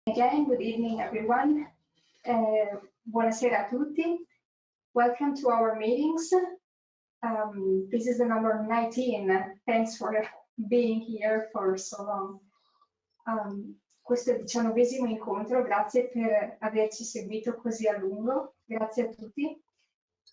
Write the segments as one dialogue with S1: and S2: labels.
S1: Again, good evening, everyone. Buonasera a tutti. Welcome to our meetings. This is the number 19. Thanks for being here for so long. Questo è il 19° incontro, grazie per averci seguito così a lungo. Grazie a tutti.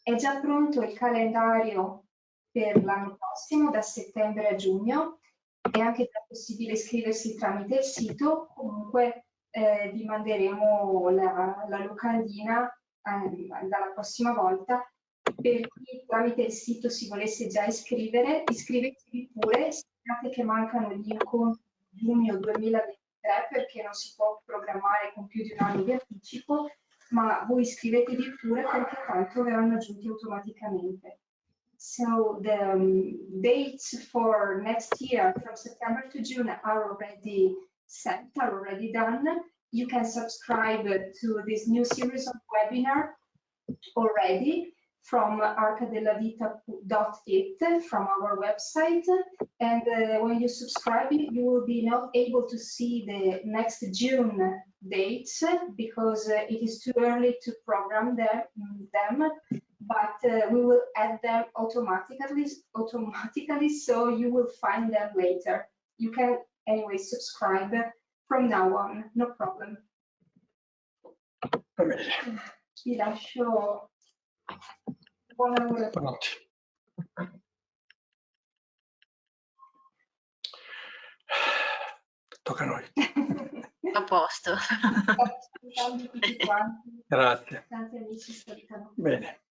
S1: È già pronto il calendario per l'anno prossimo, da settembre a giugno. È anche già possibile iscriversi tramite il sito. Comunque vi manderemo la locandina dalla prossima volta. Per chi tramite il sito si volesse già iscrivere, iscrivetevi pure. Sappiate che mancano gli incontri di giugno 2023 perché non si può programmare con più di un anno di anticipo, ma voi iscrivetevi pure perché tanto verranno aggiunti automaticamente. So the dates for next year from September to June are already set, are already done. You can subscribe to this new series of webinar already from arcadellavita.it from our website. And when you subscribe, you will be not able to see the next June dates because it is too early to program them, but we will add them automatically, so you will find them later. You can anyway subscribe from now on, no problem. Vi lascio. Buon lavoro.
S2: Tocca a noi.
S3: A posto.
S2: Grazie. Bene.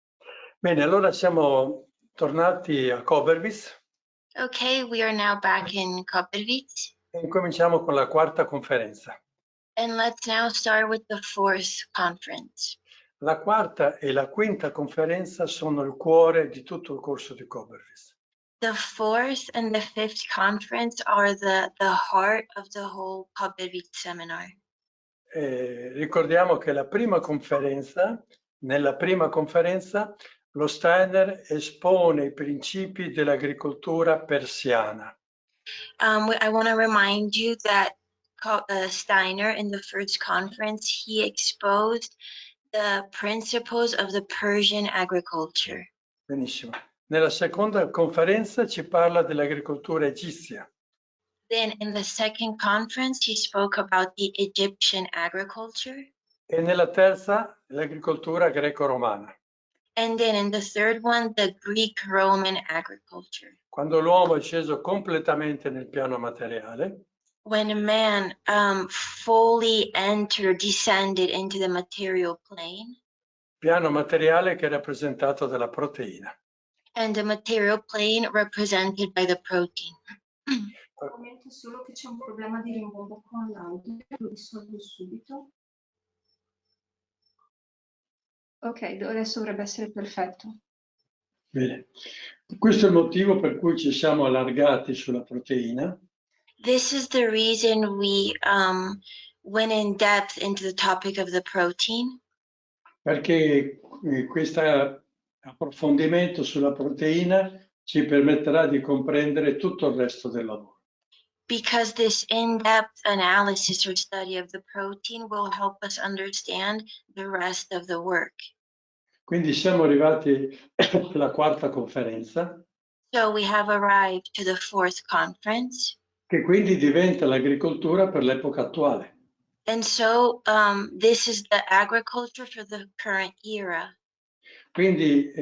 S2: Bene, allora siamo tornati a Koberwitz.
S3: Okay, we are now back in Koberwitz.
S2: E cominciamo con la quarta conferenza.
S3: And let's now start with the 4th conference.
S2: La quarta e la quinta conferenza sono il cuore di tutto il corso di Koberwitz.
S3: The 4th and the 5th conference are the heart of the whole Koberwitz seminar.
S2: Ricordiamo che nella prima conferenza lo Steiner espone i principi dell'agricoltura persiana.
S3: I want to remind you that Steiner, in the first conference, he exposed the principles of the Persian agriculture.
S2: Benissimo. Nella seconda conferenza ci parla dell'agricoltura egizia.
S3: Then in the second conference, he spoke about the Egyptian agriculture.
S2: E nella terza l'agricoltura greco-romana.
S3: And then in the third one, the Greek-Roman agriculture.
S2: Quando l'uomo è sceso completamente nel piano materiale,
S3: when man fully descended into the material plane.
S2: Piano materiale che è rappresentato dalla proteina.
S3: And the material plane represented by the protein.
S1: Un momento solo che c'è un problema di rimbordo con l'audio, lo risolvo subito. Ok, adesso dovrebbe essere perfetto.
S2: Bene. Questo è il motivo per cui ci siamo allargati sulla proteina.
S3: This is the reason we went in depth into the topic of the protein.
S2: Perché questo approfondimento sulla proteina ci permetterà di comprendere tutto il resto del lavoro.
S3: Because this in-depth analysis or study of the protein will help us understand the rest of the work.
S2: Quindi siamo arrivati alla quarta conferenza.
S3: So we have arrived to the 4th conference.
S2: Che quindi diventa l'agricoltura per l'epoca attuale.
S3: And so this is the agriculture for the current era.
S2: Quindi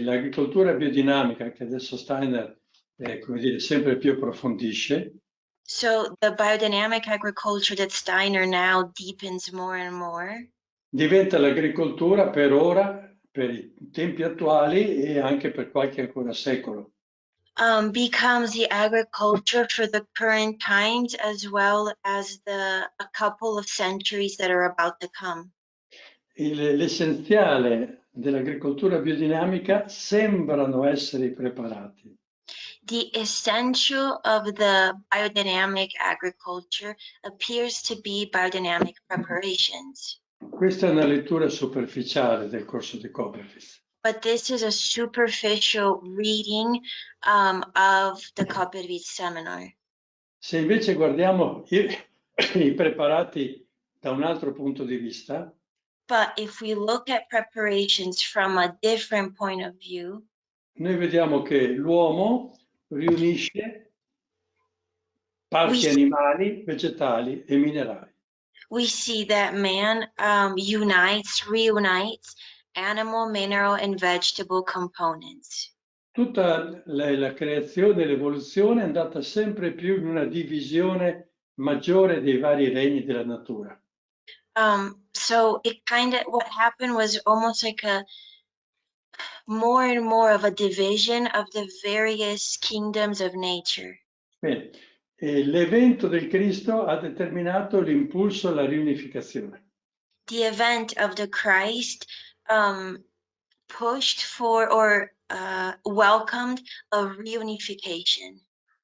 S2: l'agricoltura biodinamica, che adesso Steiner come dire, sempre più approfondisce.
S3: So the biodynamic agriculture that Steiner now deepens more and more.
S2: Diventa l'agricoltura per ora, per i tempi attuali e anche per qualche ancora secolo.
S3: Becomes the agriculture for the current times as well as a couple of centuries that are about to come.
S2: L'essenziale dell'agricoltura biodinamica sembrano essere preparati.
S3: The essential of the biodynamic agriculture appears to be biodynamic preparations.
S2: Questa è una lettura superficiale del corso di Koberwitz.
S3: But this is a superficial reading of the Koberwitz seminar.
S2: Se invece guardiamo i preparati da un altro punto di vista,
S3: but if we look at preparations from a different point of view,
S2: noi vediamo che l'uomo riunisce parti
S3: We-
S2: animali, vegetali e minerali.
S3: we see that man reunites animal, mineral, and vegetable components.
S2: Tutta la creazione e l'evoluzione è andata sempre più in una divisione maggiore dei vari regni della natura.
S3: So what happened was almost like a more and more of a division of the various kingdoms of nature.
S2: Bene. E l'evento del Cristo ha determinato l'impulso alla riunificazione.
S3: The event of the Christ pushed for or welcomed a reunification.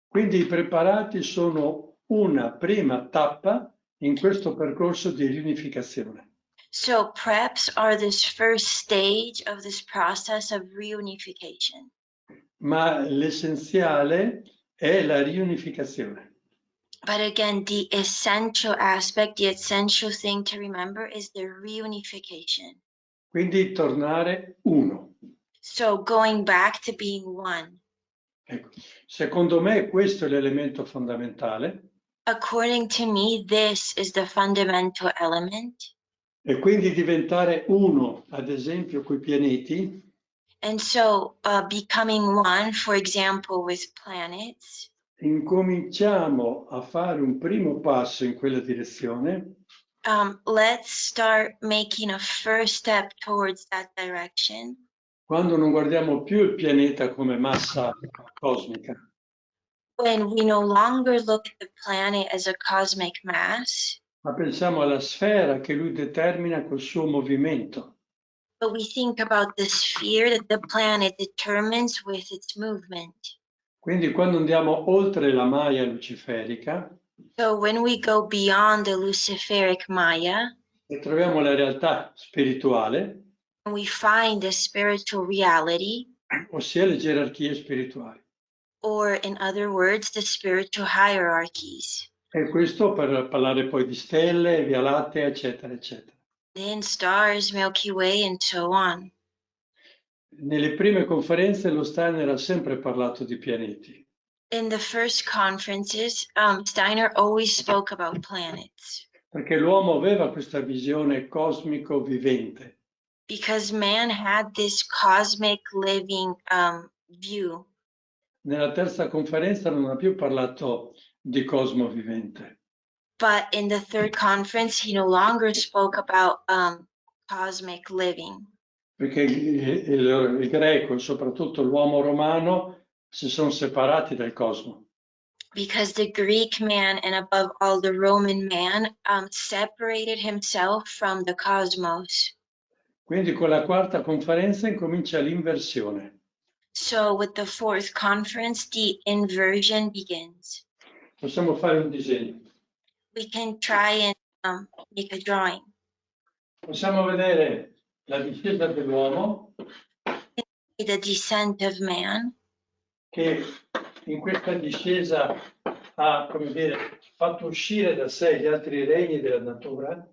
S2: Quindi i preparati sono una prima tappa in questo percorso di riunificazione.
S3: So preps are this first stage of this process of reunification.
S2: Ma l'essenziale è la riunificazione.
S3: But again, the essential aspect, the essential thing to remember is the reunification.
S2: Quindi tornare uno.
S3: So going back to being one.
S2: Ecco. Secondo me questo è l'elemento fondamentale.
S3: According to me, this is the fundamental element.
S2: E quindi diventare uno, ad esempio, coi pianeti,
S3: And so becoming one, for example, with planets,
S2: incominciamo a fare un primo passo in quella direzione
S3: let's start making a first step towards that direction.
S2: quando non guardiamo più il pianeta come massa cosmica,
S3: When we no longer look at the planet as a cosmic mass,
S2: ma pensiamo alla sfera che lui determina col suo movimento.
S3: but we think about the sphere that the planet determines with its movement.
S2: Quindi quando andiamo oltre la Maya luciferica
S3: So when we go beyond the Luciferic Maya,
S2: e troviamo la realtà spirituale,
S3: and we find the spiritual reality,
S2: ossia le gerarchie spirituali.
S3: or in other words, the spiritual hierarchies.
S2: E questo per parlare poi di stelle, Via Lattea, eccetera, eccetera.
S3: Then stars, Milky Way, and so on.
S2: Nelle prime conferenze lo Steiner ha sempre parlato di pianeti.
S3: In the first conferences, Steiner always spoke about planets
S2: Perché l'uomo aveva questa visione cosmico-vivente.
S3: because man had this cosmic living view.
S2: Nella terza conferenza non ha più parlato di cosmo-vivente.
S3: But in the third conference, he no longer spoke about cosmic living.
S2: Perché il greco e soprattutto l'uomo romano si sono separati dal cosmo.
S3: Because the Greek man and above all the Roman man separated himself from the cosmos.
S2: Quindi con la quarta conferenza incomincia l'inversione.
S3: So with the fourth conference, the inversion begins.
S2: Possiamo fare un disegno.
S3: We can try and make a drawing.
S2: Possiamo vedere la discesa dell'uomo
S3: The descent of man,
S2: che in questa discesa ha, come dire, fatto uscire da sé gli altri regni della natura.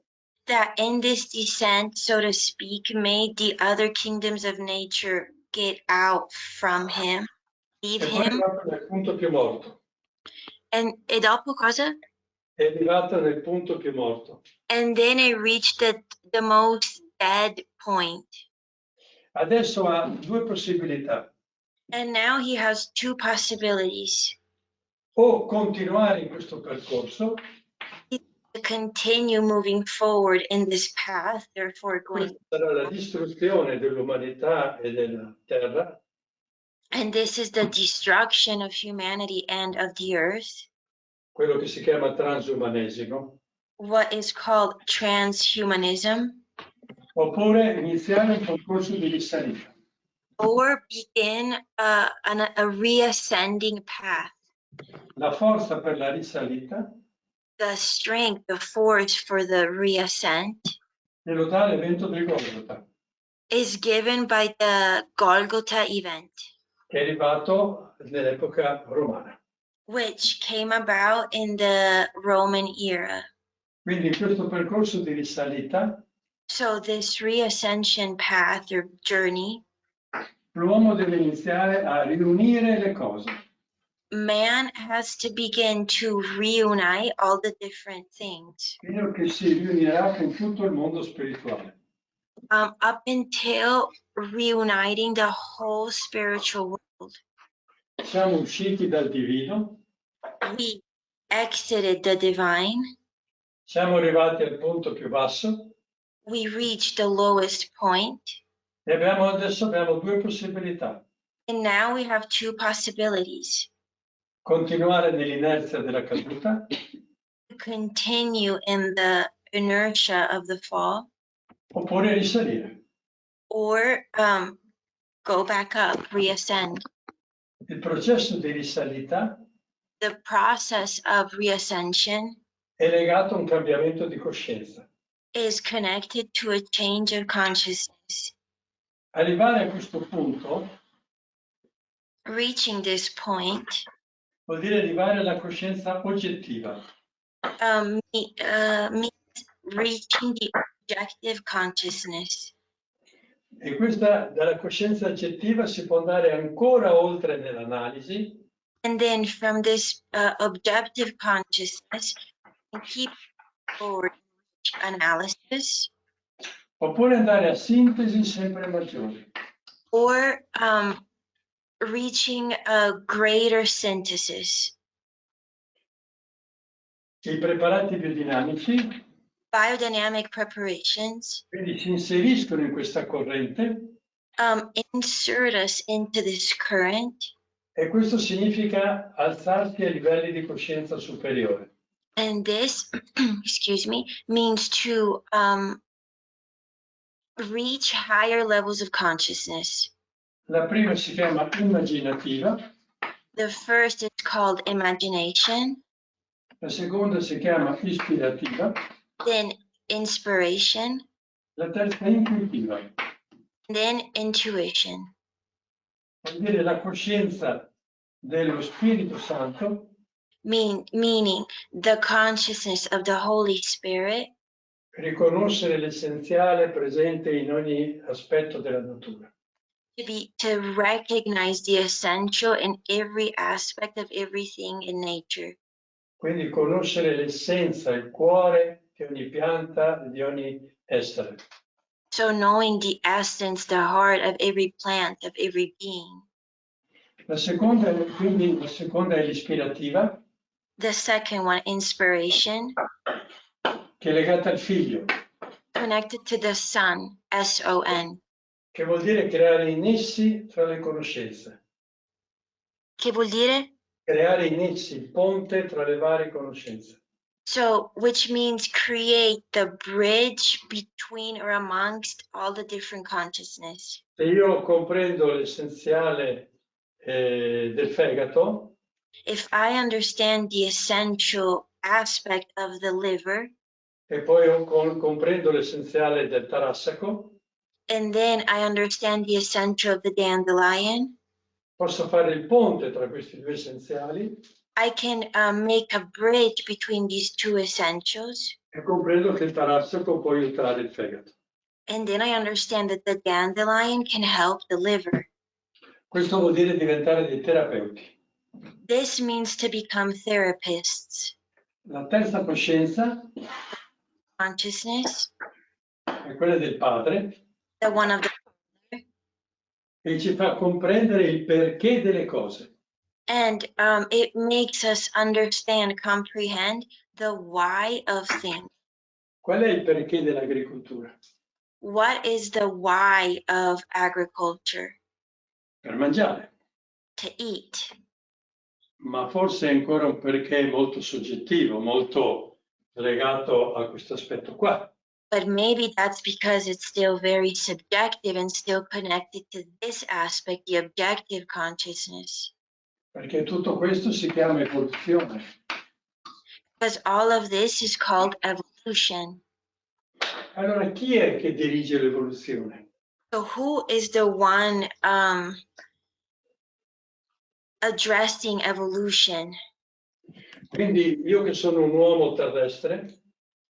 S3: that in this descent, so to speak, made the other kingdoms of nature get out from him, leave
S2: E poi è
S3: him.
S2: arrivato nel punto più morto.
S3: E dopo cosa?
S2: È arrivato nel punto più morto.
S3: And then it reached the most dead point.
S2: Adesso ha due possibilità.
S3: And now he has two possibilities.
S2: O continuare in questo percorso,
S3: To continue moving forward in this path, therefore going.
S2: questa sarà la distruzione dell'umanità e della terra,
S3: And this is the destruction of humanity and of the earth,
S2: quello che si chiama transumanesimo,
S3: what is called transhumanism,
S2: oppure iniziare un percorso di risalita.
S3: or begin a reascending path.
S2: La forza per la risalita
S3: The strength, the force for the reascent
S2: glielo dà l'evento del Golgota,
S3: is given by the Golgotha event,
S2: che è arrivato nell'epoca romana.
S3: which came about in the Roman era.
S2: Quindi in questo percorso di risalita
S3: So this reascension path or journey,
S2: l'uomo deve iniziare a riunire le cose.
S3: man has to begin to reunite all the different things
S2: Fino che si riunirà con tutto il mondo spirituale.
S3: up until reuniting the whole spiritual world.
S2: Siamo usciti dal divino,
S3: We exited the divine.
S2: siamo arrivati al punto più basso
S3: We reached the lowest point.
S2: e adesso abbiamo due possibilità.
S3: And now we have two possibilities.
S2: Continuare nell'inerzia della caduta
S3: To continue in the inertia of the fall
S2: oppure risalire.
S3: or go back up, reascend.
S2: Il processo di risalita
S3: The process of reascension
S2: è legato a un cambiamento di coscienza.
S3: is connected to a change of consciousness.
S2: Arrivare a questo punto
S3: Reaching this point
S2: vuol dire arrivare alla coscienza oggettiva.
S3: means reaching the objective consciousness.
S2: E questa, dalla coscienza oggettiva si può andare ancora oltre nell'analisi
S3: And then from this objective consciousness, and keep forward analysis
S2: oppure andare a sintesi sempre maggiori.
S3: or reaching a greater synthesis.
S2: I preparati biodinamici
S3: Biodynamic preparations
S2: quindi si inseriscono in questa corrente
S3: insert us into this current,
S2: e questo significa alzarsi a livelli di coscienza superiore.
S3: and this, excuse me, means to reach higher levels of consciousness.
S2: La prima si chiama immaginativa,
S3: The first is called imagination,
S2: la seconda si chiama ispirativa,
S3: then inspiration,
S2: la terza è intuitiva.
S3: then intuition.
S2: Vuol dire la coscienza dello Spirito Santo
S3: Meaning the consciousness of the Holy Spirit,
S2: riconoscere l'essenziale presente in ogni aspetto della natura.
S3: to recognize the essential in every aspect of everything in nature.
S2: Quindi conoscere l'essenza, il cuore di ogni pianta e di ogni essere.
S3: So knowing the essence, the heart of every plant, of every being.
S2: La seconda è l'ispirativa,
S3: The second one, inspiration,
S2: che è legata al figlio,
S3: connected to the Son, S-O-N.
S2: che vuol dire creare i nessi tra le conoscenze.
S3: Che vuol dire?
S2: Creare i nessi, il ponte tra le varie conoscenze.
S3: So, which means create the bridge between or amongst all the different consciousness.
S2: Se io comprendo l'essenziale del fegato,
S3: If I understand the essential aspect of the liver,
S2: e poi comprendo l'essenziale del tarassaco,
S3: and then I understand the essential of the dandelion,
S2: posso fare il ponte tra questi due essenziali
S3: I can make a bridge between these two essentials.
S2: e comprendo che il tarassaco può aiutare il fegato.
S3: And then I understand that the dandelion can help the liver.
S2: Questo vuol dire diventare dei terapeuti.
S3: This means to become therapists.
S2: La terza coscienza
S3: Consciousness,
S2: è quella del padre
S3: the one of the,
S2: e ci fa comprendere il perché delle cose.
S3: and it makes us understand, comprehend the why of things.
S2: Qual è il perché dell'agricoltura?
S3: What is the why of agriculture?
S2: Per mangiare.
S3: To eat.
S2: Ma forse è ancora un perché molto soggettivo, molto legato a questo aspetto qua.
S3: But maybe that's because it's still very subjective and still connected to this aspect, the objective consciousness.
S2: Perché tutto questo si chiama evoluzione.
S3: Because all of this is called evolution.
S2: Allora, chi è che dirige l'evoluzione?
S3: So who is the one addressing evolution?
S2: Quindi io che sono un uomo terrestre,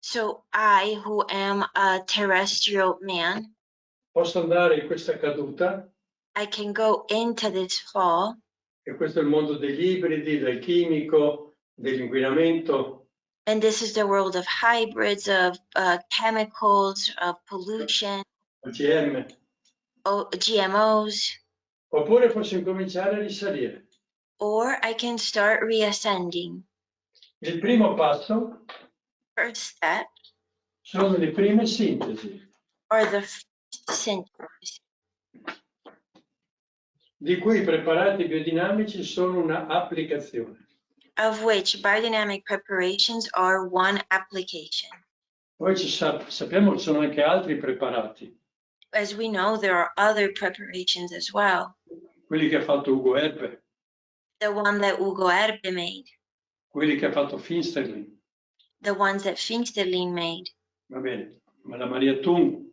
S3: So I, who am a terrestrial man,
S2: posso andare in questa caduta,
S3: I can go into this fall,
S2: e questo è il mondo degli ibridi, del chimico, dell'inquinamento,
S3: and this is the world of hybrids, of chemicals, of pollution,
S2: OGM,
S3: GMOs,
S2: oppure posso incominciare a risalire.
S3: or I can start reascending.
S2: Il primo passo
S3: First step,
S2: sono le prime sintesi,
S3: or the first synthesis,
S2: di cui i preparati biodinamici sono una applicazione.
S3: of which biodynamic preparations are one application.
S2: Poi sappiamo che ci sono anche altri preparati,
S3: As we know, there are other preparations as well.
S2: quelli che ha fatto Ugo Erbe,
S3: The one that Ugo Erbe made,
S2: quelli che ha fatto Finsterling,
S3: the ones that Finsterlin made,
S2: va bene, ma la Maria Thun.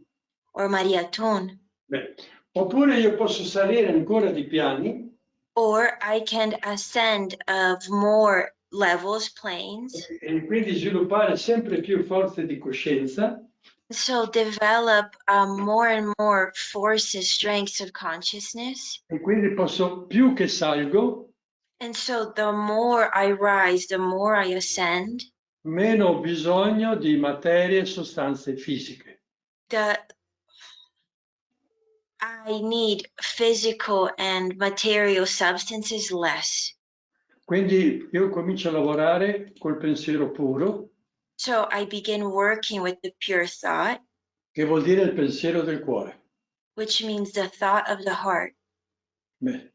S3: or Maria Thun.
S2: Beh, oppure io posso salire ancora di piani
S3: Or I can ascend of more levels, planes,
S2: e quindi sviluppare sempre più forze di coscienza
S3: so develop more and more forces, strengths of consciousness.
S2: e quindi posso, più che salgo,
S3: And so the more I rise, the more I ascend,
S2: meno ho bisogno di materie e sostanze fisiche.
S3: I need physical and material substances less.
S2: Quindi io comincio a lavorare col pensiero puro,
S3: So I begin working with the pure thought,
S2: che vuol dire il pensiero del cuore.
S3: which means the thought of the heart.
S2: Beh,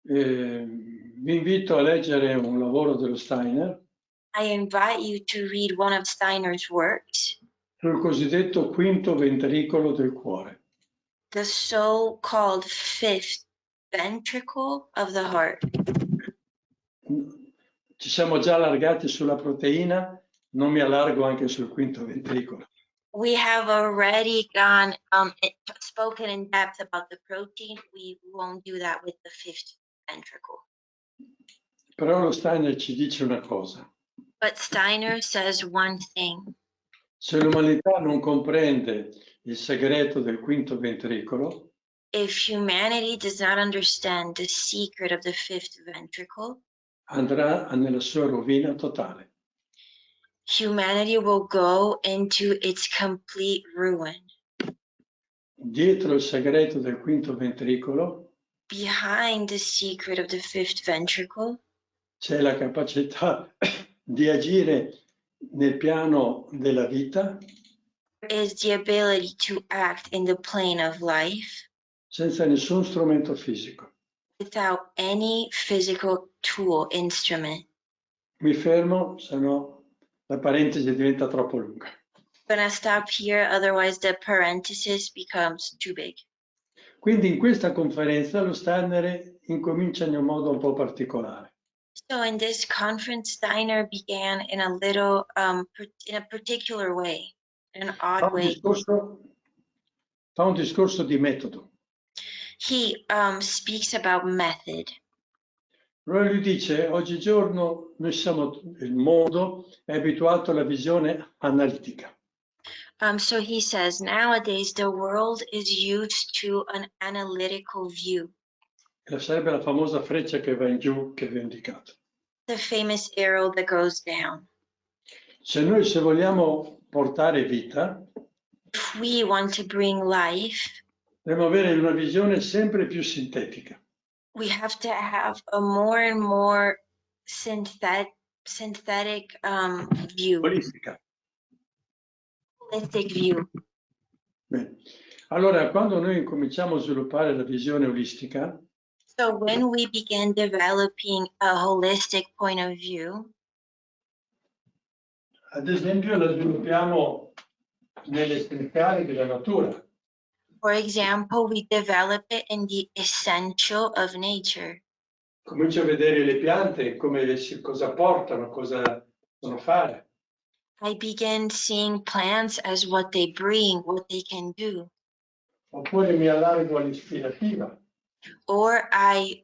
S2: vi invito a leggere un lavoro dello Steiner
S3: I invite you to read one of Steiner's works,
S2: sul cosiddetto quinto ventricolo del cuore.
S3: the so-called fifth ventricle of the heart.
S2: Ci siamo già allargati sulla proteina, non mi allargo anche sul quinto ventricolo.
S3: We have already spoken in depth about the protein. We won't do that with the fifth ventricle.
S2: Però lo Steiner ci dice una cosa.
S3: But Steiner says one thing.
S2: Se l'umanità non comprende il segreto del quinto ventricolo,
S3: If humanity does not understand the secret of the fifth ventricle,
S2: andrà nella sua rovina totale.
S3: humanity will go into its complete ruin.
S2: Dietro il segreto del quinto ventricolo
S3: Behind the secret of the fifth ventricle
S2: c'è la capacità di agire nel piano della vita
S3: is the ability to act in the plane of life
S2: senza nessun strumento fisico.
S3: without any physical tool, instrument.
S2: Mi fermo, se no la parentesi diventa troppo lunga.
S3: I'm gonna stop here, otherwise the parenthesis becomes too big.
S2: Quindi in questa conferenza lo Steiner incomincia in un modo un po' particolare.
S3: So in this conference, Steiner began in a little, in a particular way, in an odd way.
S2: Fa un discorso di metodo.
S3: He speaks about method.
S2: Allora lui dice, oggigiorno il mondo è abituato alla visione analitica.
S3: So he says, nowadays the world is used to an analytical view.
S2: Sarebbe la famosa freccia che va in giù che vi ho indicato.
S3: The famous arrow that goes down.
S2: Se vogliamo portare vita,
S3: If we want to bring life,
S2: dobbiamo avere una visione sempre più sintetica.
S3: we have to have a more and more synthetic view.
S2: Holistica.
S3: Holistic view.
S2: Bene. Allora, quando noi cominciamo a sviluppare la visione olistica,
S3: so when we begin developing a holistic point of view,
S2: ad esempio la sviluppiamo nell'essenziale della natura.
S3: for example, we develop it in the essential of nature.
S2: Comincio a vedere le piante, cosa portano, cosa possono fare.
S3: I begin seeing plants as what they bring, what they can do.
S2: Oppure mi allargo all'ispirativa.
S3: Or I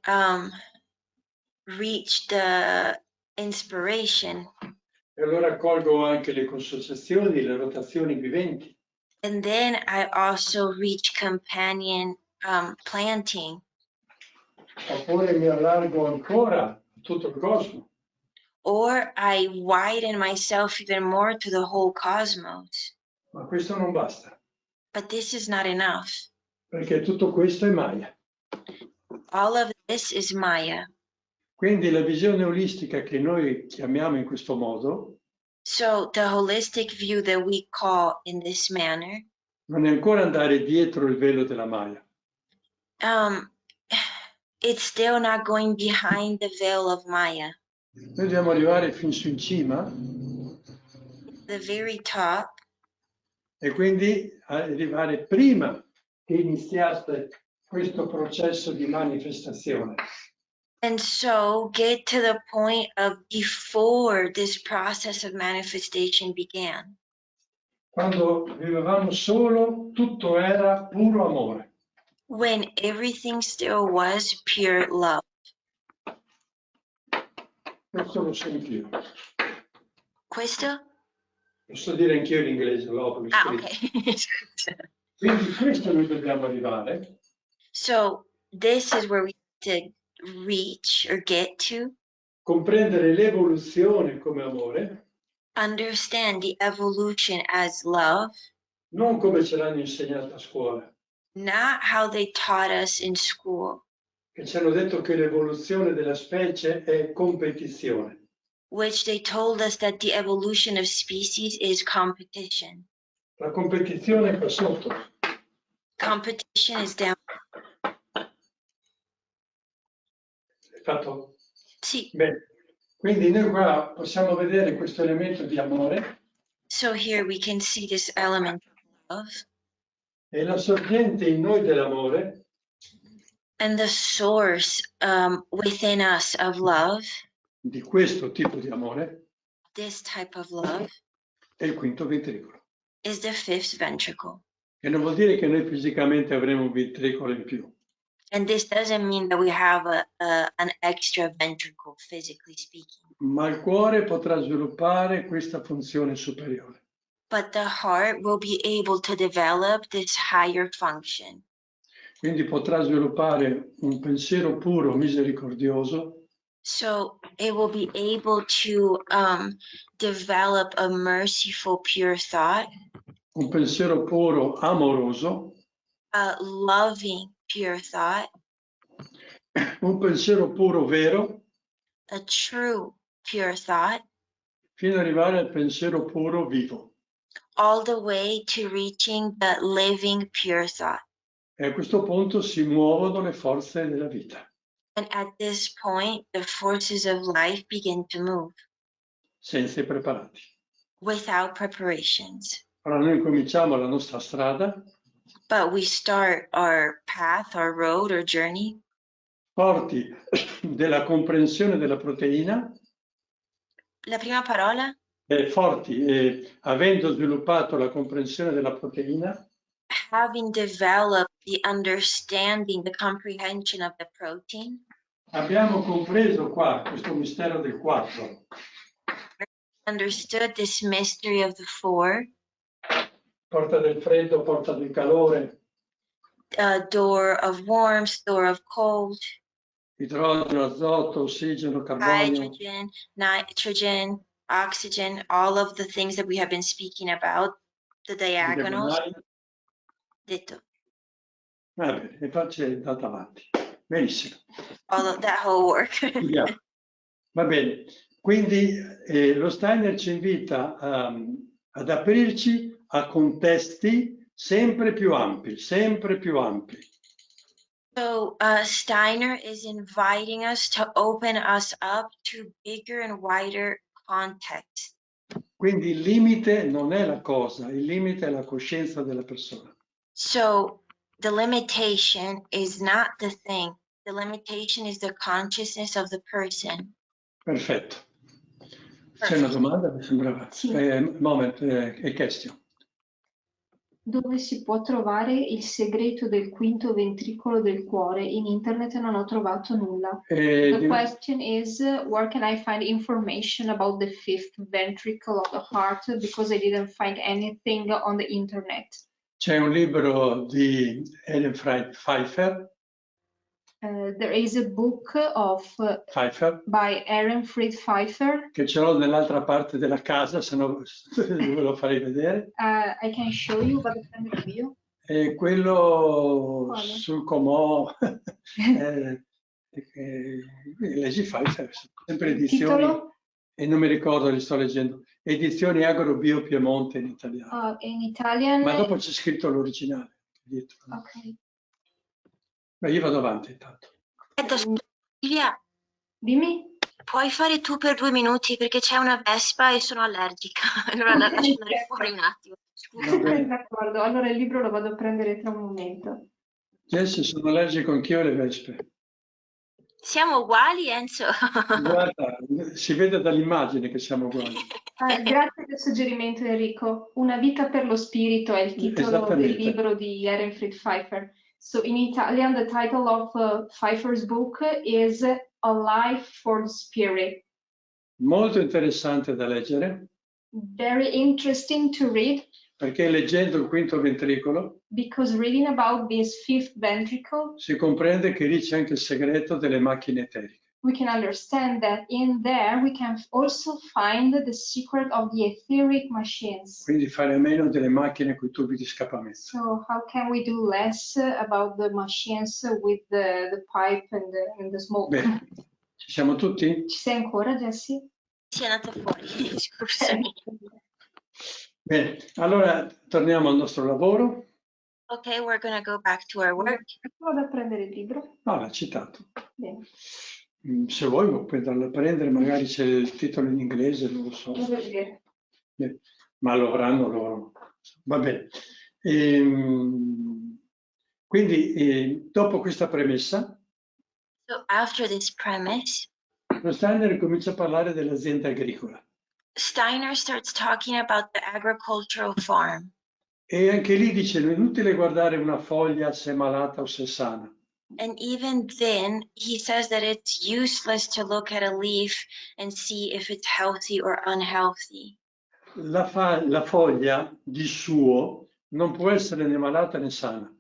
S3: reach the inspiration.
S2: E allora colgo anche le consociazioni, le rotazioni viventi.
S3: And then I also reach companion planting.
S2: Oppure mi allargo ancora a tutto il cosmo.
S3: Or I widen myself even more to the whole cosmos.
S2: Ma questo non basta,
S3: But this is not enough.
S2: perché tutto questo è Maya.
S3: All of this is Maya.
S2: Quindi la visione olistica che noi chiamiamo in questo modo
S3: So the holistic view that we call in this manner,
S2: non è ancora andare dietro il velo della Maya.
S3: it's still not going behind the veil of Maya.
S2: Noi dobbiamo arrivare fin su in cima
S3: The very top,
S2: e quindi arrivare prima che iniziasse questo processo di manifestazione.
S3: and so get to the point of before this process of manifestation began.
S2: Quando vivevamo solo, tutto era puro amore.
S3: When everything still was pure love.
S2: Questo lo so anch'io.
S3: Questo?
S2: Lo so dire anch'io in inglese, l'ho scritto.
S3: Okay.
S2: Quindi questo noi dobbiamo arrivare.
S3: So this is where we have to reach or get to.
S2: Comprendere l'evoluzione come amore,
S3: Understand the evolution as love,
S2: non come ce l'hanno insegnato a scuola,
S3: not how they taught us in school,
S2: che ci hanno detto che l'evoluzione della specie è competizione.
S3: which they told us that the evolution of species is competition.
S2: La competizione è qua sotto.
S3: Competition is down.
S2: È fatto?
S3: See,
S2: Bene. Quindi noi qua possiamo vedere questo elemento di amore
S3: so here we can see this element of love,
S2: e la sorgente in noi dell'amore
S3: and the source within us of love,
S2: di questo tipo di amore
S3: this type of love,
S2: è il quinto ventricolo.
S3: is the fifth ventricle.
S2: E non vuol dire che noi fisicamente avremo un ventricolo in più.
S3: And this doesn't mean that we have an extra ventricle, physically speaking.
S2: Ma il cuore potrà sviluppare questa funzione superiore.
S3: But the heart will be able to develop this higher function.
S2: Quindi potrà sviluppare un pensiero puro, misericordioso,
S3: So it will be able to develop a merciful, pure thought,
S2: un pensiero puro, amoroso,
S3: a loving, pure thought,
S2: un pensiero puro vero,
S3: a true, pure thought,
S2: fino ad arrivare al pensiero puro vivo.
S3: all the way to reaching the living, pure thought.
S2: E a questo punto si muovono le forze della vita.
S3: And at this point, the forces of life begin to move
S2: Senza preparati.
S3: without preparations.
S2: Allora noi cominciamo la nostra strada,
S3: But we start our path, our road, our journey,
S2: forti della comprensione della proteina,
S3: la prima parola,
S2: forti avendo sviluppato la comprensione della proteina,
S3: having developed the understanding, the comprehension of the protein,
S2: abbiamo compreso qua questo mistero del 4.
S3: understood this mystery of the 4,
S2: Porta del freddo, porta del calore,
S3: door of warmth, door of cold,
S2: idrogeno, azoto, ossigeno, carbonio,
S3: hydrogen, nitrogen, oxygen, all of the things that we have been speaking about, the diagonals.
S2: diagonali.
S3: Detto.
S2: Va bene, e poi c'è andata avanti. Benissimo.
S3: All of that whole work.
S2: Andiamo. Va bene, quindi lo Steiner ci invita ad aprirci a contesti sempre più ampi, sempre più ampi.
S3: So Steiner is inviting us to open us up to bigger and wider context.
S2: Quindi il limite non è la cosa, il limite è la coscienza della persona.
S3: So the limitation is not the thing. The limitation is the consciousness of the person.
S2: Perfetto. C'è una domanda? Mi sembrava.
S1: Sì.
S2: Moment, a question.
S1: Dove si può trovare il segreto del quinto ventricolo del cuore? In internet non ho trovato nulla. The question is, where can I find information about the fifth ventricle of the heart? Because I didn't find anything on the internet.
S2: C'è un libro di Ellen Pfeiffer.
S1: There is a book of
S2: Pfeiffer,
S1: by Ehrenfried Pfeiffer.
S2: Che ce l'ho nell'altra parte della casa, se no ve lo farei vedere.
S1: I can show you, vado a prendere io.
S2: E quello
S1: Quale?
S2: sul Comò, leggi Pfeiffer, sempre edizioni,
S1: Titolo?
S2: e non mi ricordo, li sto leggendo, edizioni Agro Bio Piemonte in italiano.
S1: In Italian.
S2: Ma dopo c'è scritto l'originale dietro.
S1: Ok.
S2: Beh, io vado avanti intanto.
S3: Silvia,
S1: Dimmi.
S3: puoi fare tu per 2 minuti perché c'è una vespa e sono allergica. Allora la lascio andare fuori un attimo. Scusa.
S1: D'accordo, allora il libro lo vado a prendere tra un momento.
S2: Jessie, sono allergico anch'io alle vespe.
S3: Siamo uguali, Enzo.
S2: Guarda, si vede dall'immagine che siamo uguali.
S1: Grazie del suggerimento Enrico. Una vita per lo spirito è il titolo del libro di Ehrenfried Pfeiffer. So in Italian the title of Pfeiffer's book is A Life for the Spirit.
S2: Molto interessante da leggere.
S1: Very interesting to read.
S2: Perché leggendo il quinto ventricolo
S1: because reading about this fifth ventricle
S2: si comprende che lì c'è anche il segreto delle macchine eteriche.
S1: We can understand that in there we can also find the secret of the etheric machines.
S2: Quindi fare a meno delle macchine con i tubi di scappamento.
S1: So how can we do less about the machines with the pipe and the smoke?
S2: Bene, ci siamo tutti?
S1: Ci sei ancora, Jessie?
S3: Si è andata fuori, scusami.
S2: Bene, allora torniamo al nostro lavoro.
S3: Ok, we're gonna go back to our work.
S1: Vado a prendere il libro.
S2: No, l'ha citato.
S1: Bene.
S2: Se vuoi puoi andarlo a prendere, magari c'è il titolo in inglese, non lo so.
S1: Devo vedere.
S2: Ma lo avranno loro. Va bene. Quindi dopo questa premessa,
S3: So after this premise,
S2: lo Steiner comincia a parlare dell'azienda agricola.
S3: Steiner starts talking about the agricultural farm.
S2: E anche lì dice, non è inutile guardare una foglia se è malata o se è sana.
S3: And even then, he says that it's useless to look at a leaf and see if it's healthy or unhealthy.
S2: La foglia di suo non può essere né malata né sana.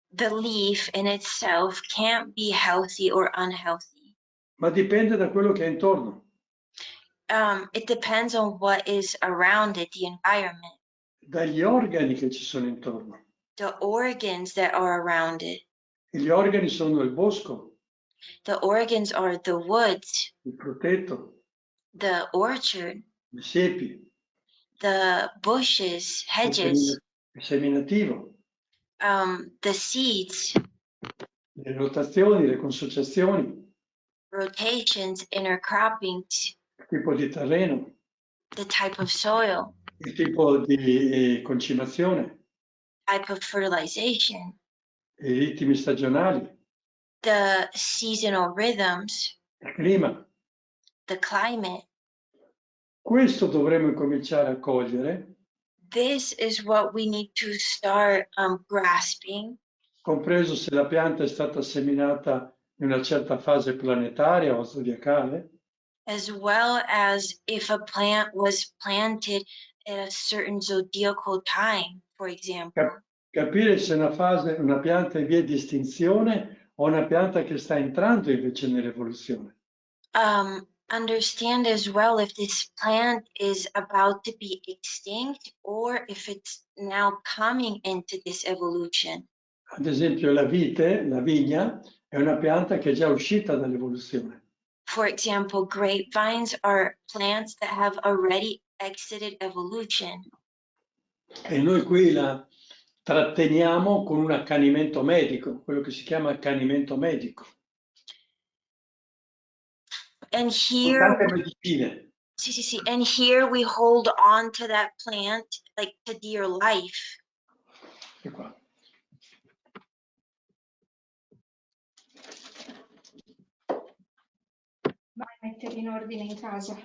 S3: The leaf in itself can't be healthy or unhealthy.
S2: Ma dipende da quello che è intorno.
S3: It depends on what is around it, the environment.
S2: Dagli organi che ci sono intorno.
S3: The organs that are around it.
S2: E gli organi sono il bosco.
S3: The organs are the woods.
S2: Il fruteto.
S3: The orchard.
S2: Le siepi.
S3: The bushes, hedges.
S2: Il seminativo.
S3: The seeds.
S2: Le rotazioni, le consociazioni.
S3: Rotations, intercroppings.
S2: Il tipo di terreno.
S3: The type of soil.
S2: Il tipo di concimazione.
S3: Type of fertilization.
S2: I ritmi stagionali.
S3: The seasonal rhythms.
S2: Il clima.
S3: The climate.
S2: Questo dovremmo cominciare a cogliere.
S3: This is what we need to start grasping.
S2: Compreso se la pianta è stata seminata in una certa fase planetaria o zodiacale.
S3: As well as if a plant was planted at a certain zodiacal time, for example.
S2: Capire se una pianta è in via di estinzione o una pianta che sta entrando invece nell'evoluzione.
S3: Understand as well if this plant is about to be extinct or if it's now coming into this evolution.
S2: Ad esempio la vigna, è una pianta che è già uscita dall'evoluzione.
S3: For example, grapevines are plants that have already exited evolution.
S2: E noi qui la tratteniamo con un accanimento medico, quello che si chiama accanimento medico.
S3: And here, and here we hold on to that plant like to dear life.
S2: E qua.
S1: Vai a mettere in ordine in casa.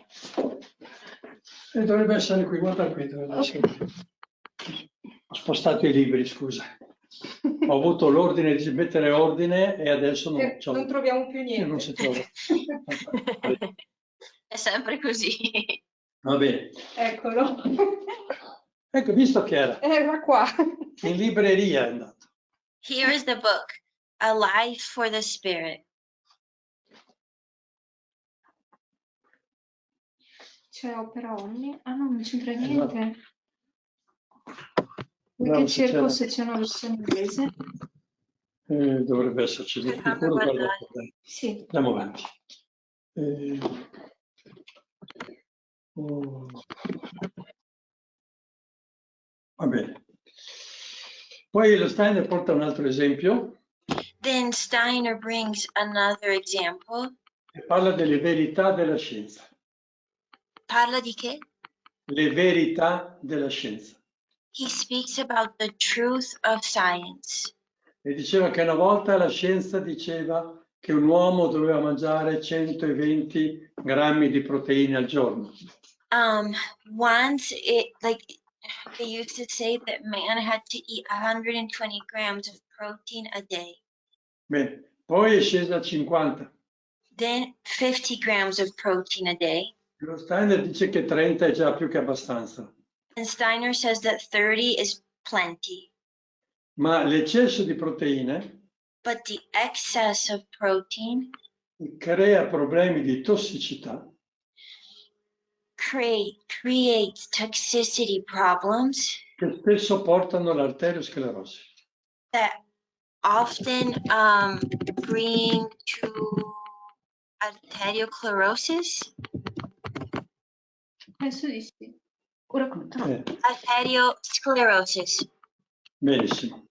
S2: E dovrebbe essere qui, guarda qui. Dovrebbe essere qui. spostato i libri, scusa. Ho avuto l'ordine di mettere ordine e adesso non,
S1: Non troviamo più niente.
S2: non si trova.
S3: È sempre così.
S2: Va bene.
S1: Eccolo.
S2: Ecco, visto che
S1: Era qua.
S2: in libreria è andato.
S3: Here is the book, A Life for the Spirit.
S1: C'è opera ogni? Ah no, non c'entra
S2: Esatto.
S1: niente. Vuoi
S2: No,
S1: che
S2: se
S1: cerco
S2: c'era.
S1: se c'è una versione inglese?
S2: Dovrebbe esserci di sicuro. Guarda,
S1: Sì.
S2: andiamo avanti. Oh. Va bene. Poi lo Steiner porta un altro esempio
S3: Then Steiner brings another example.
S2: e parla delle verità della scienza.
S3: Parla di che?
S2: Le verità della scienza.
S3: He speaks about the truth of science.
S2: E diceva che una volta la scienza diceva che un uomo doveva mangiare 120 grammi di proteine al giorno.
S3: Once they used to say that man had to eat 120 grams of protein a day.
S2: Bene, poi è scesa a 50.
S3: Then 50 grams of protein a day.
S2: Lo Steiner dice che 30 è già più che abbastanza.
S3: And Steiner says that 30 is plenty.
S2: Ma l'eccesso di proteine
S3: But the excess of protein
S2: crea problemi di tossicità
S3: creates toxicity problems
S2: che spesso portano all'arteriosclerosi.
S3: that often bring to arteriosclerosis.
S1: Penso di sì. Ora controllo.
S3: Arteriosclerosis.
S2: Benissimo.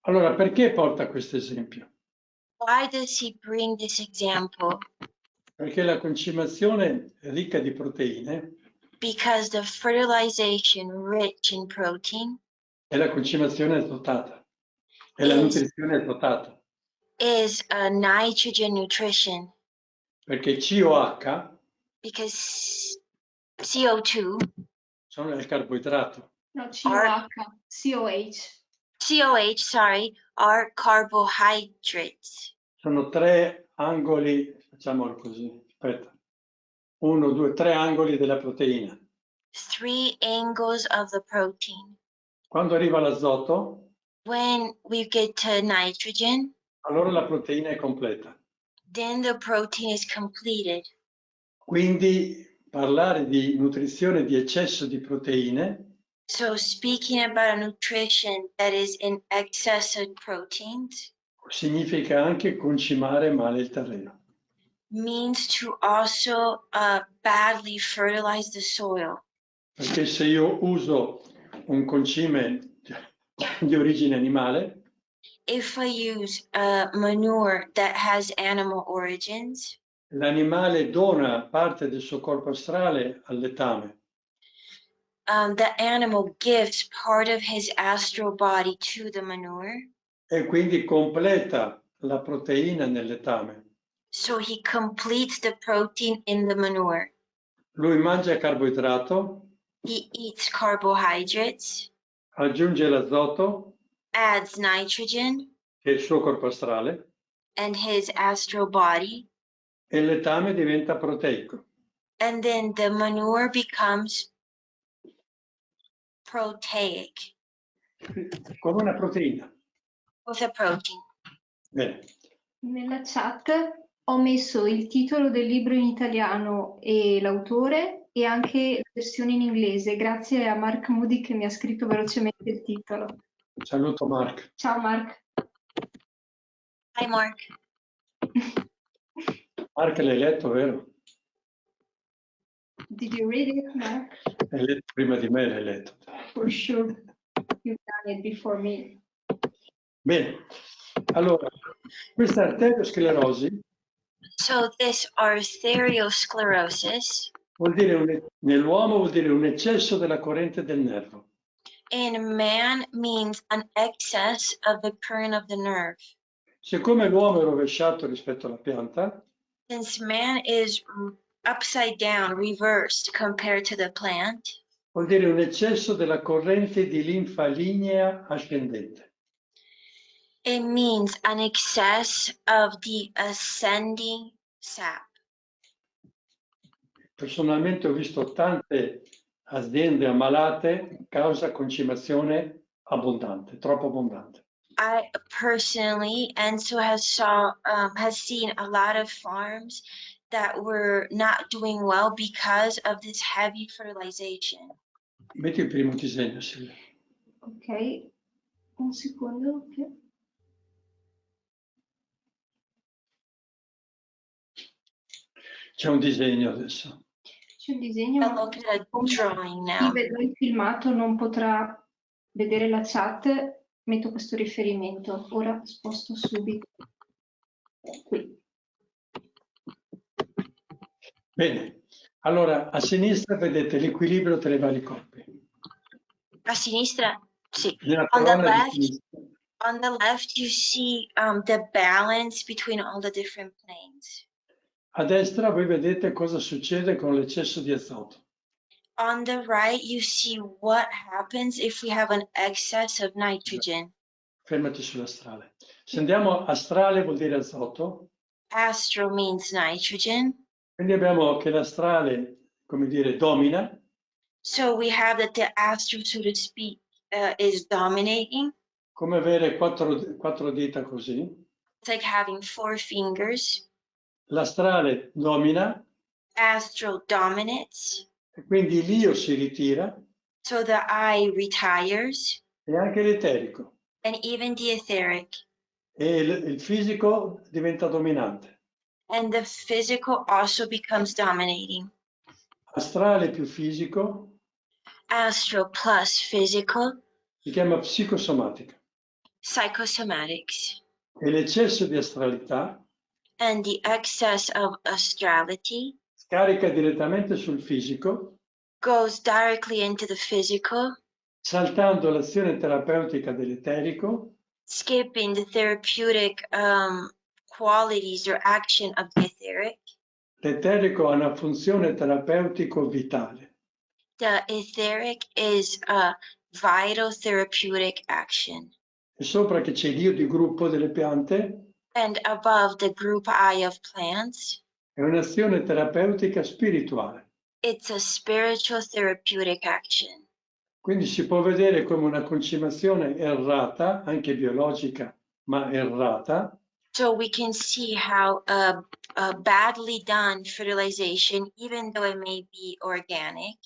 S2: Allora, perché porta questo esempio?
S3: Why does he bring this example?
S2: Perché la concimazione ricca di proteine
S3: Because the fertilization rich in protein
S2: è la concimazione dotata, è la nutrizione dotata.
S3: Is a nitrogen nutrition.
S2: Perché COH
S3: Because CO2
S2: sono il carboidrato.
S1: No, COH.
S3: COH, sorry, are carbohydrates.
S2: Sono tre angoli, facciamolo così, aspetta. 1, 2, 3 angoli della proteina.
S3: 3 angles of the protein.
S2: Quando arriva l'azoto,
S3: when we get to nitrogen,
S2: allora la proteina è completa.
S3: then the protein is completed.
S2: Quindi parlare di nutrizione di eccesso di proteine
S3: So speaking about a nutrition that is in excess of proteins
S2: significa anche concimare male il terreno.
S3: means to also badly fertilize the soil.
S2: Perché se io uso un concime di origine animale,
S3: If I use manure that has animal origins,
S2: l'animale dona parte del suo corpo astrale al letame.
S3: the animal gives part of his astral body to the manure.
S2: E quindi completa la proteina nel letame.
S3: So he completes the protein in the manure.
S2: Lui mangia carboidrato,
S3: He eats carbohydrates,
S2: aggiunge l'azoto,
S3: adds nitrogen
S2: che è il suo corpo astrale,
S3: and his astral body,
S2: e il letame diventa proteico.
S3: and then the manure becomes proteic,
S2: Come una proteina.
S3: with a protein.
S2: Bene.
S1: Nella chat ho messo il titolo del libro in italiano e l'autore e anche la versione in inglese, grazie a Mark Moody che mi ha scritto velocemente il titolo.
S2: Saluto Mark.
S1: Ciao Mark.
S3: Hi, Mark.
S2: Mark l'hai letto, vero?
S1: Did you read it, Mark?
S2: L'hai letto prima di me, l'hai letto.
S1: For sure. You've done it before me.
S2: Bene. Allora, questa arteriosclerosi
S3: So this arteriosclerosis
S2: vuol dire nell'uomo vuol dire un eccesso della corrente del nervo.
S3: in man means an excess of the current of the nerve.
S2: Siccome l'uomo è rovesciato rispetto alla pianta,
S3: Since man is upside down, reversed compared to the plant,
S2: Vuol dire un eccesso della corrente di linfa lignea ascendente.
S3: It means an excess of the ascending sap.
S2: Personalmente ho visto tante aziende ammalate causa concimazione abbondante, troppo abbondante.
S3: I personally, Enzo has seen a lot of farms that were not doing well because of this heavy fertilization.
S2: Metti il primo disegno, Silvia.
S1: Ok, un secondo.
S2: C'è un disegno adesso.
S1: C'è un disegno,
S3: I
S1: ma
S3: look at a drawing
S1: chi
S3: now.
S1: vedrà il filmato non potrà vedere la chat. Metto questo riferimento. Ora sposto subito qui.
S2: Bene, allora a sinistra vedete l'equilibrio tra i vari corpi.
S3: A sinistra, sì.
S2: Nella
S3: On the
S2: colonna di
S3: left,
S2: sinistra.
S3: on the left, you see the balance between all the different planes.
S2: A destra voi vedete cosa succede con l'eccesso di azoto.
S3: On the right, you see what happens if we have an excess of nitrogen.
S2: Fermati sull'astrale. Se andiamo astrale vuol dire azoto.
S3: Astral means nitrogen.
S2: Quindi abbiamo che l'astrale, come dire, domina.
S3: So we have that the astral, so to speak, is dominating.
S2: Come avere quattro dita così.
S3: It's like having 4 fingers.
S2: L'astrale domina.
S3: Astral dominates.
S2: E quindi l'io si ritira.
S3: So the I retires.
S2: E anche l'eterico.
S3: And even the etheric.
S2: E il fisico diventa dominante.
S3: And the physical also becomes dominating.
S2: Astrale più fisico.
S3: Astral plus physical.
S2: Si chiama psicosomatica.
S3: Psychosomatics.
S2: E l'eccesso di astralità
S3: And the excess of astrality
S2: scarica direttamente sul fisico,
S3: goes directly into the physical,
S2: saltando l'azione terapeutica dell'eterico,
S3: skipping the therapeutic qualities or action of the etheric.
S2: L'eterico ha una funzione terapeutico vitale.
S3: The etheric is a vital therapeutic action.
S2: E sopra che c'è l'io di gruppo delle piante,
S3: And above the group I of plants,
S2: è un'azione terapeutica spirituale.
S3: it's a spiritual therapeutic action.
S2: Quindi si può vedere come una concimazione errata, anche biologica, ma errata,
S3: So we can see how a badly done fertilization, even though it may be organic,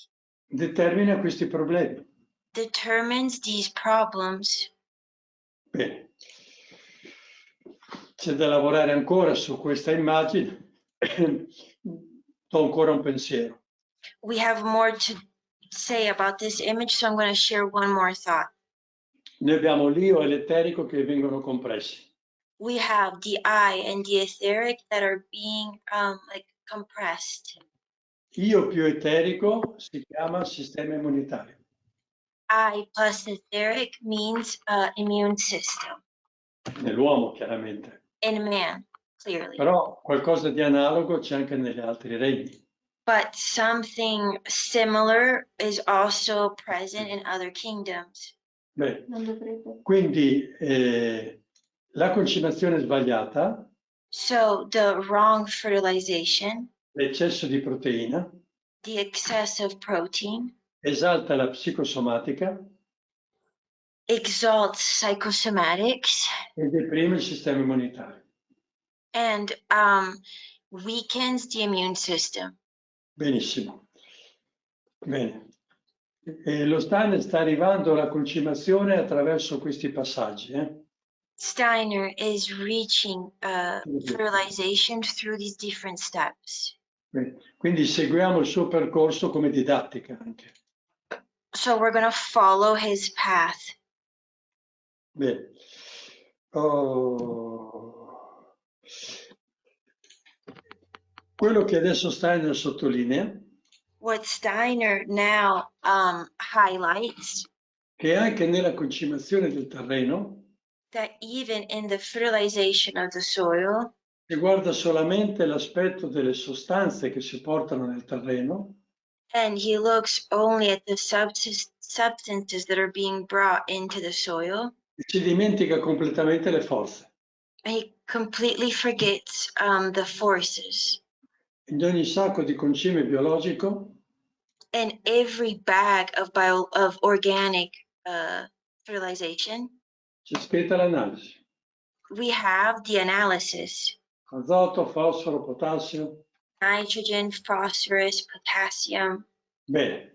S2: determina questi problemi.
S3: determines these problems.
S2: Bene. C'è da lavorare ancora su questa immagine. Do ancora un pensiero.
S3: We have more to say about this image, so I'm going to share one more thought.
S2: Noi abbiamo l'io e l'eterico che vengono compressi.
S3: We have the I and the etheric that are being like compressed.
S2: Io più eterico si chiama sistema immunitario.
S3: I plus etheric means immune system.
S2: Nell'uomo, chiaramente.
S3: In man, clearly.
S2: Però qualcosa di analogo c'è anche negli altri regni.
S3: But something similar is also present in other kingdoms.
S2: Beh,
S1: Non dovrebbe.
S2: quindi la concimazione sbagliata,
S3: So the wrong fertilization,
S2: l'eccesso di proteina,
S3: the excess of protein,
S2: esalta la psicosomatica
S3: exalts psychosomatics
S2: e deprime il sistema immunitario.
S3: and weakens the immune system.
S2: Benissimo. Bene. E lo Steiner sta arrivando alla concimazione attraverso questi passaggi.
S3: Steiner is reaching fertilization through these different steps.
S2: Bene. Quindi seguiamo il suo percorso come didattica anche.
S3: So we're going to follow his path.
S2: Bene. Oh. Quello che adesso Steiner sottolinea,
S3: What Steiner now highlights,
S2: che anche nella concimazione del terreno
S3: that even in the fertilization of the soil,
S2: si guarda solamente l'aspetto delle sostanze che si portano nel terreno,
S3: And he looks only at the substances that are being brought into the soil.
S2: e si dimentica completamente le forze.
S3: And he completely forgets the forces.
S2: In ogni sacco di concime biologico
S3: In every bag of organic fertilization,
S2: c'è scritta l'analisi.
S3: we have the analysis:
S2: Azoto, fosforo, potassio.
S3: nitrogen, phosphorus, potassium.
S2: Bene.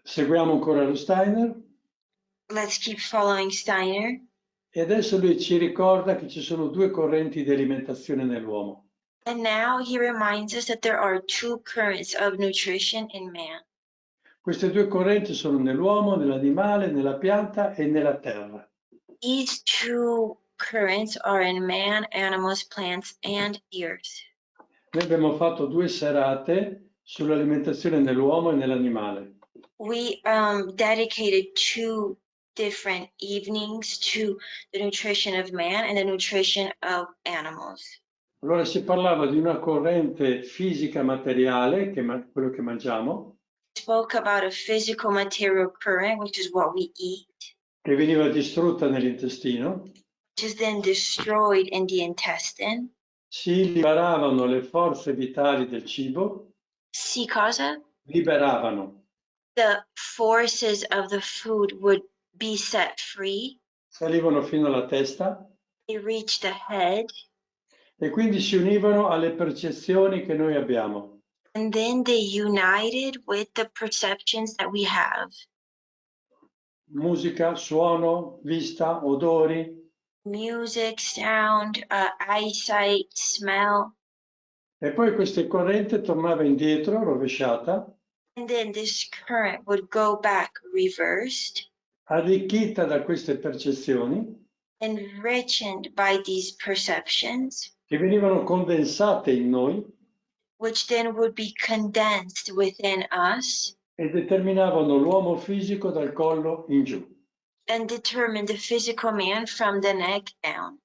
S2: Seguiamo ancora lo Steiner.
S3: Let's keep following Steiner.
S2: E adesso lui ci ricorda che ci sono due correnti di alimentazione nell'uomo.
S3: And now he reminds us that there are two currents of nutrition in man.
S2: Queste due correnti sono nell'uomo, nell'animale, nella pianta e nella terra.
S3: These two currents are in man, animals, plants, and the earth.
S2: Noi abbiamo fatto 2 serate sull'alimentazione nell'uomo e nell'animale.
S3: We dedicated 2 different evenings to the nutrition of man and the nutrition of animals.
S2: Allora si parlava di una corrente fisica materiale, quello che mangiamo,
S3: Spoke about a physical material current, which is what we eat,
S2: che veniva distrutta nell'intestino.
S3: which is then destroyed in the intestine.
S2: Si liberavano le forze vitali del cibo.
S3: Si cosa?
S2: Liberavano.
S3: The forces of the food would be set free.
S2: Salivano fino alla testa.
S3: They reach the head.
S2: E quindi si univano alle percezioni che noi abbiamo.
S3: And then they united with the perceptions that we have.
S2: Musica, suono, vista, odori.
S3: Music, sound, eyesight, smell.
S2: E poi questa corrente tornava indietro, rovesciata,
S3: And then this current would go back reversed,
S2: arricchita da queste percezioni,
S3: enriched by these perceptions,
S2: che venivano condensate in noi
S3: which then would be condensed within us
S2: e determinavano l'uomo fisico dal collo in giù.
S3: and determine the physical man from the neck down.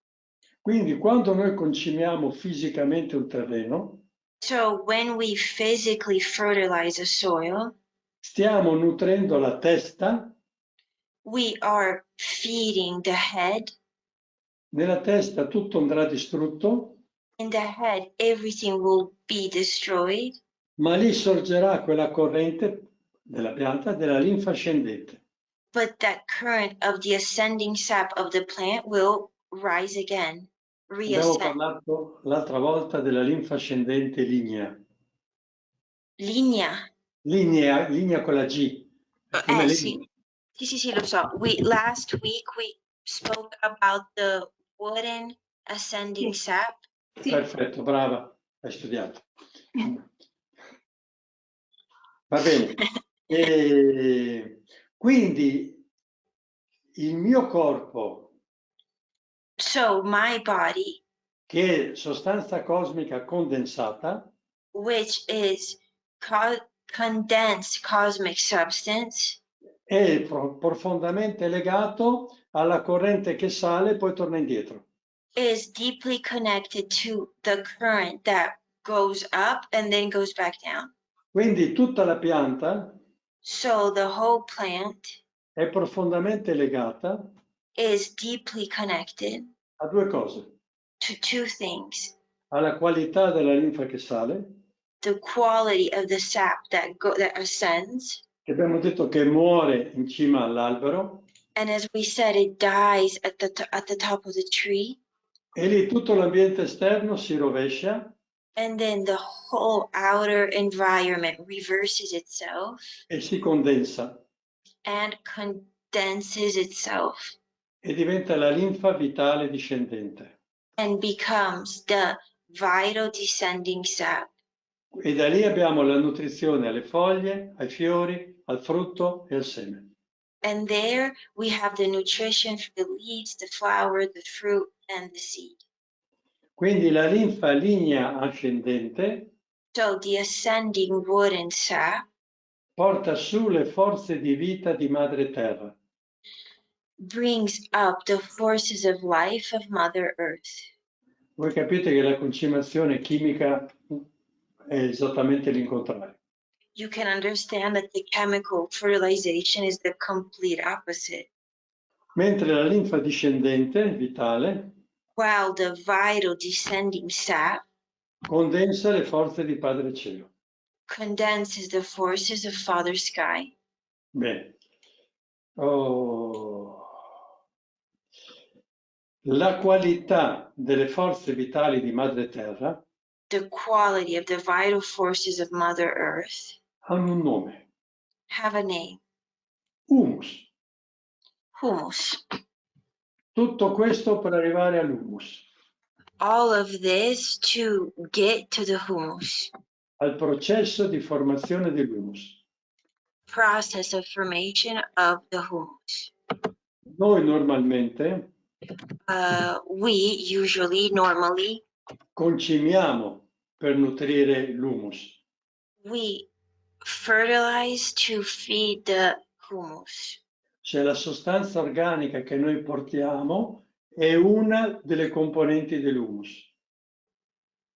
S2: Quindi quando noi concimiamo fisicamente un terreno,
S3: So when we physically fertilize a soil,
S2: stiamo nutrendo la testa.
S3: we are feeding the head.
S2: Nella testa tutto andrà distrutto,
S3: In the head, everything will be destroyed,
S2: ma lì sorgerà quella corrente della pianta della linfa scendente.
S3: but that current of the ascending sap of the plant will rise again,
S2: Abbiamo
S3: reascend.
S2: parlato l'altra volta della linfa scendente lignea.
S3: Linea.
S2: Linea con la G. Come
S3: Sì, lo so. Last week we spoke about the wooden ascending
S1: Sì.
S3: sap.
S1: Sì.
S2: Perfetto, brava, hai studiato. Va bene. E quindi il mio corpo,
S3: So my body,
S2: che è sostanza cosmica condensata,
S3: which is condensed cosmic substance,
S2: è profondamente legato alla corrente che sale e poi torna indietro.
S3: is deeply connected to the current that goes up and then goes back down.
S2: Quindi tutta la pianta
S3: So the whole plant
S2: è profondamente legata
S3: is deeply connected
S2: a due cose:
S3: to 2 things:
S2: alla qualità della linfa che sale,
S3: the quality of the sap that ascends,
S2: che abbiamo detto che muore in cima all'albero,
S3: and as we said, it dies at the top of the tree,
S2: e lì tutto l'ambiente esterno si rovescia
S3: and then the whole outer environment reverses itself
S2: e si condensa
S3: and condenses itself
S2: e diventa la linfa vitale discendente.
S3: and becomes the vital descending sap.
S2: E da lì abbiamo la nutrizione alle foglie, ai fiori, al frutto e al seme.
S3: And there we have the nutrition for the leaves, the flower, the fruit, and the seed.
S2: Quindi la linfa lignea ascendente
S3: So the ascending wooden sap
S2: porta su le forze di vita di madre terra.
S3: brings up the forces of life of Mother Earth.
S2: Voi capite che la concimazione chimica è esattamente l'incontrario.
S3: you can understand that the chemical fertilization is the complete opposite.
S2: Mentre la linfa discendente, vitale,
S3: While the vital descending sap
S2: condensa le forze di Padre Cielo.
S3: condenses the forces of Father Sky.
S2: Bene. Oh. La qualità delle forze vitali di Madre Terra
S3: The quality of the vital forces of Mother Earth
S2: hanno un nome,
S3: have a name,
S2: humus.
S3: humus.
S2: Tutto questo per arrivare all'humus,
S3: All of this to get to the humus,
S2: al processo di formazione dell'humus.
S3: process of formation of the humus.
S2: Noi normalmente
S3: We usually, normally,
S2: concimiamo per nutrire l'humus.
S3: we fertilize to feed the humus.
S2: Cioè la sostanza organica che noi portiamo è una delle componenti dell'humus.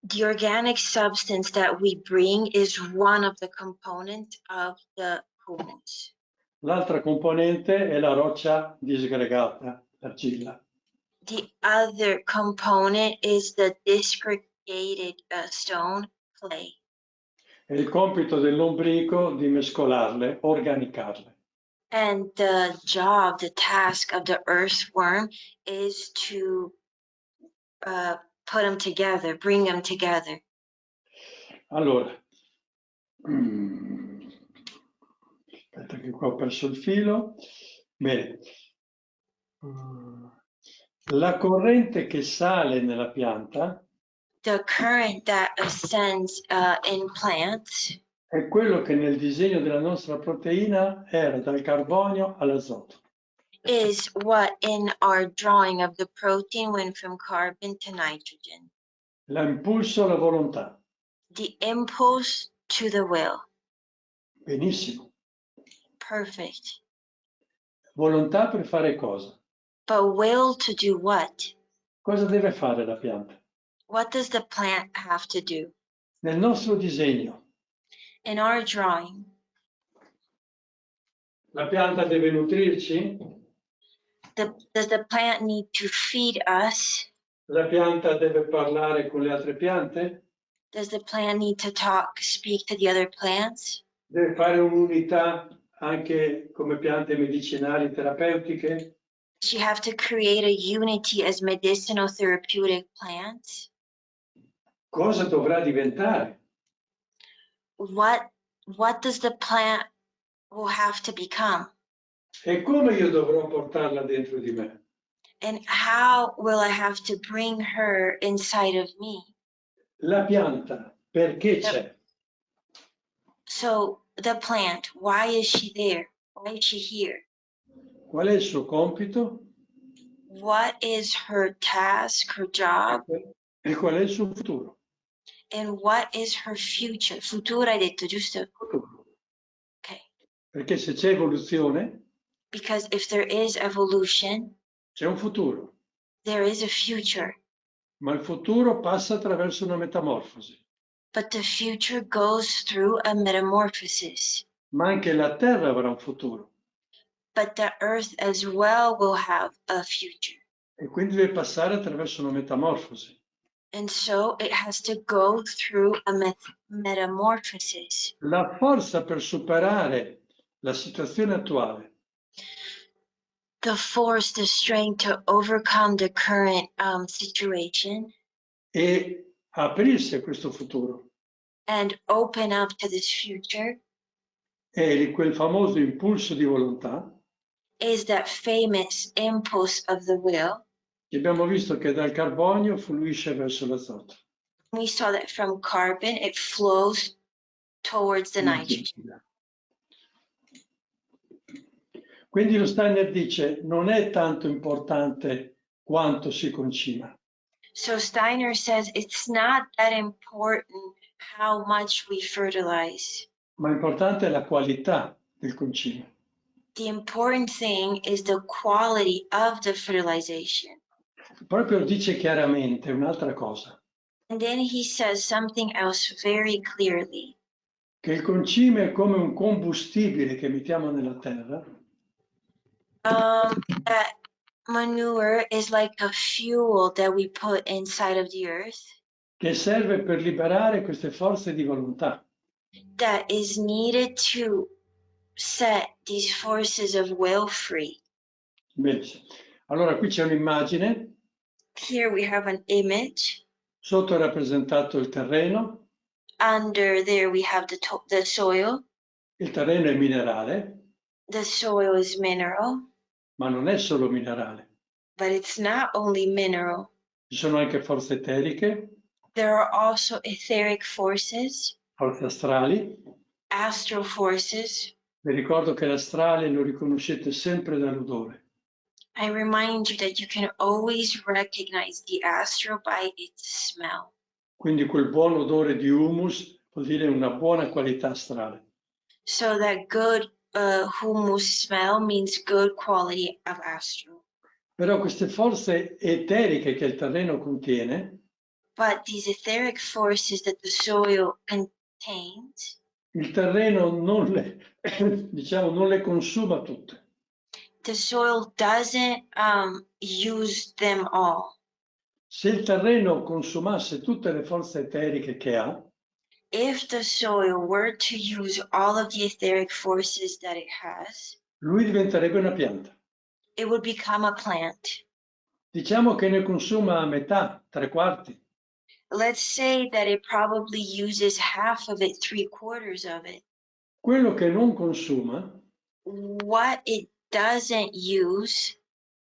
S3: The organic substance that we bring is one of the components of the humus.
S2: L'altra componente è la roccia disgregata, l'argilla.
S3: The other component is the disgregated stone, clay.
S2: È il compito dell'ombrico di mescolarle, organicarle.
S3: And the job, the task of the earthworm is to put them together, bring them together.
S2: Allora, aspetta che qua ho perso il filo. Bene. La corrente che sale nella pianta
S3: The current that ascends in plants
S2: è quello che nel disegno della nostra proteina era dal carbonio all'azoto.
S3: is what in our drawing of the protein went from carbon to nitrogen.
S2: L'impulso alla volontà.
S3: The impulse to the will.
S2: Benissimo.
S3: Perfect.
S2: Volontà per fare cosa?
S3: But will to do what?
S2: Cosa deve fare la pianta?
S3: What does the plant have to do?
S2: Nel nostro disegno,
S3: In our drawing,
S2: la pianta deve nutrirci?
S3: does the plant need to feed us?
S2: La pianta deve parlare con le altre piante?
S3: Does the plant need to talk, speak to the other plants?
S2: Deve fare un'unità anche come piante medicinali terapeutiche?
S3: Does she have to create a unity as medicinal therapeutic plants?
S2: Cosa dovrà diventare?
S3: What does the plant will have to become?
S2: E come io dovrò portarla dentro di me?
S3: And how will I have to bring her inside of me?
S2: La pianta, perché c'è?
S3: So the plant, why is she there? Why is she here?
S2: Qual è il suo compito?
S3: What is her task, her job?
S2: E qual è il suo futuro?
S3: And what is her future? Futuro hai detto, giusto?
S2: Futuro.
S3: Okay.
S2: Perché se c'è evoluzione,
S3: Because if there is evolution,
S2: c'è un futuro.
S3: there is a future.
S2: Ma il futuro passa attraverso una metamorfosi.
S3: But the future goes through a metamorphosis.
S2: Ma anche la Terra avrà un futuro.
S3: But the earth as well will have a future.
S2: E quindi deve passare attraverso una metamorfosi.
S3: And so it has to go through a metamorphosis.
S2: La forza per superare la situazione attuale
S3: The force, the strength to overcome the current situation
S2: e aprirsi a questo futuro
S3: and open up to this future
S2: è quel famoso impulso di volontà
S3: is that famous impulse of the will.
S2: che abbiamo visto che dal carbonio fluisce verso l'azoto.
S3: We saw that from carbon, it flows towards the nitrogen.
S2: Quindi lo Steiner dice non è tanto importante quanto si concima.
S3: So Steiner says it's not that important how much we fertilize.
S2: Ma importante è la qualità del concime.
S3: The important thing is the quality of the fertilization.
S2: Proprio dice chiaramente un'altra cosa.
S3: And then he says something else very clearly.
S2: Che il concime è come un combustibile che mettiamo nella terra,
S3: That manure is like a fuel that we put inside of the earth
S2: che serve per liberare queste forze di volontà.
S3: that is needed to set these forces of will free.
S2: Benissimo. Allora qui c'è un'immagine,
S3: Here we have an image.
S2: sotto è rappresentato il terreno.
S3: Under there we have the soil.
S2: Il terreno è minerale,
S3: The soil is mineral,
S2: ma non è solo minerale.
S3: but it's not only mineral.
S2: Ci sono anche forze eteriche,
S3: There are also etheric forces,
S2: forze astrali.
S3: astral forces.
S2: Vi ricordo che l'astrale lo riconoscete sempre dall'odore.
S3: I remind you that you can always recognize the astral by its smell.
S2: Quindi quel buon odore di humus vuol dire una buona qualità astrale.
S3: So that good humus smell means good quality of astral.
S2: Però queste forze eteriche che il terreno contiene,
S3: But these etheric forces that the soil contains,
S2: il terreno non le, diciamo, non le consuma tutte.
S3: the soil doesn't use them all.
S2: Se il terreno consumasse tutte le forze eteriche che ha,
S3: If the soil were to use all of the etheric forces that it has,
S2: lui diventerebbe una pianta.
S3: it would become a plant.
S2: Diciamo che ne consuma a metà, 3/4.
S3: Let's say that it probably uses half of it, 3/4 of it.
S2: Quello che non consuma
S3: What it doesn't use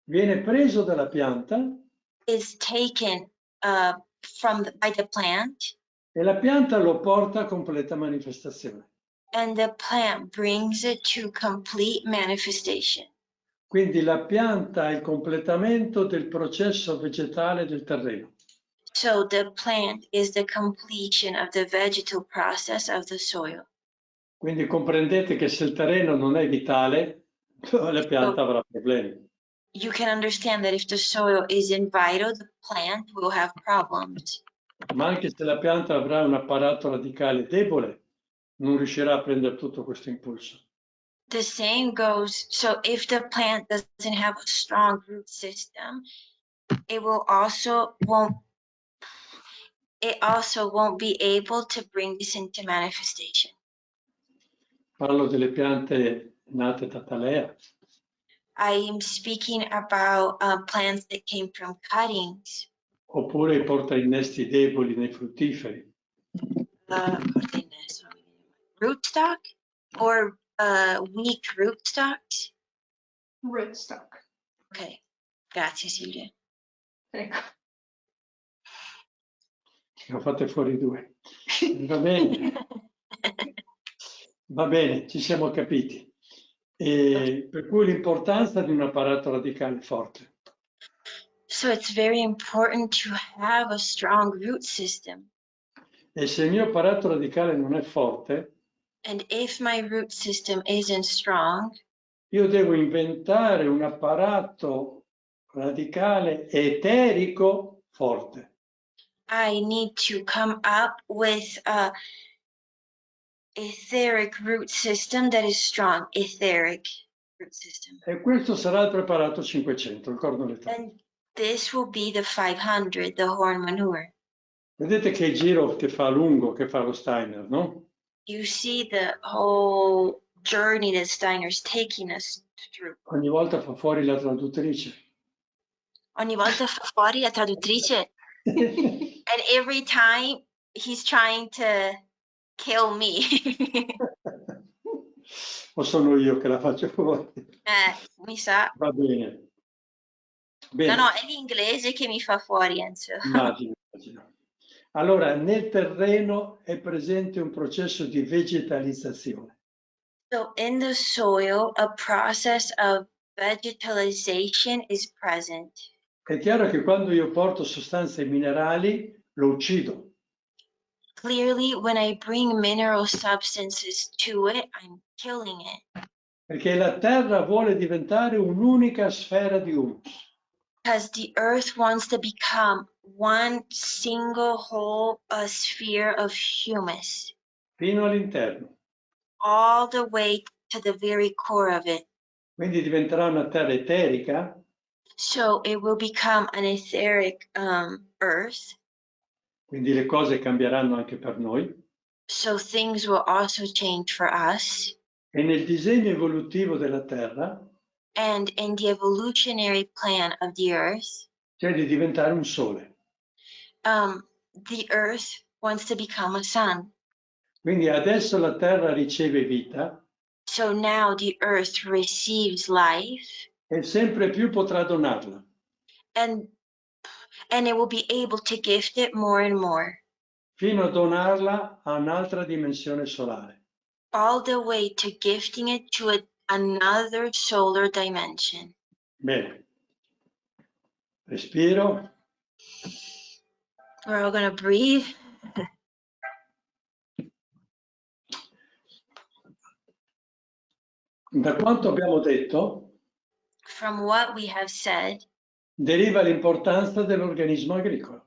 S2: viene preso dalla pianta
S3: is taken by the plant,
S2: e la pianta lo porta a completa manifestazione.
S3: and the plant brings it to complete manifestation.
S2: Quindi la pianta è il completamento del processo vegetale del terreno.
S3: So the plant is the completion of the vegetal process of the soil.
S2: Quindi comprendete che se il terreno non è vitale, la pianta avrà problemi.
S3: You can understand that if the soil isn't vital, the plant will have problems.
S2: Ma anche se la pianta avrà un apparato radicale debole, non riuscirà a prendere tutto questo impulso.
S3: The same goes, so if the plant doesn't have a strong root system, it also won't be able to bring this into manifestation.
S2: Parlo delle piante nate da talea.
S3: I am speaking about plants that came from cuttings.
S2: Oppure porta innesti deboli nei fruttiferi.
S3: Rootstock or weak rootstocks?
S1: Rootstock.
S3: Okay, grazie Silvia.
S1: Ecco.
S2: Ne ho fatte fuori 2. Va bene. Va bene, ci siamo capiti. E per cui l'importanza di un apparato radicale forte.
S3: So it's very important to have a strong root system.
S2: E se il mio apparato radicale non è forte,
S3: And if my root system isn't strong,
S2: io devo inventare un apparato radicale eterico forte.
S3: I need to come up with a etheric root system that is strong. Etheric root system.
S2: E questo sarà il preparato 500, il corno letale.
S3: And this will be the 500, the horn manure.
S2: Vedete che giro che fa lungo, che fa lo Steiner, no?
S3: You see the whole journey that Steiner's taking us through.
S2: Ogni volta fa fuori la traduttrice.
S3: Ogni volta fa fuori la traduttrice. And every time he's trying to kill me.
S2: O sono io che la faccio fuori?
S3: Mi sa.
S2: Va bene. Bene.
S3: No, è l'inglese che mi fa fuori, Enzo.
S2: Immagino. Allora, nel terreno è presente un processo di vegetalizzazione.
S3: So in the soil, a process of vegetalization is present.
S2: È chiaro che quando io porto sostanze minerali, lo uccido.
S3: Clearly, when I bring mineral substances to it, I'm killing it.
S2: Perché la terra vuole diventare un'unica sfera di humus.
S3: Because the earth wants to become one single whole sphere of humus,
S2: fino all'interno.
S3: all the way to the very core of it.
S2: Quindi diventerà una terra eterica,
S3: So it will become an etheric earth.
S2: quindi le cose cambieranno anche per noi.
S3: So things will also change for us.
S2: E nel disegno evolutivo della terra
S3: And in the evolutionary plan of the earth,
S2: c'è di diventare un sole.
S3: the earth wants to become a sun.
S2: Quindi adesso la terra riceve vita
S3: So now the earth receives life,
S2: e sempre più potrà donarla.
S3: and it will be able to gift it more and more,
S2: Fino a donarla a un'altra dimensione solare.
S3: all the way to gifting it to another solar dimension.
S2: Bene. Respiro.
S3: We're all gonna breathe.
S2: Da quanto abbiamo detto,
S3: From what we have said,
S2: deriva l'importanza dell'organismo agricolo.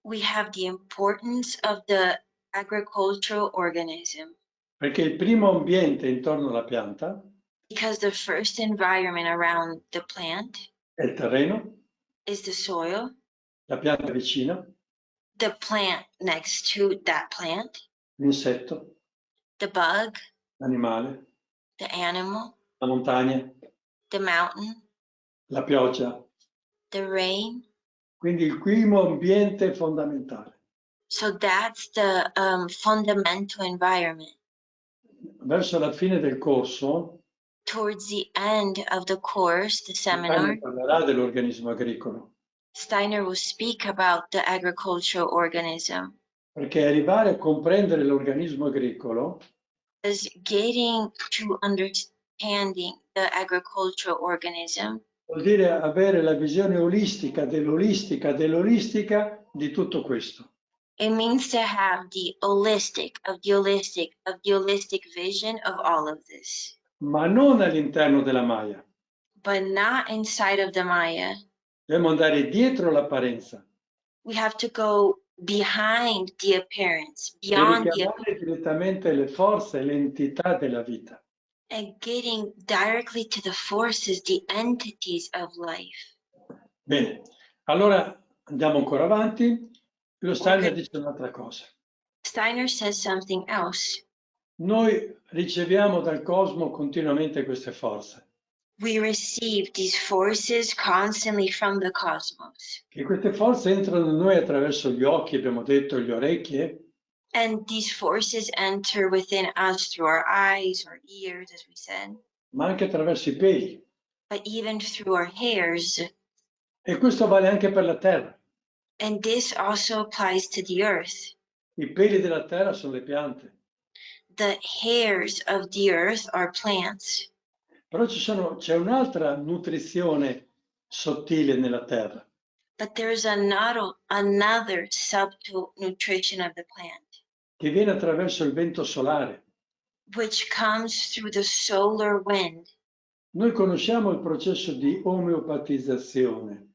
S3: we have the importance of the agricultural organism,
S2: Perché il primo ambiente intorno alla pianta
S3: because the first environment around the plant
S2: è il terreno,
S3: is the soil,
S2: la pianta vicina,
S3: the plant next to that plant,
S2: l'insetto,
S3: the bug,
S2: l'animale,
S3: the animal,
S2: la montagna,
S3: the mountain,
S2: la pioggia.
S3: the rain.
S2: Quindi il primo ambiente fondamentale.
S3: So that's the fundamental environment.
S2: Verso la fine del corso,
S3: Towards the end of the course, the seminar,
S2: Steiner parlerà dell'organismo agricolo,
S3: Steiner will speak about the agricultural organism.
S2: perché arrivare a comprendere l'organismo agricolo
S3: As getting to understanding the agricultural organism
S2: vuol dire avere la visione olistica dell'olistica di tutto questo.
S3: it means to have the holistic of the holistic vision of all of this,
S2: Ma non all'interno della Maya.
S3: but not inside of the Maya.
S2: Dobbiamo andare dietro l'apparenza
S3: We have to go behind the appearance,
S2: e
S3: beyond the
S2: richiamare direttamente le forze e le entità della vita.
S3: and getting directly to the forces, the entities of life.
S2: Bene, allora andiamo ancora avanti. Lo Steiner
S3: Okay.
S2: dice un'altra cosa.
S3: Steiner says something else.
S2: Noi riceviamo dal cosmo continuamente queste forze.
S3: We receive these forces constantly from the cosmos.
S2: E queste forze entrano in noi attraverso gli occhi, abbiamo detto, le orecchie,
S3: And these forces enter within us through our eyes or ears, as we said,
S2: ma anche attraverso i peli.
S3: but even through our hairs.
S2: E questo vale anche per la terra.
S3: And this also applies to the earth.
S2: I peli della terra sono le piante.
S3: The hairs of the earth are plants.
S2: Però c'è un'altra nutrizione sottile nella terra,
S3: But there is another subtle nutrition of the plant,
S2: che viene attraverso il vento solare.
S3: which comes through the solar wind.
S2: Noi conosciamo il processo di omeopatizzazione,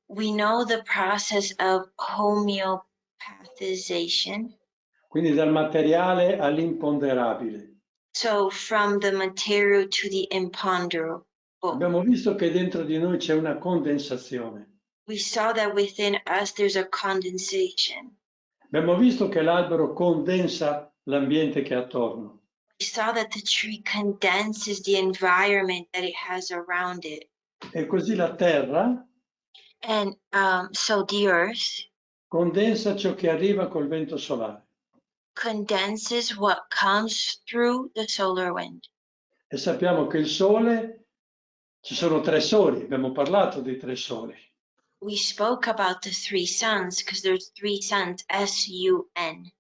S3: We know the process of homeopathization.
S2: quindi dal materiale all'imponderabile.
S3: So from the material to the imponderable.
S2: Abbiamo visto che dentro di noi c'è una condensazione.
S3: We saw that within us there's a condensation.
S2: Abbiamo visto che l'albero condensa l'ambiente che ha attorno.
S3: We saw that the tree condenses the environment that it has around it.
S2: E così la terra
S3: And so the earth
S2: condensa ciò che arriva col vento solare.
S3: condenses what comes through the solar wind.
S2: E sappiamo che il sole, ci sono tre soli, abbiamo parlato dei tre soli.
S3: We spoke about the three suns because there's three suns, S-U-N.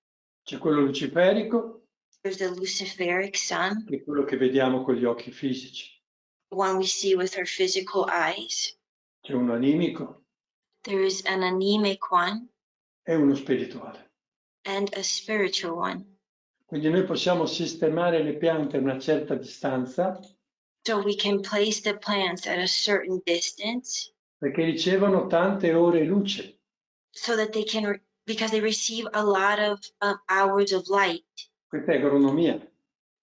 S2: C'è quello luciferico,
S3: There's the luciferic sun,
S2: che è quello che vediamo con gli occhi fisici.
S3: one we see with our physical eyes.
S2: C'è uno animico
S3: There is an anemic one
S2: e uno spirituale.
S3: and a spiritual one.
S2: Quindi noi possiamo sistemare le piante a una certa distanza
S3: So we can place the plants at a certain distance
S2: perché ricevono tante ore luce.
S3: so that they can, because they receive a lot of hours of light.
S2: Questa è agronomia.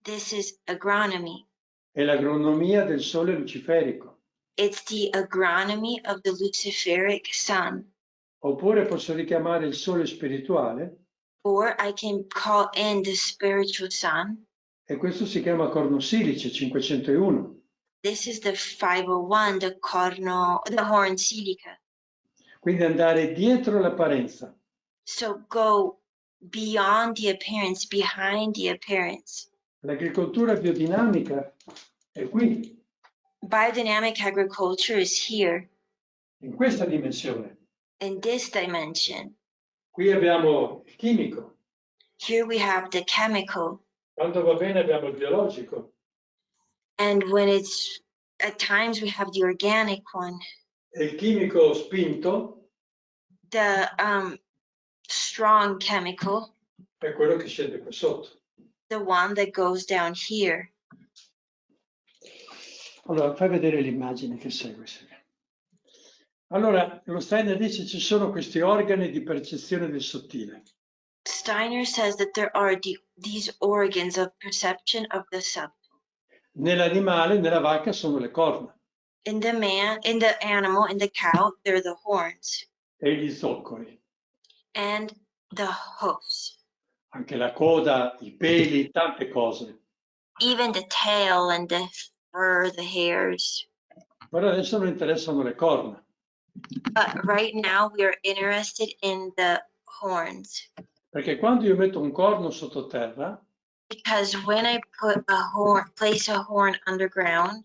S3: This is agronomy.
S2: È l'agronomia del sole luciferico.
S3: It's the agronomy of the luciferic sun.
S2: Oppure posso richiamare il sole spirituale,
S3: Or I can call in the spiritual sun.
S2: e questo si chiama corno silice 501.
S3: This is the 501, the horn silica.
S2: Quindi andare dietro l'apparenza.
S3: So go beyond the appearance, behind the appearance.
S2: L'agricoltura biodinamica è qui,
S3: Biodynamic agriculture is here,
S2: in questa dimensione.
S3: in this dimension.
S2: Qui abbiamo il chimico.
S3: Here we have the chemical.
S2: Quando va bene abbiamo il biologico.
S3: And when it's, at times we have the organic one.
S2: E il chimico spinto
S3: The strong chemical,
S2: è quello che scende qua sotto.
S3: the one that goes down here.
S2: Allora, fai vedere l'immagine che segue. Allora, lo Steiner dice ci sono questi organi di percezione del sottile.
S3: Steiner says that there are these organs of perception of the subtle.
S2: Nell'animale, nella vacca, sono le corna
S3: In the man, in the animal, in the cow, they're the horns
S2: e gli zoccoli.
S3: and the hoofs.
S2: Anche la coda, i peli, tante cose.
S3: Even the tail and the fur, the hairs.
S2: Però adesso non interessano le corna.
S3: But right now we are interested in the horns.
S2: Perché quando io metto un corno sottoterra,
S3: Because when I put a horn, place a horn underground,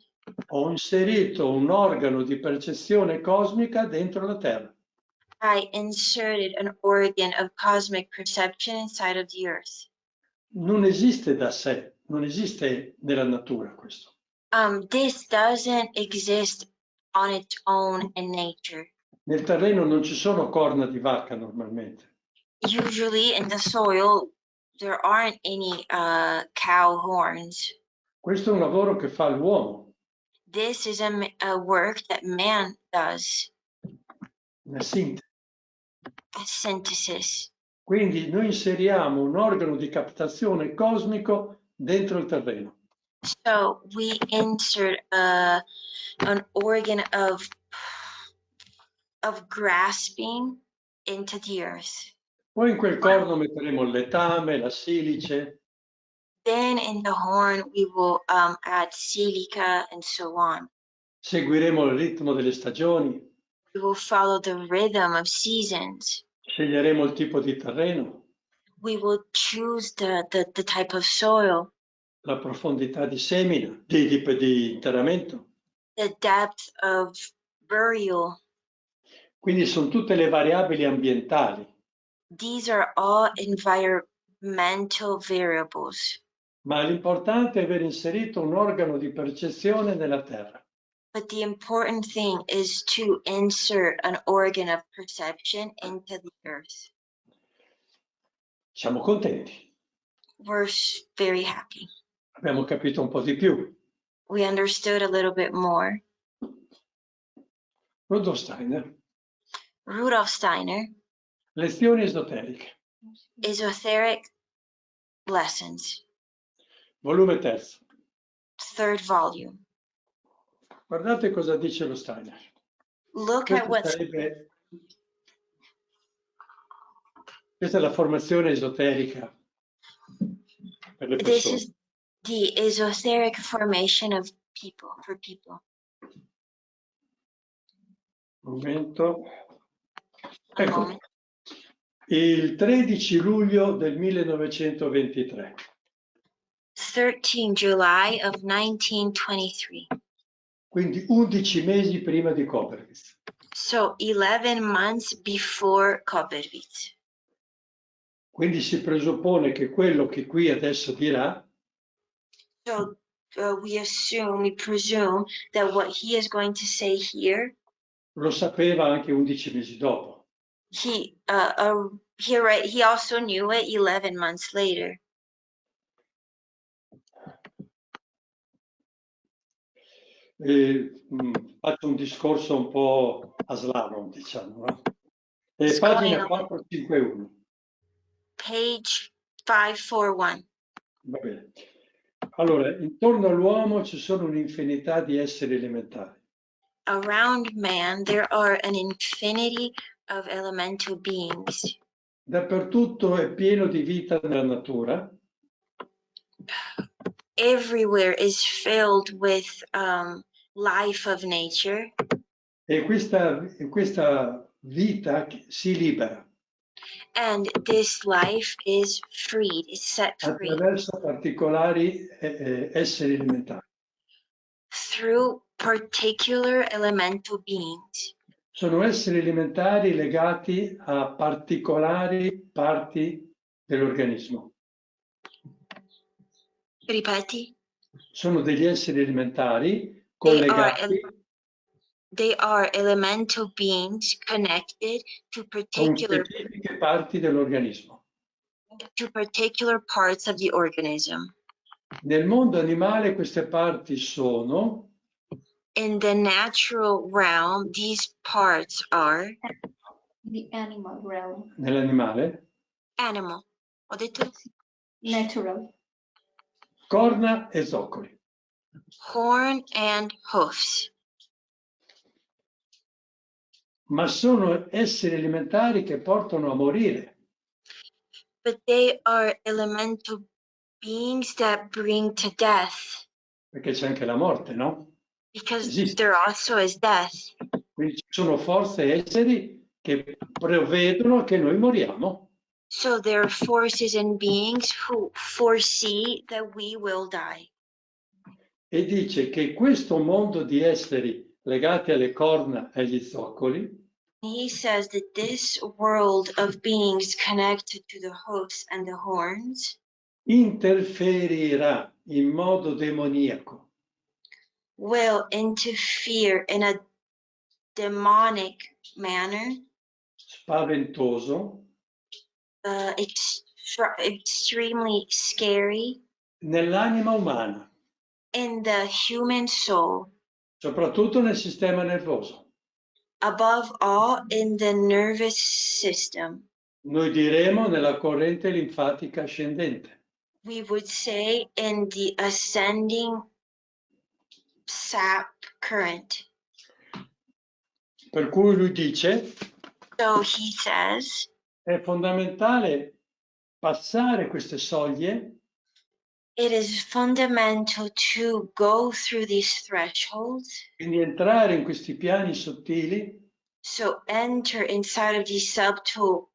S2: ho inserito un organo di percezione cosmica dentro la terra.
S3: I inserted an organ of cosmic perception inside of the earth.
S2: Non esiste da sé, non esiste nella natura questo.
S3: This doesn't exist on its own in nature.
S2: Nel terreno non ci sono corna di vacca normalmente.
S3: Usually in the soil, there aren't any cow horns.
S2: Questo è un lavoro che fa l'uomo.
S3: This is a work that man does,
S2: Una sintesi.
S3: a synthesis.
S2: Quindi noi inseriamo un organo di captazione cosmico dentro il terreno.
S3: So we insert an organ of grasping into the earth.
S2: Poi in quel corno metteremo il letame, la silice,
S3: Then in the horn we will add silica and so on.
S2: seguiremo il ritmo delle stagioni,
S3: We will follow the rhythm of seasons.
S2: sceglieremo il tipo di terreno,
S3: We will choose the type of soil,
S2: la profondità di semina, di interramento.
S3: the depth of burial.
S2: Quindi sono tutte le variabili ambientali.
S3: These are all environmental variables.
S2: Ma l'importante è aver inserito un organo di percezione nella terra.
S3: But the important thing is to insert an organ of perception into the earth.
S2: Siamo contenti.
S3: We're very happy.
S2: Abbiamo capito un po' di più.
S3: We understood a little bit more.
S2: Rudolf Steiner.
S3: Rudolf Steiner,
S2: Lezioni esoteriche.
S3: Esoteric Lessons,
S2: Volume 3.
S3: 3rd volume.
S2: Guardate cosa dice lo Steiner.
S3: Look at
S2: Questa è la formazione esoterica per le
S3: this
S2: persone.
S3: is the esoteric formation of people, for people.
S2: Momento.
S3: A
S2: Ecco,
S3: moment.
S2: il 13 luglio del 1923.
S3: 13 July of 1923.
S2: Quindi 11 mesi prima di Koberwitz.
S3: So 11 months before Koberwitz.
S2: Quindi si presuppone che quello che qui adesso dirà
S3: So we presume that what he is going to say here,
S2: lo sapeva anche 11 mesi dopo.
S3: he also knew it 11 months later.
S2: Faccio un discorso un po' a slalom, diciamo, no? E
S3: It's
S2: pagina
S3: going on
S2: 451.
S3: page 541.
S2: Va bene. Allora, intorno all'uomo ci sono un'infinità di esseri elementari.
S3: Around man, there are an infinity of elemental beings.
S2: Dappertutto è pieno di vita nella natura.
S3: Everywhere is filled with life of nature.
S2: E questa vita si libera
S3: And this life is freed, is set free
S2: attraverso particolari esseri elementari.
S3: through particular elemental beings.
S2: Sono esseri elementari legati a particolari parti dell'organismo.
S3: Ripeti?
S2: Sono degli esseri elementari collegati
S3: They are elemental beings connected to
S2: con
S3: particular
S2: specifiche parti dell'organismo.
S3: parts of the organism.
S2: Nel mondo animale queste parti sono
S3: In the natural realm, these parts are
S1: The animal realm.
S2: nell'animale
S3: animal. Ho detto?
S1: Natural.
S2: corna e zoccoli.
S3: Horn and hoofs.
S2: Ma sono esseri elementari che portano a morire.
S3: But they are elemental beings that bring to death,
S2: Perché c'è anche la morte, no?
S3: because
S2: Esiste.
S3: there also is death.
S2: Quindi ci sono forze e esseri che prevedono che noi moriamo.
S3: So there are forces and beings who foresee that we will die.
S2: E dice che questo mondo di esseri legati alle corna e agli zoccoli
S3: He says that this world of beings connected to the hoofs and the horns
S2: interferirà in modo demoniaco
S3: will interfere in a demonic manner,
S2: spaventoso
S3: extremely scary
S2: nell'anima umana,
S3: in the human soul,
S2: soprattutto nel sistema nervoso.
S3: above all in the nervous system.
S2: Noi diremo nella corrente linfatica ascendente.
S3: We would say in the ascending sap current.
S2: Per cui lui dice
S3: So he says
S2: è fondamentale passare queste soglie
S3: it is fundamental to go through these thresholds,
S2: quindi entrare in questi piani sottili
S3: so enter inside of these subtle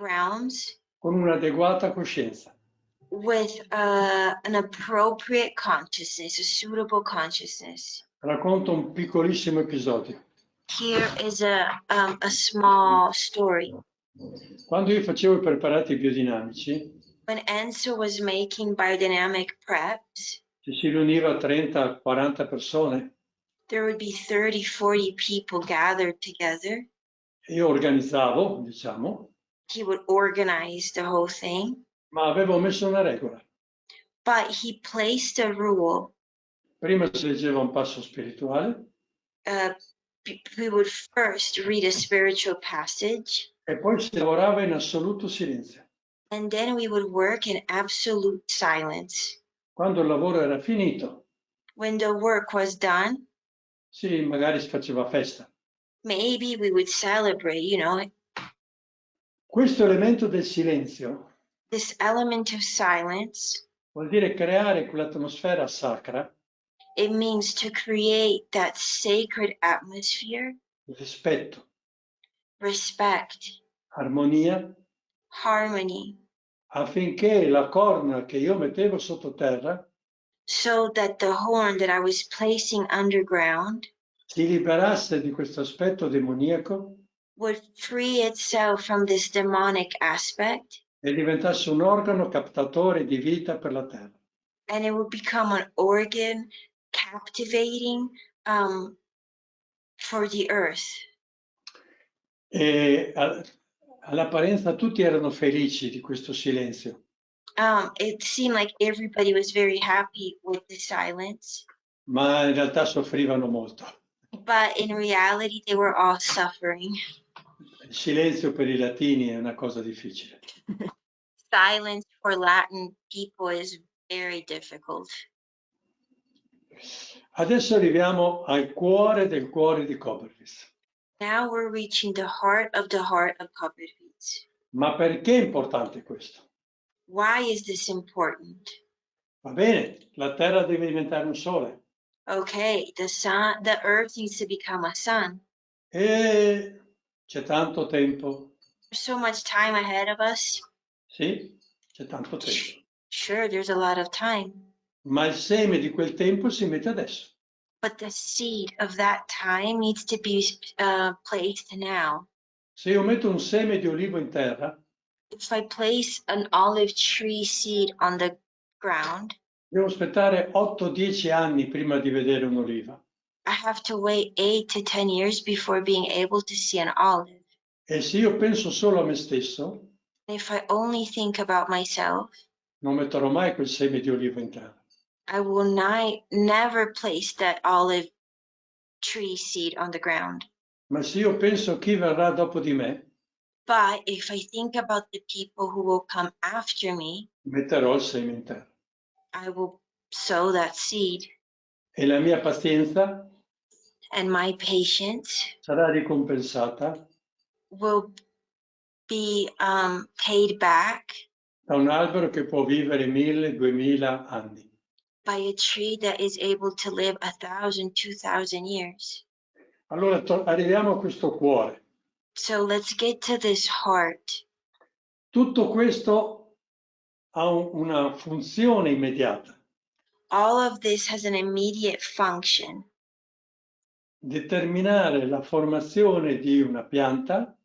S3: realms
S2: con un'adeguata coscienza.
S3: with an appropriate consciousness, a suitable consciousness.
S2: Racconto un piccolissimo episodio.
S3: Here is a small story.
S2: Quando io facevo i preparati biodinamici,
S3: When Enzo was making biodynamic preps,
S2: ci si riuniva 30-40 persone
S3: there would be 30-40 people gathered together.
S2: e io organizzavo, diciamo,
S3: He would organize the whole thing,
S2: ma avevo messo una regola.
S3: but he placed a rule.
S2: Prima si leggeva un passo spirituale
S3: We would first read a spiritual passage,
S2: e poi si lavorava in assoluto silenzio.
S3: and then we would work in absolute silence.
S2: Quando il lavoro era finito,
S3: When the work was done,
S2: sì, magari si faceva festa.
S3: maybe we would celebrate,
S2: Questo elemento del silenzio
S3: this element of silence.
S2: vuol dire creare quell'atmosfera sacra,
S3: It means to create that sacred atmosphere,
S2: rispetto,
S3: respect,
S2: armonia,
S3: harmony,
S2: affinché la corna che io mettevo sottoterra
S3: so that the horn that I was placing underground
S2: si liberasse di questo aspetto demoniaco
S3: would free itself from this demonic aspect,
S2: e diventasse un organo captatore di vita per la terra.
S3: and it would become an organ captivating for the earth.
S2: E all'apparenza tutti erano felici di questo silenzio,
S3: It seemed like everybody was very happy with the silence,
S2: ma in realtà soffrivano molto.
S3: but in reality, they were all suffering.
S2: Il silenzio per i latini è una cosa difficile.
S3: Silence for Latin people is very difficult.
S2: Adesso arriviamo al cuore del cuore di Koberwitz.
S3: Now we're reaching the heart of Koberwitz.
S2: Ma perché è importante questo?
S3: Why is this important?
S2: Va bene, la Terra deve diventare un sole.
S3: Okay, the earth needs to become a sun.
S2: E c'è tanto tempo.
S3: There's so much time ahead of us.
S2: Sì, c'è tanto tempo.
S3: Sure, there's a lot of time.
S2: Ma il seme di quel tempo si mette adesso.
S3: But the seed of that time needs to be placed now.
S2: Se io metto un seme di olivo in terra,
S3: If I place an olive tree seed on the ground,
S2: devo aspettare 8-10 anni prima di vedere un'oliva.
S3: I have to wait 8 to 10 years before being able to see an olive.
S2: E se io penso solo a me stesso,
S3: If I only think about myself,
S2: non metterò mai quel seme di olivo in terra.
S3: I will never place that olive tree seed on the ground.
S2: Ma se io penso a chi verrà dopo di me,
S3: But if I think about the people who will come after me,
S2: metterò il seme in terra.
S3: I will sow that seed.
S2: E la mia pazienza
S3: And my patience
S2: sarà ricompensata
S3: will be paid back
S2: da un albero che può vivere 1000-2000 anni.
S3: by a tree that is able to live 1,000, 2,000 years.
S2: Allora arriviamo a questo cuore.
S3: So let's get to this heart.
S2: Tutto questo ha una funzione immediata.
S3: All of this has an immediate function.
S2: Determinare la formazione di una pianta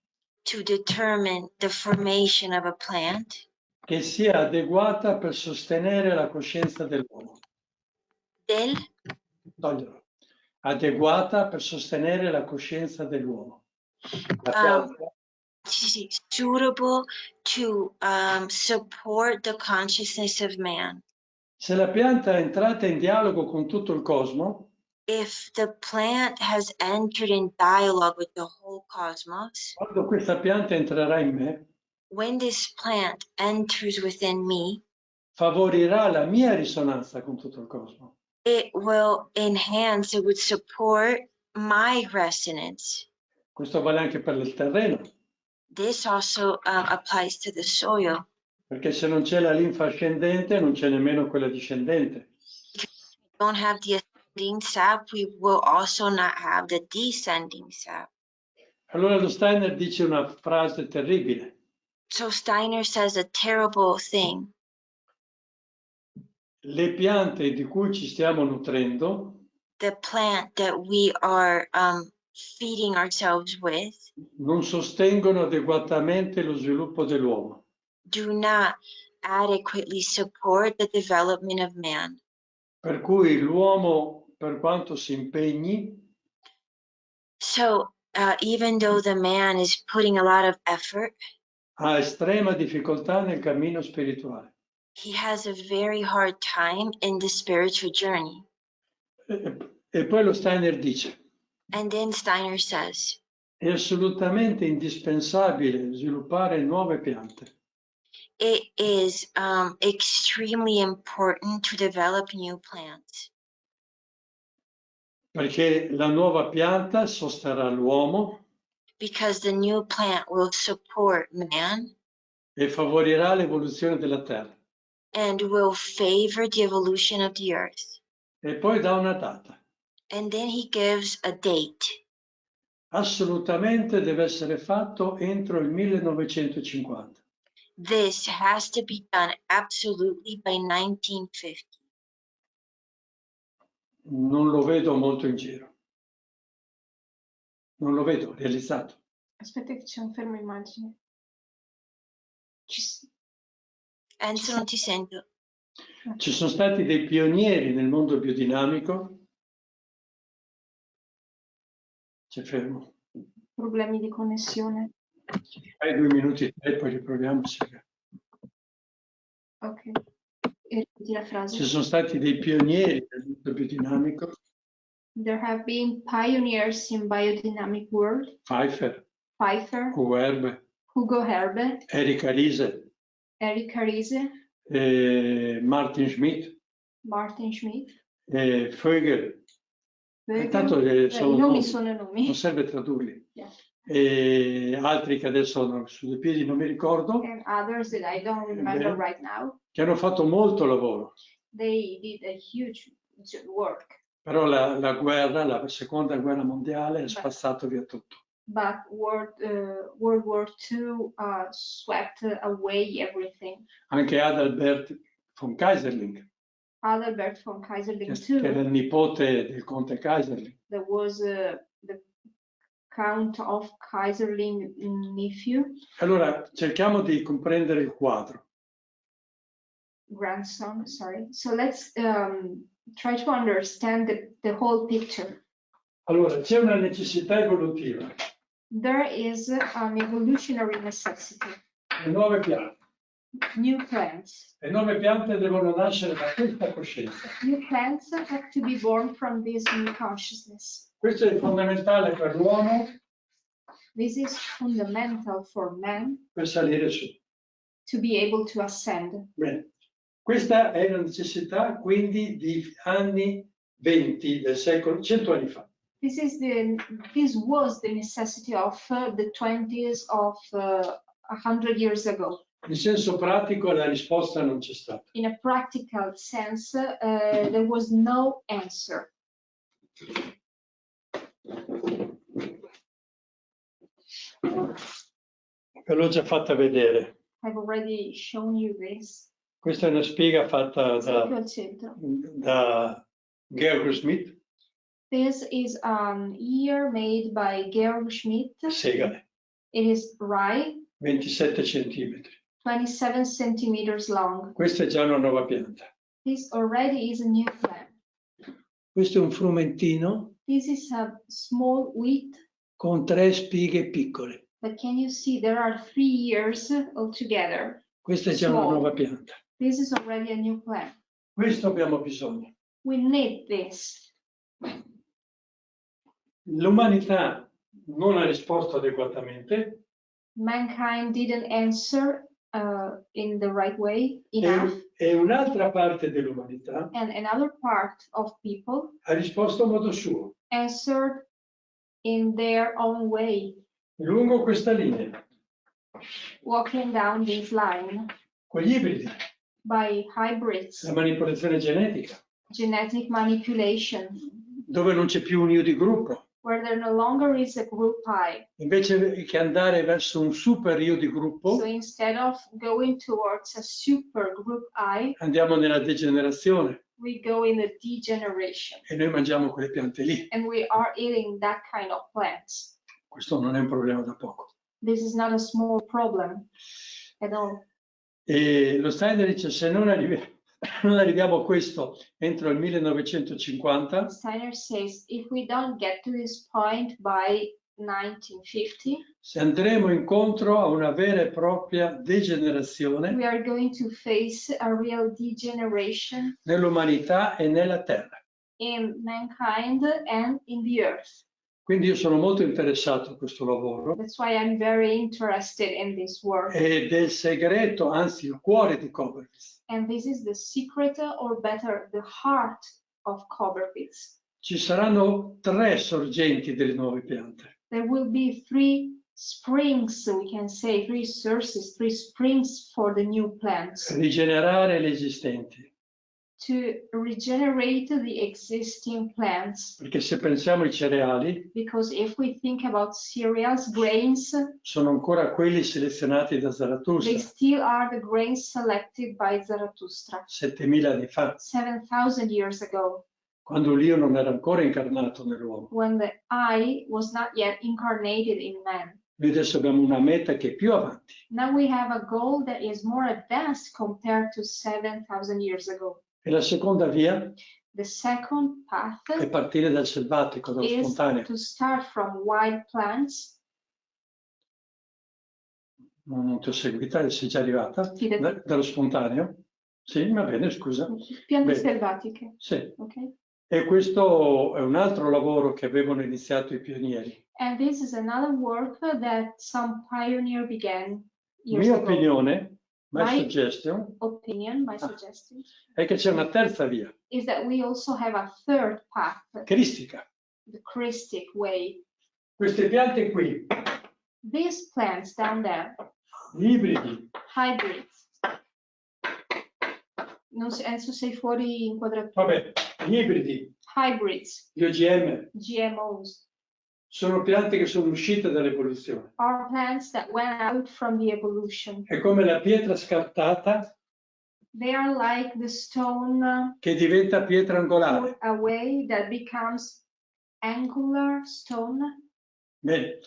S3: To determine the formation of a plant
S2: che sia adeguata per sostenere la coscienza dell'uomo. Toglierò. Adeguata per sostenere la coscienza dell'uomo. La pianta
S3: suitable to support the consciousness of man.
S2: Se la pianta è entrata in dialogo con tutto il cosmo,
S3: If the plant has entered in dialogue with the whole cosmos,
S2: quando questa pianta entrerà in me,
S3: when this plant enters within me,
S2: favorirà la mia risonanza con tutto il cosmo.
S3: it will enhance, it would support my resonance.
S2: Questo vale anche per il terreno,
S3: This also applies to the soil.
S2: perché se non c'è la linfa ascendente non c'è nemmeno quella discendente.
S3: If we don't have the ascending sap, we will also not have the descending sap.
S2: Allora lo Steiner dice una frase terribile.
S3: So Steiner says a terrible thing.
S2: Le piante di cui ci stiamo nutrendo
S3: The plant that we are feeding ourselves with
S2: non sostengono adeguatamente lo sviluppo dell'uomo.
S3: do not adequately support the development of man.
S2: Per cui l'uomo, per quanto si impegni,
S3: So even though the man is putting a lot of effort,
S2: ha estrema difficoltà nel cammino spirituale.
S3: he has a very hard time in the spiritual journey.
S2: E poi lo Steiner dice,
S3: And then Steiner says,
S2: è assolutamente indispensabile sviluppare nuove piante.
S3: it is extremely important to develop new plants.
S2: Perché la nuova pianta sosterrà l'uomo
S3: Because the new plant will support man
S2: e favorirà l'evoluzione della terra.
S3: and will favor the evolution of the earth.
S2: E poi dà una data.
S3: And then he gives a date.
S2: Assolutamente deve essere fatto entro il 1950.
S3: This has to be done absolutely by 1950.
S2: Non lo vedo molto in giro. Non lo vedo realizzato.
S1: Aspetta che c'è un fermo immagine.
S3: Enzo, non ti sento.
S2: Ci sono stati dei pionieri nel mondo biodinamico. C'è fermo.
S1: Problemi di connessione.
S2: Fai 2 minuti e poi riproviamo.
S1: Ok. E ripeti la frase.
S2: Ci sono stati dei pionieri nel mondo biodinamico
S1: There have been pioneers in biodynamic world.
S2: Pfeiffer,
S1: Pfeiffer,
S2: Hugo
S1: Herbe,
S2: Erika Riese,
S1: Erika Riese,
S2: Martin Schmidt, Vögel. Intanto
S1: I nomi
S2: nomi,
S1: sono nomi.
S2: non serve tradurli.
S1: Yeah.
S2: E altri che adesso su due piedi non mi ricordo,
S1: And others that I don't remember right now.
S2: che hanno fatto molto lavoro.
S1: They did a huge work.
S2: Però la guerra, la seconda guerra mondiale, ha spazzato via tutto.
S1: But World War II swept away everything.
S2: Anche Adalbert von Kaiserling,
S1: Adalbert von Kaiserling
S2: che era il nipote del conte Kaiserling.
S1: There was the Count of Kaiserling nephew.
S2: Allora, cerchiamo di comprendere il quadro.
S1: Grandson, sorry. So let's try to understand the whole picture.
S2: Allora, c'è una necessità evolutiva.
S1: There is an evolutionary necessity.
S2: Le nuove piante.
S1: New plants.
S2: Le nuove piante devono nascere da questa coscienza.
S1: New plants have to be born from this new consciousness.
S2: Questo è fondamentale per l'uomo.
S1: This is fundamental for man.
S2: Per salire su.
S1: To be able to ascend.
S2: Bene. Questa è la necessità quindi di anni 20 del secolo, 100 anni fa.
S1: This was the necessity of the 20s of 100 years ago.
S2: In senso pratico la risposta non c'è stata.
S1: In a practical sense, there was no answer.
S2: Ve l'ho già fatta vedere.
S1: I've already shown you this.
S2: Questa è una spiega fatta da Georg Schmidt.
S1: This is an ear made by Georg Schmidt.
S2: Segale.
S1: It is rye.
S2: 27 centimetri.
S1: 27 centimeters long.
S2: Questa è già una nuova pianta.
S1: This already is a new plant.
S2: Questo è un frumentino.
S1: This is a small wheat.
S2: Con 3 spighe piccole.
S1: But can you see there are 3 ears altogether?
S2: Questa è già una nuova pianta.
S1: This is already a new plant.
S2: Questo abbiamo bisogno.
S1: We need this.
S2: L'umanità non ha risposto adeguatamente.
S1: Mankind didn't answer in the right way enough.
S2: E un'altra parte dell'umanità
S1: And another part of people
S2: ha risposto a modo suo.
S1: Answered in their own way.
S2: Lungo questa linea.
S1: Walking down this line.
S2: Con gli ibridi.
S1: By hybrids.
S2: La manipolazione genetica.
S1: Genetic manipulation.
S2: Dove non c'è più un io di gruppo.
S1: Where there no longer is a group I.
S2: Invece che andare verso un super io di gruppo.
S1: So instead of going towards a super group I.
S2: Andiamo nella degenerazione.
S1: We go in the degeneration.
S2: E noi mangiamo quelle piante lì.
S1: And we are eating that kind of plants.
S2: Questo non è un problema da poco.
S1: This is not a small problem at all.
S2: E lo Steiner dice se non arriviamo a questo entro il 1950,
S1: Steiner says if we don't get to this point by 1950,
S2: se andremo incontro a una vera e propria degenerazione,
S1: we are going to face a real degeneration
S2: nell'umanità e nella terra.
S1: In mankind and in the earth.
S2: Quindi io sono molto interessato a questo lavoro.
S1: That's why I'm very interested in this work.
S2: Ed è il segreto, anzi il cuore di Koberwitz.
S1: And this is the secret, or better, the heart of Koberwitz.
S2: Ci saranno 3 sorgenti delle nuove piante.
S1: There will be 3 springs, we can say, 3 sources, 3 springs for the new plants.
S2: Rigenerare le esistenti.
S1: To regenerate the existing plants.
S2: Perché se pensiamo ai cereali,
S1: because if we think about cereals, grains,
S2: sono ancora quelli selezionati da Zarathustra.
S1: They still are the grains selected by Zarathustra.
S2: 7000 anni fa.
S1: 7,000 years ago.
S2: Quando l'io non era ancora incarnato nell'uomo.
S1: When the I was not yet incarnated in man.
S2: Noi adesso abbiamo una meta che è più avanti.
S1: Now we have a goal that is more advanced compared to 7,000 years ago.
S2: E la seconda via
S1: The second path
S2: è partire dal selvatico, dallo
S1: is
S2: spontaneo.
S1: to start from wild plants.
S2: Non ti ho seguita, sei già arrivata?
S1: Sì,
S2: Dallo spontaneo? Sì, va bene, scusa.
S1: Piante
S2: Bene.
S1: selvatiche.
S2: Sì.
S1: Okay.
S2: E questo è un altro lavoro che avevano iniziato i pionieri.
S1: And this is another work that some pioneer began years
S2: Mia
S1: ago.
S2: opinione, my
S1: My
S2: suggestion,
S1: opinion, my suggestion,
S2: è che c'è una terza via,
S1: is that we also have a third path,
S2: cristica.
S1: the Christic way.
S2: Queste piante qui,
S1: These plants down there,
S2: gli ibridi,
S1: hybrids. Enzo, sei fuori inquadratura.
S2: vabbè, gli ibridi,
S1: Hybrids,
S2: gli OGM,
S1: GMOs,
S2: sono piante che sono uscite dall'evoluzione.
S1: are plants that went out from the evolution.
S2: È come la pietra scartata
S1: They are like the stone
S2: che diventa pietra angolare.
S1: put away that becomes angular stone,
S2: Bene,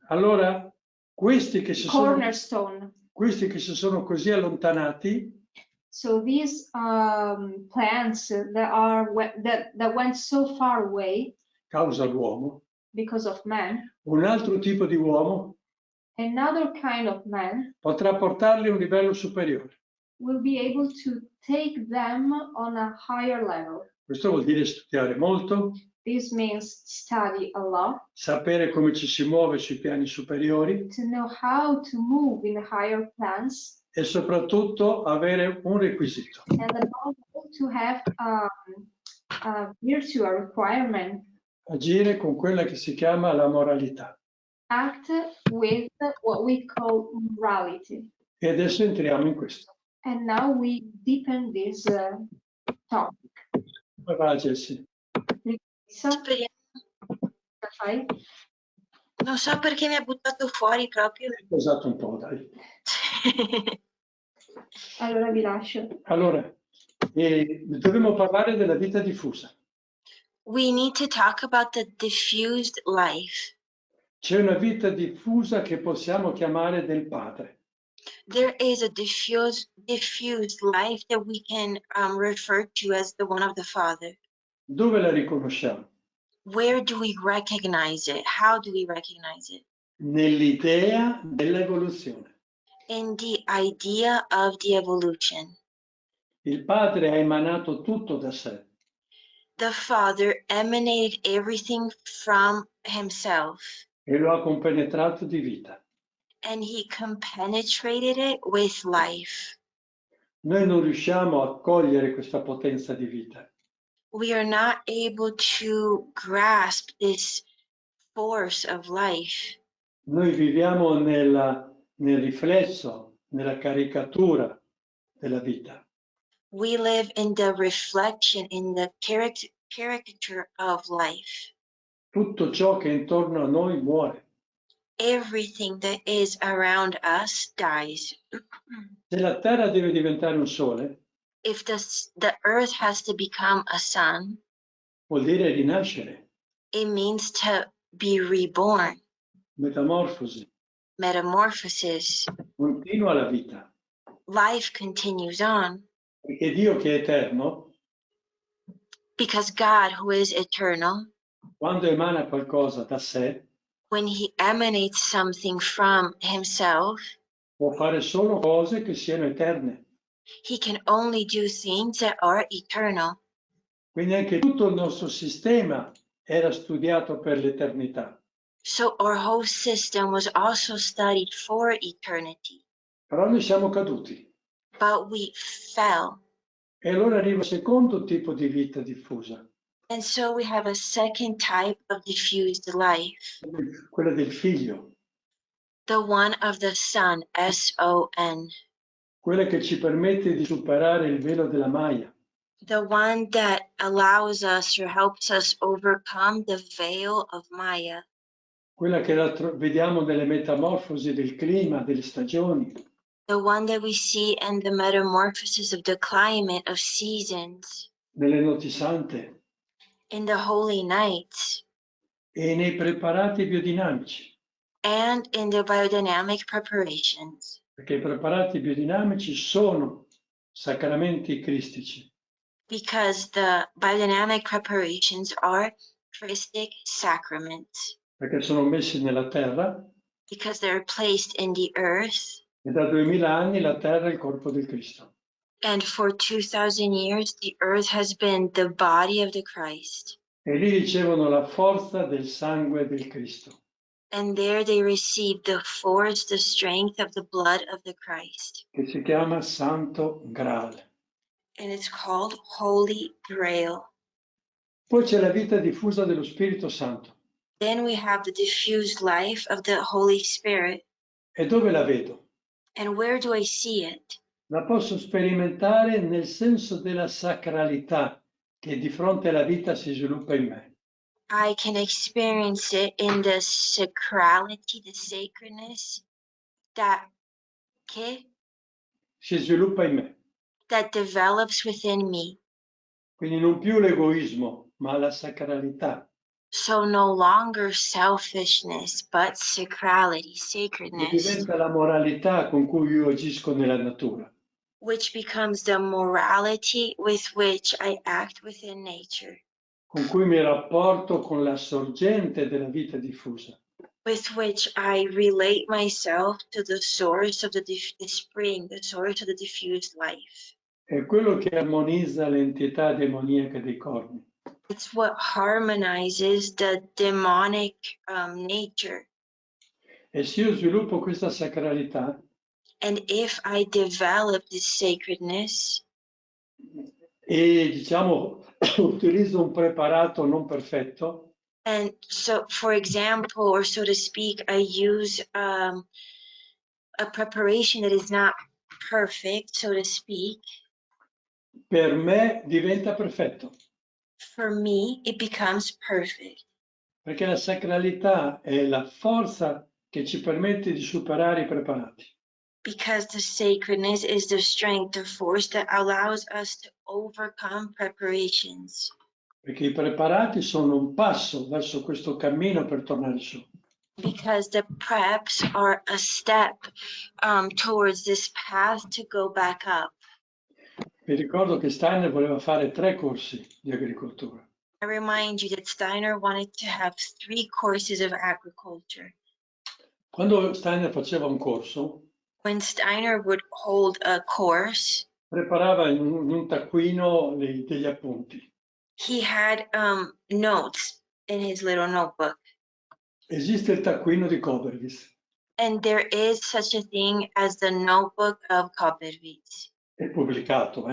S2: allora questi che si
S1: cornerstone.
S2: sono così allontanati
S1: So these plants that went so far away
S2: causa l'uomo,
S1: because of man,
S2: un altro tipo di uomo
S1: another kind of man
S2: potrà portarli a un livello superiore.
S1: will be able to take them on a higher level.
S2: Questo vuol dire studiare molto,
S1: This means study a lot,
S2: sapere come ci si muove sui piani superiori
S1: to know how to move in the higher plans,
S2: e soprattutto avere un requisito,
S1: and above all to have a virtue, a requirement,
S2: agire con quella che si chiama la moralità.
S1: act with what we call morality.
S2: E adesso entriamo in questo.
S1: And now we deepen this topic.
S2: Come va, Jessie?
S1: So,
S3: Speriamo.
S1: fai?
S3: Non so perché mi ha buttato fuori proprio.
S2: Ho sposato un po', dai.
S1: Allora vi lascio.
S2: Allora, dovremmo parlare della vita diffusa.
S3: We need to talk about the diffused life.
S2: C'è una vita diffusa che possiamo chiamare del Padre.
S3: There is a diffused life that we can refer to as the one of the Father.
S2: Dove la riconosciamo?
S3: Where do we recognize it? How do we recognize it?
S2: Nell'idea dell'evoluzione.
S3: In the idea of the evolution.
S2: Il Padre ha emanato tutto da sé.
S3: The Father emanated everything from himself,
S2: E lo ha compenetrato di vita.
S3: and he compenetrated it with life.
S2: Noi non riusciamo a cogliere questa potenza di vita.
S3: We are not able to grasp this force of life.
S2: Noi viviamo nel riflesso, nella caricatura della vita.
S3: We live in the reflection, in the caricature of life.
S2: Tutto ciò che è intorno a noi muore.
S3: Everything that is around us dies.
S2: Se la Terra deve diventare un sole,
S3: If the earth has to become a sun,
S2: vuol dire rinascere,
S3: it means to be reborn,
S2: metamorfosi,
S3: metamorphosis.
S2: continua la vita.
S3: Life continues on
S2: Perché Dio che è eterno,
S3: because God, who is eternal,
S2: quando emana qualcosa da sé,
S3: when he emanates something from himself,
S2: può fare solo cose che siano eterne.
S3: he can only do things that are eternal.
S2: Quindi anche tutto il nostro sistema era studiato per l'eternità.
S3: So our whole system was also studied for eternity.
S2: Però noi siamo caduti.
S3: But we fell.
S2: E allora arriva il secondo tipo di vita diffusa.
S3: And so we have a second type of diffused life.
S2: Quella del figlio.
S3: The one of the Son, S-O-N.
S2: Quella che ci permette di superare il velo della Maya.
S3: The one that allows us or helps us overcome the veil of Maya.
S2: Quella che vediamo nelle metamorfosi del clima, delle stagioni.
S3: The one that we see in the metamorphosis of the climate of seasons.
S2: Nelle notti sante.
S3: In the holy nights.
S2: E nei preparati biodinamici.
S3: And in the biodynamic preparations.
S2: Perché i preparati biodinamici sono sacramenti cristici.
S3: Because the biodynamic preparations are Christic sacraments.
S2: Perché sono messi nella terra.
S3: Because they're placed in the earth.
S2: E da 2000 anni la terra è il corpo del Cristo.
S3: And for 2000 years, the earth has been the body of the Christ.
S2: E lì ricevono la forza del sangue del Cristo.
S3: And there they receive the force, the strength of the blood of the Christ.
S2: Che si chiama Santo Graal.
S3: And it's called Holy Grail.
S2: Poi c'è la vita diffusa dello Spirito Santo.
S3: Then we have the diffused life of the Holy Spirit.
S2: E dove la vedo?
S3: And where do I see it?
S2: La posso sperimentare nel senso della sacralità che di fronte alla vita si sviluppa in me.
S3: I can experience it in the sacrality, the sacredness that
S2: Si sviluppa in me.
S3: that develops within me.
S2: Quindi non più l'egoismo, ma la sacralità.
S3: So no longer selfishness, but sacrality,
S2: Che
S3: sacredness,
S2: diventa la moralità con cui io agisco nella natura.
S3: which becomes the morality with which I act within nature,
S2: Con cui mi rapporto con la sorgente della vita diffusa.
S3: with which I relate myself to the source of the spring, the source of the diffused life.
S2: È quello che armonizza l'entità demoniaca dei corni.
S3: It's what harmonizes the demonic nature.
S2: E se io sviluppo questa sacralità,
S3: And if I develop this sacredness,
S2: e diciamo utilizzo un preparato non perfetto,
S3: and so, for example, or so to speak, I use a preparation that is not perfect, so to speak,
S2: per me diventa perfetto,
S3: for me, it becomes perfect.
S2: perché la sacralità è la forza che ci permette di superare i preparati.
S3: Because the sacredness is the strength, the force that allows us to overcome preparations.
S2: Perché i preparati sono un passo verso questo cammino per tornare su.
S3: Because the preps are a step towards this path to go back up.
S2: Vi ricordo che Steiner voleva fare 3 corsi di agricoltura.
S3: I remind you that Steiner wanted to have 3 courses of agriculture.
S2: Quando Steiner faceva un corso,
S3: When Steiner would hold a course,
S2: preparava in un taccuino degli appunti.
S3: he had notes in his little notebook.
S2: Esiste il taccuino di Koberwitz.
S3: And there is such a thing as the notebook of Koberwitz.
S2: È pubblicato,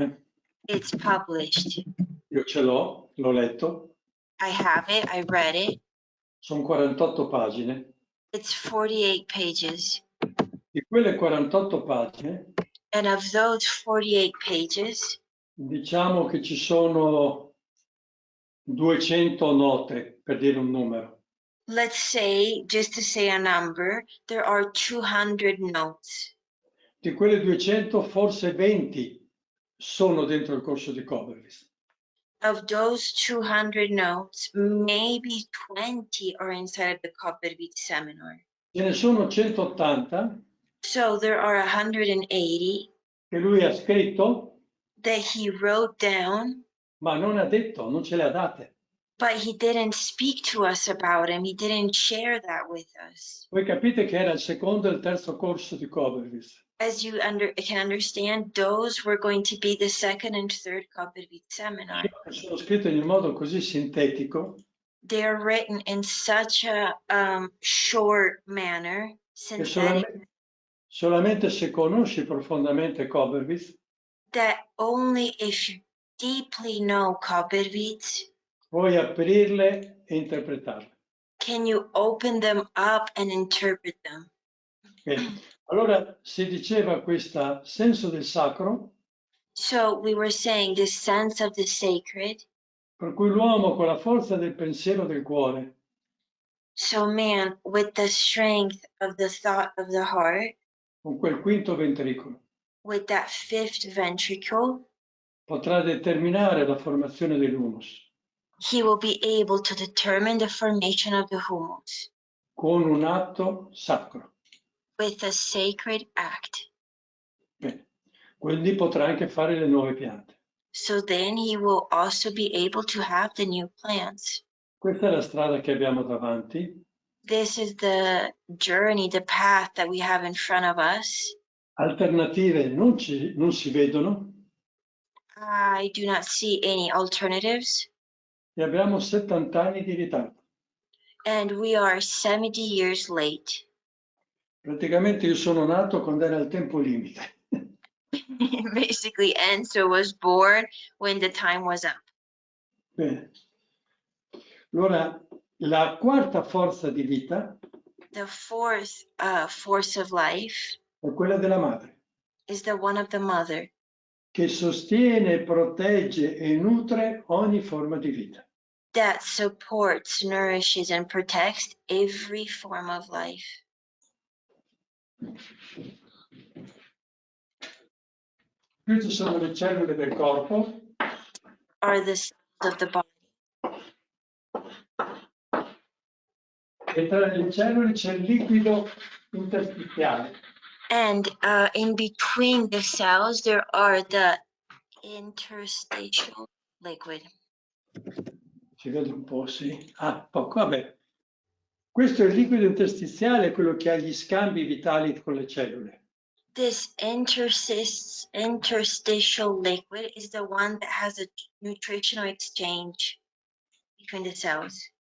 S3: It's published.
S2: Io ce l'ho letto.
S3: I have it, I read it.
S2: Sono 48 pagine.
S3: It's 48 pages.
S2: Di quelle 48 pagine,
S3: And of those 48 pages,
S2: diciamo che ci sono 200 note, per dire un numero.
S3: let's say, just to say a number, there are 200 notes.
S2: Di quelle 200, forse 20 sono dentro il corso di Koberwitz.
S3: Of those 200 notes, maybe 20 are inside of the Koberwitz seminar.
S2: Ce ne sono 180
S3: So there are 180
S2: che lui ha scritto,
S3: that he wrote down,
S2: ma non ha detto, non ce le ha date.
S3: but he didn't speak to us about him. He didn't share that with us.
S2: Voi capite che era il secondo e il terzo corso di Koberwitz.
S3: As you can understand, those were going to be the second and third Koberwitz seminar.
S2: Sono scritte in un modo così sintetico
S3: They are written in such a short manner,
S2: che
S3: synthetic,
S2: solamente se conosci profondamente Koberwitz
S3: that only if you deeply know Koberwitz
S2: puoi aprirle e interpretarle.
S3: can you open them up and interpret them.
S2: Bene. Allora si diceva questo senso del sacro,
S3: So we were saying this sense of the sacred.
S2: per cui l'uomo con la forza del pensiero del cuore
S3: So man, with the strength of the thought of the heart,
S2: con quel quinto ventricolo,
S3: with that fifth ventricle,
S2: potrà determinare la formazione dell'humus
S3: he will be able to determine the formation of the humus
S2: con un atto sacro.
S3: with a sacred act.
S2: Bene. Quindi potrà anche fare le nuove piante.
S3: So then he will also be able to have the new plants.
S2: Questa è la strada che abbiamo davanti.
S3: This is the journey, the path that we have in front of us.
S2: Alternative non si vedono.
S3: I do not see any alternatives,
S2: e abbiamo 70 anni di ritardo.
S3: and we are 70 years late.
S2: Praticamente io sono nato quando era il tempo limite.
S3: Basically, Enzo was born when the time was up.
S2: Bene. Allora, la quarta forza di vita
S3: The fourth force of life
S2: è quella della madre,
S3: is the one of the mother,
S2: che sostiene, protegge e nutre ogni forma di vita.
S3: that supports, nourishes, and protects every form of life.
S2: Queste sono le cellule del corpo.
S3: Are the cells of the body.
S2: E tra le cellule c'è il liquido interstiziale.
S3: And in between the cells, there are the interstitial liquid.
S2: Si vede un po', sì. Ah, poco, vabbè. Questo è il liquido interstiziale, quello che ha gli scambi vitali con le cellule.
S3: This interstitial liquid is the one that has a nutritional exchange between the cells.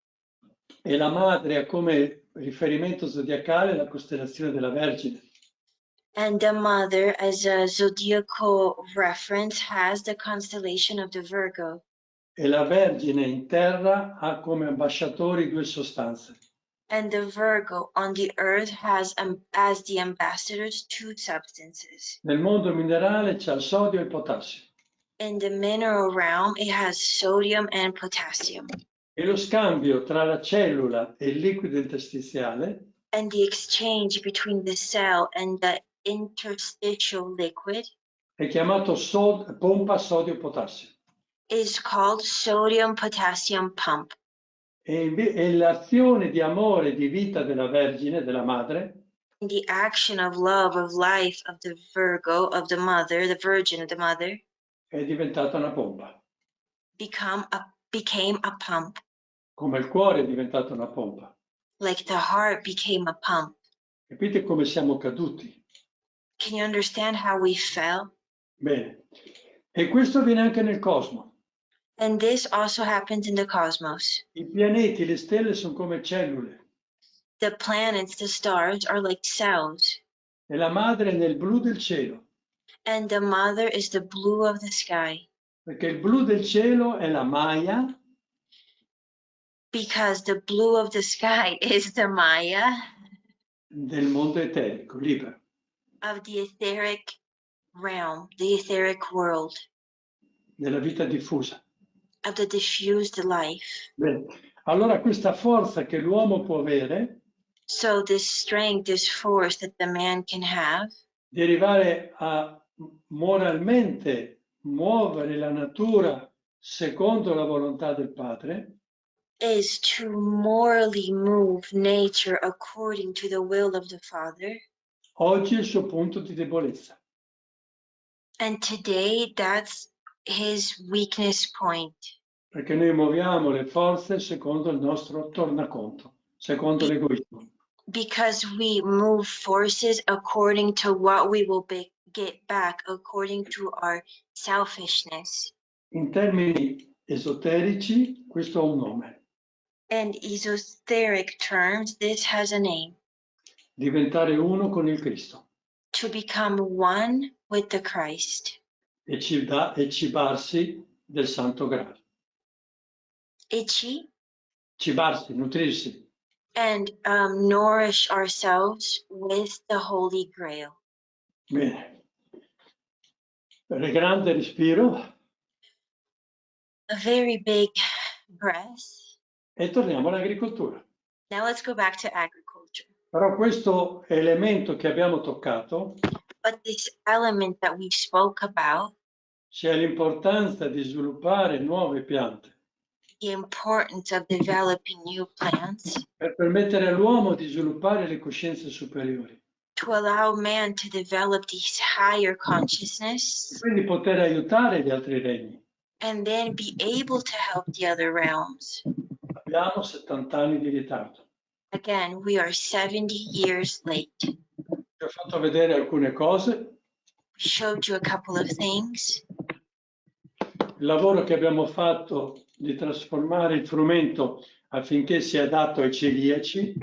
S2: E la madre ha come riferimento zodiacale la costellazione della Vergine.
S3: And the mother, as a zodiacal reference, has the constellation of the Virgo.
S2: E la Vergine in terra ha come ambasciatori due sostanze.
S3: And the Virgo on the earth has as the ambassadors two substances.
S2: Nel mondo minerale c'è il sodio e il potassio.
S3: In the mineral realm, it has sodium and potassium.
S2: E lo scambio tra la cellula e il liquido interstiziale
S3: And the exchange between the cell and the interstitial liquid
S2: è chiamato pompa sodio-potassio.
S3: is called sodium-potassium pump.
S2: E l'azione di amore e di vita della Vergine, della madre,
S3: The action of love, of life of the Virgo, of the mother, the virgin of the mother,
S2: è diventata una pompa.
S3: became a pump.
S2: Come il cuore è diventato una pompa.
S3: Like the heart became a pump.
S2: Capite come siamo caduti?
S3: Can you understand how we fell?
S2: Bene. E questo avviene anche nel cosmo.
S3: And this also happens in the cosmos.
S2: I pianeti, le stelle sono come cellule.
S3: The planets, the stars, are like cells.
S2: E la madre è nel blu del cielo.
S3: And the mother is the blue of the sky.
S2: Perché il blu del cielo è la Maya.
S3: Because the blue of the sky is the Maya.
S2: Del mondo eterico, libero.
S3: Of the etheric realm, the etheric world.
S2: Della vita diffusa.
S3: Of the diffused life.
S2: Bene. Allora questa forza che l'uomo può avere,
S3: so this strength, this force that the man can have,
S2: di arrivare a moralmente muovere la natura secondo la volontà del Padre,
S3: is to morally move nature according to the will of the Father.
S2: oggi è il suo punto di debolezza.
S3: And today, that's his weakness point.
S2: Perché noi muoviamo le forze secondo il nostro tornaconto, secondo l'egoismo.
S3: Because we move forces according to what we will get back, according to our selfishness.
S2: In termini esoterici, questo ha un nome.
S3: In esoteric terms, this has a name.
S2: Diventare uno con il Cristo.
S3: To become one with the Christ.
S2: E cibarsi del Santo Graal. Cibarsi, nutrirsi.
S3: And nourish ourselves with the Holy Grail.
S2: Bene. Per il grande respiro.
S3: A very big breath.
S2: E torniamo all'agricoltura.
S3: Now let's go back to agriculture.
S2: Però questo elemento che abbiamo toccato,
S3: But this element that we spoke about,
S2: sia l'importanza di sviluppare nuove piante.
S3: the importance of developing new plants.
S2: Per permettere all'uomo di sviluppare le coscienze superiori.
S3: To allow man to develop this higher consciousness.
S2: E quindi poter aiutare gli altri regni.
S3: And then be able to help the other realms.
S2: Abbiamo 70 anni di ritardo.
S3: Again, we are 70 years late.
S2: Vi ho fatto vedere alcune cose.
S3: We showed you a couple of things.
S2: il lavoro che abbiamo fatto di trasformare il frumento affinché sia adatto ai celiaci,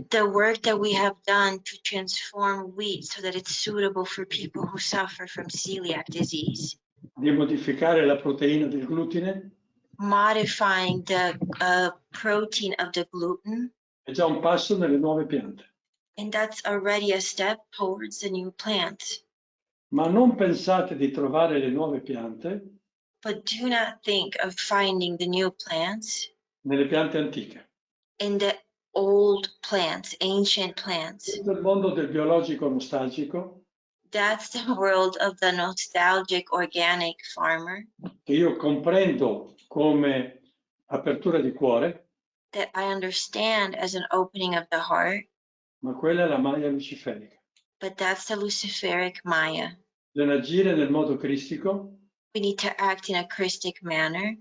S3: The work that we have done to transform wheat so that it's suitable for people who suffer from celiac disease,
S2: di modificare la proteina del glutine,
S3: modifying the protein of the gluten,
S2: è già un passo nelle nuove piante.
S3: and that's already a step towards the new plants.
S2: Ma non pensate di trovare le nuove piante
S3: But do not think of finding the new plants
S2: nelle piante antiche.
S3: in the old plants, ancient plants.
S2: Questo è il mondo del biologico nostalgico
S3: That's the world of the nostalgic organic farmer
S2: che io comprendo come apertura di cuore,
S3: that I understand as an opening of the heart,
S2: ma quella è la maglia luciferica.
S3: but that's the Luciferic Maya.
S2: Nell'agire nel modo cristico,
S3: We need to act in a Christic manner.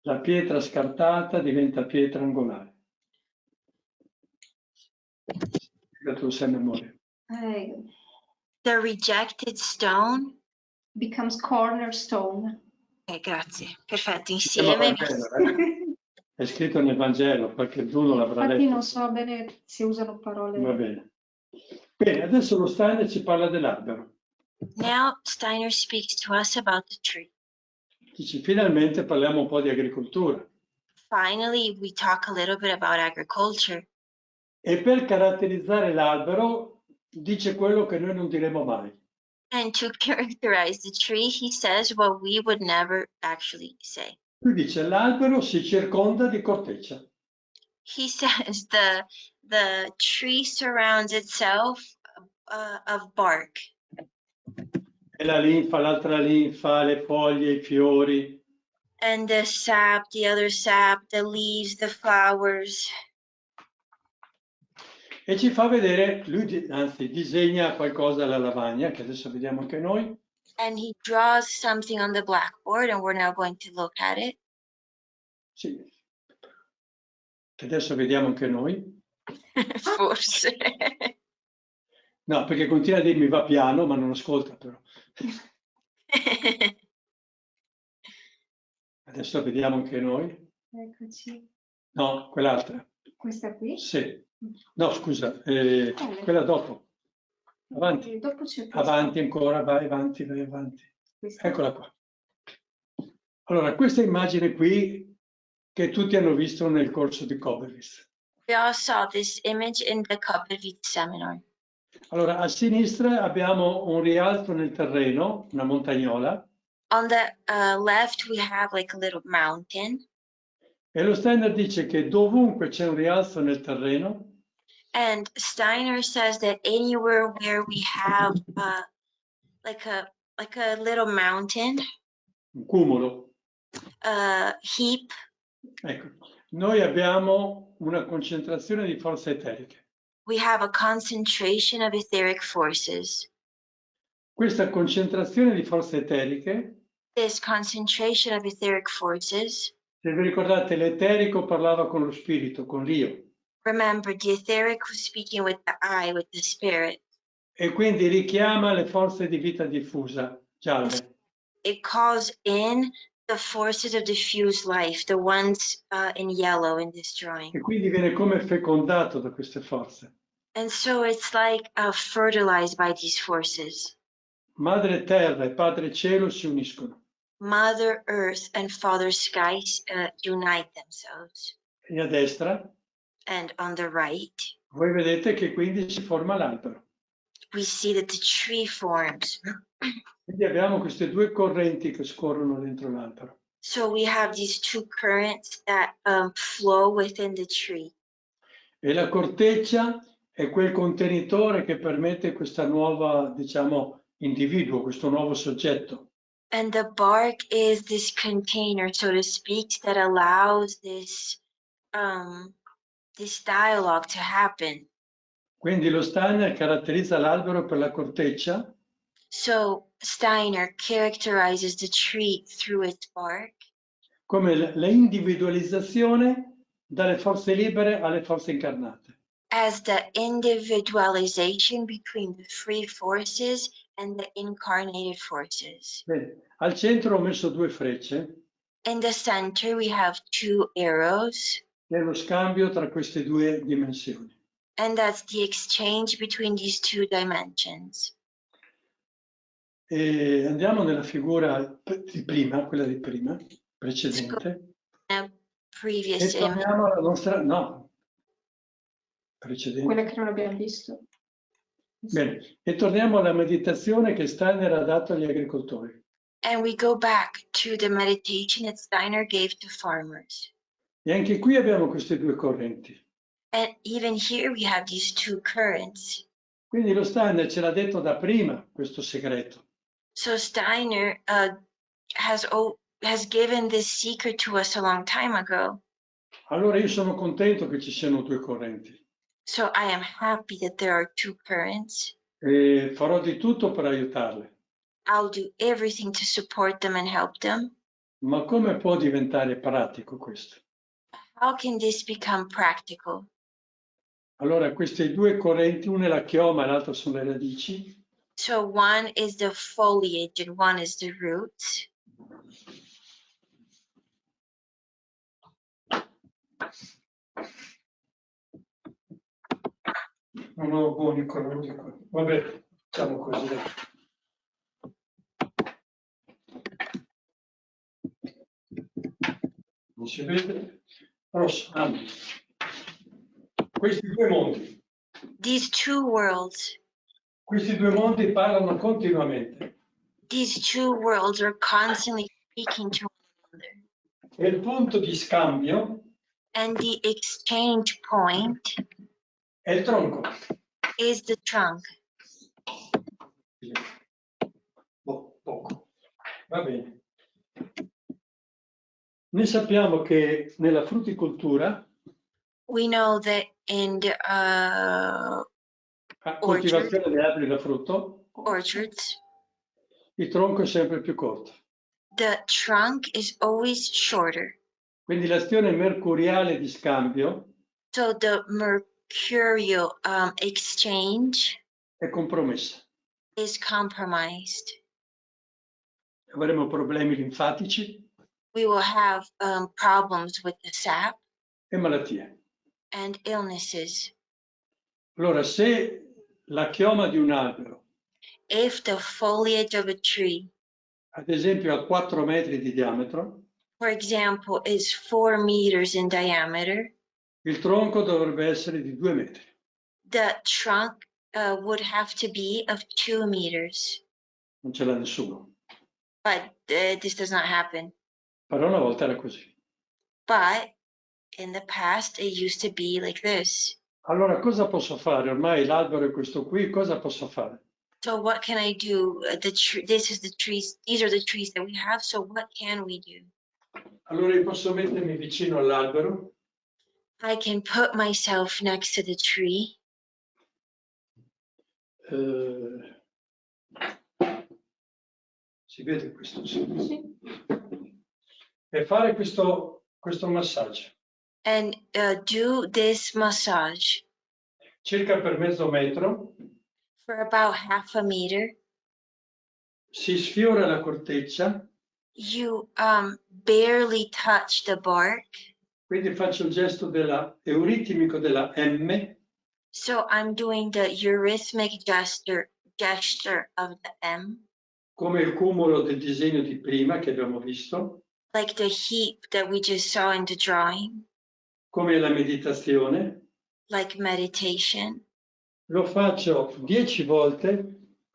S2: la pietra scartata diventa pietra angolare. La tua sai a memoria.
S3: The rejected stone.
S1: Becomes cornerstone.
S3: Grazie. Perfetto.
S2: Sembra
S3: Insieme.
S2: Vangelo, È scritto nel Vangelo, qualcuno l'avrà letto.
S1: Infatti non so bene se usano parole.
S2: Va bene. Bene, adesso lo Steiner ci parla dell'albero.
S3: Now Steiner speaks to us about the tree.
S2: Dice, finalmente parliamo un po' di agricoltura.
S3: Finally, we talk a little bit about agriculture.
S2: E per caratterizzare l'albero dice quello che noi non diremo mai.
S3: And to characterize the tree, he says what we would never actually say.
S2: Lui dice l'albero si circonda di corteccia.
S3: He says the tree surrounds itself of bark.
S2: E la linfa, l'altra linfa, le foglie, i fiori.
S3: And the sap, the other sap, the leaves, the flowers.
S2: E ci fa vedere, lui anzi disegna qualcosa alla lavagna, che adesso vediamo anche noi.
S3: And he draws something on the blackboard, and we're now going to look at it.
S2: Sì, che adesso vediamo anche noi.
S3: Forse.
S2: No, perché continua a dirmi va piano, ma non ascolta però. Adesso vediamo anche noi.
S1: Eccoci.
S2: No, quell'altra.
S1: Questa qui?
S2: Sì. No, scusa, quella dopo. Avanti.
S1: Dopo c'è
S2: Avanti ancora, vai avanti, vai avanti.
S1: questa.
S2: Eccola qua. Allora, questa immagine qui che tutti hanno visto nel corso di Koberwitz.
S3: We all saw this image in the Koberwitz seminar.
S2: Allora, a sinistra abbiamo un rialzo nel terreno, una montagnola.
S3: On the left, we have like a little mountain.
S2: E lo Steiner dice che dovunque c'è un rialzo nel terreno,
S3: And Steiner says that anywhere where we have like a little mountain,
S2: un cumulo,
S3: heap,
S2: ecco, noi abbiamo una concentrazione di forze eteriche.
S3: we have a concentration of etheric forces.
S2: Questa concentrazione di forze eteriche,
S3: This concentration of etheric forces,
S2: se vi ricordate, l'eterico parlava con lo spirito, con l'io.
S3: remember the etheric was speaking with the I, with the spirit.
S2: E quindi richiama le forze di vita diffusa, gialle.
S3: It calls in the forces of diffuse life, the ones in yellow in this drawing.
S2: E quindi viene come fecondato da queste forze.
S3: And so it's like fertilized by these forces.
S2: Madre Terra e Padre Cielo si uniscono.
S3: Mother Earth and Father Sky unite themselves.
S2: E a destra,
S3: And on the right,
S2: voi vedete che quindi si forma l'albero.
S3: we see that the tree forms.
S2: Quindi abbiamo queste due correnti che scorrono dentro l'albero.
S3: So we have these two currents that flow within the tree.
S2: E la corteccia è quel contenitore che permette questa nuova, diciamo, individuo, questo nuovo soggetto.
S3: And the bark is this container, so to speak, that allows this dialogue to happen.
S2: Quindi lo Steiner caratterizza l'albero per la corteccia.
S3: So Steiner characterizes the tree through its bark
S2: Come la individualizzazione dalle forze libere alle forze incarnate.
S3: as the individualization between the free forces and the incarnated forces.
S2: Bene. Al centro ho messo due frecce.
S3: In the center, we have two arrows,
S2: che è lo scambio tra queste due dimensioni.
S3: and that's the exchange between these two dimensions.
S2: E andiamo nella figura di prima, quella di prima, precedente,
S3: A previous
S2: e
S3: image.
S2: torniamo alla nostra, no, precedente.
S1: Quella che non abbiamo visto.
S2: Bene, e torniamo alla meditazione che Steiner ha dato agli agricoltori.
S3: And we go back to the meditation that Steiner gave to farmers.
S2: E anche qui abbiamo queste due correnti.
S3: And even here we have these two currents.
S2: Quindi lo Steiner ce l'ha detto da prima questo segreto.
S3: So Steiner has given this secret to us a long time ago.
S2: Allora io sono contento che ci siano due correnti
S3: So I am happy that there are two currents.
S2: e farò di tutto per aiutarle.
S3: I'll do everything to support them and help them.
S2: Ma come può diventare pratico questo?
S3: How can this become practical?
S2: Allora queste due correnti, una è la chioma e l'altra sono le radici.
S3: So one is the foliage and one is the roots.
S2: Non ho buoni colori qua. Vabbè, facciamo così. Non si vede? Rosso. Questi due mondi.
S3: These two worlds.
S2: Questi due mondi parlano continuamente.
S3: These two worlds are constantly speaking to one another.
S2: E il punto di scambio
S3: And the exchange point
S2: è il tronco.
S3: is the trunk.
S2: Poco. Va bene. Noi sappiamo che nella frutticoltura,
S3: We know that in the
S2: coltivazione degli alberi da frutto,
S3: orchards,
S2: il tronco è sempre più corto.
S3: the trunk is always shorter.
S2: Quindi l'azione mercuriale di scambio
S3: So the mercurial exchange
S2: è compromessa.
S3: is compromised.
S2: Avremo problemi linfatici
S3: We will have problems with the sap
S2: e malattie.
S3: and illnesses.
S2: Allora, se la chioma di un albero,
S3: If the foliage of a tree,
S2: ad esempio, ha 4 metri di diametro,
S3: for example, is 4 meters in diameter,
S2: il tronco dovrebbe essere di 2 metri.
S3: the trunk would have to be of 2 meters.
S2: Non ce l'ha nessuno.
S3: But this does not happen.
S2: Però una volta era così.
S3: But in the past, it used to be like this.
S2: Allora, cosa posso fare? Ormai l'albero è questo qui, cosa posso fare?
S3: So what can I do? This is the trees. These are the trees that we have. So what can we do?
S2: Allora io posso mettermi vicino all'albero.
S3: I can put myself next to the tree.
S2: Si vede questo? Sì. E fare questo massaggio.
S3: And do this massage
S2: Circa per mezzo metro.
S3: for about half a meter.
S2: Si sfiora la corteccia.
S3: You barely touch the bark.
S2: Quindi faccio il gesto euritmico della M.
S3: So I'm doing the eurythmic gesture of the M.
S2: Come il cumulo del disegno di prima che abbiamo visto.
S3: Like the heap that we just saw in the drawing.
S2: Come la meditazione.
S3: Like meditation.
S2: Lo faccio 10 volte.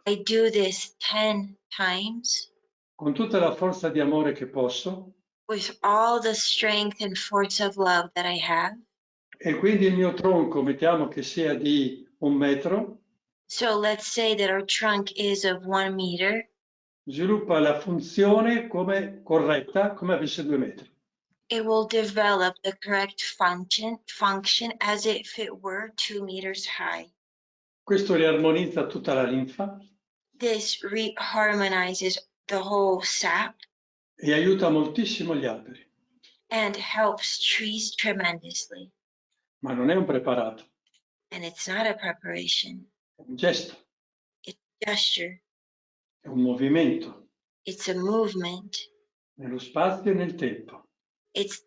S3: I do this 10 times.
S2: Con tutta la forza di amore che posso.
S3: With all the strength and force of love that I have.
S2: E quindi il mio tronco, mettiamo che sia di 1 metro.
S3: So let's say that our trunk is of 1 meter.
S2: Sviluppa la funzione come corretta, come avesse 2 metri.
S3: It will develop the correct function as if it were 2 meters high.
S2: Questo riarmonizza tutta la linfa.
S3: This reharmonizes the whole sap.
S2: E aiuta moltissimo gli alberi.
S3: And helps trees tremendously.
S2: Ma non è un preparato.
S3: And it's not a preparation.
S2: È un gesto.
S3: It's a gesture.
S2: È un movimento.
S3: It's a movement.
S2: nello spazio e nel tempo.
S3: It's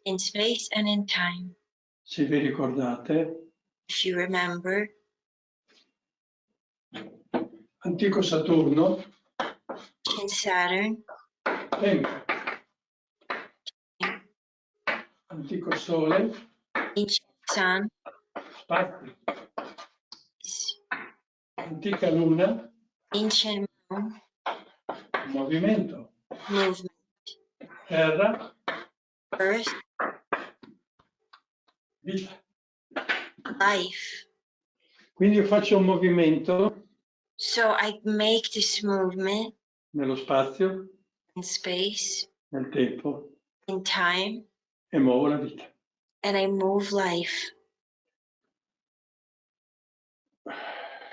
S3: in space and in time.
S2: Se vi ricordate,
S3: If you remember,
S2: antico Saturno,
S3: in Saturn,
S2: tempo. Antico Sole,
S3: ancient Sun
S2: spazio.
S3: is
S2: Antica Luna,
S3: ancient Moon,
S2: movimento.
S3: movement.
S2: Terra,
S3: Earth,
S2: vita.
S3: life.
S2: Quindi io faccio un movimento
S3: So I make this movement
S2: nello spazio,
S3: in space,
S2: nel tempo,
S3: in time,
S2: e muovo la vita.
S3: and I move life.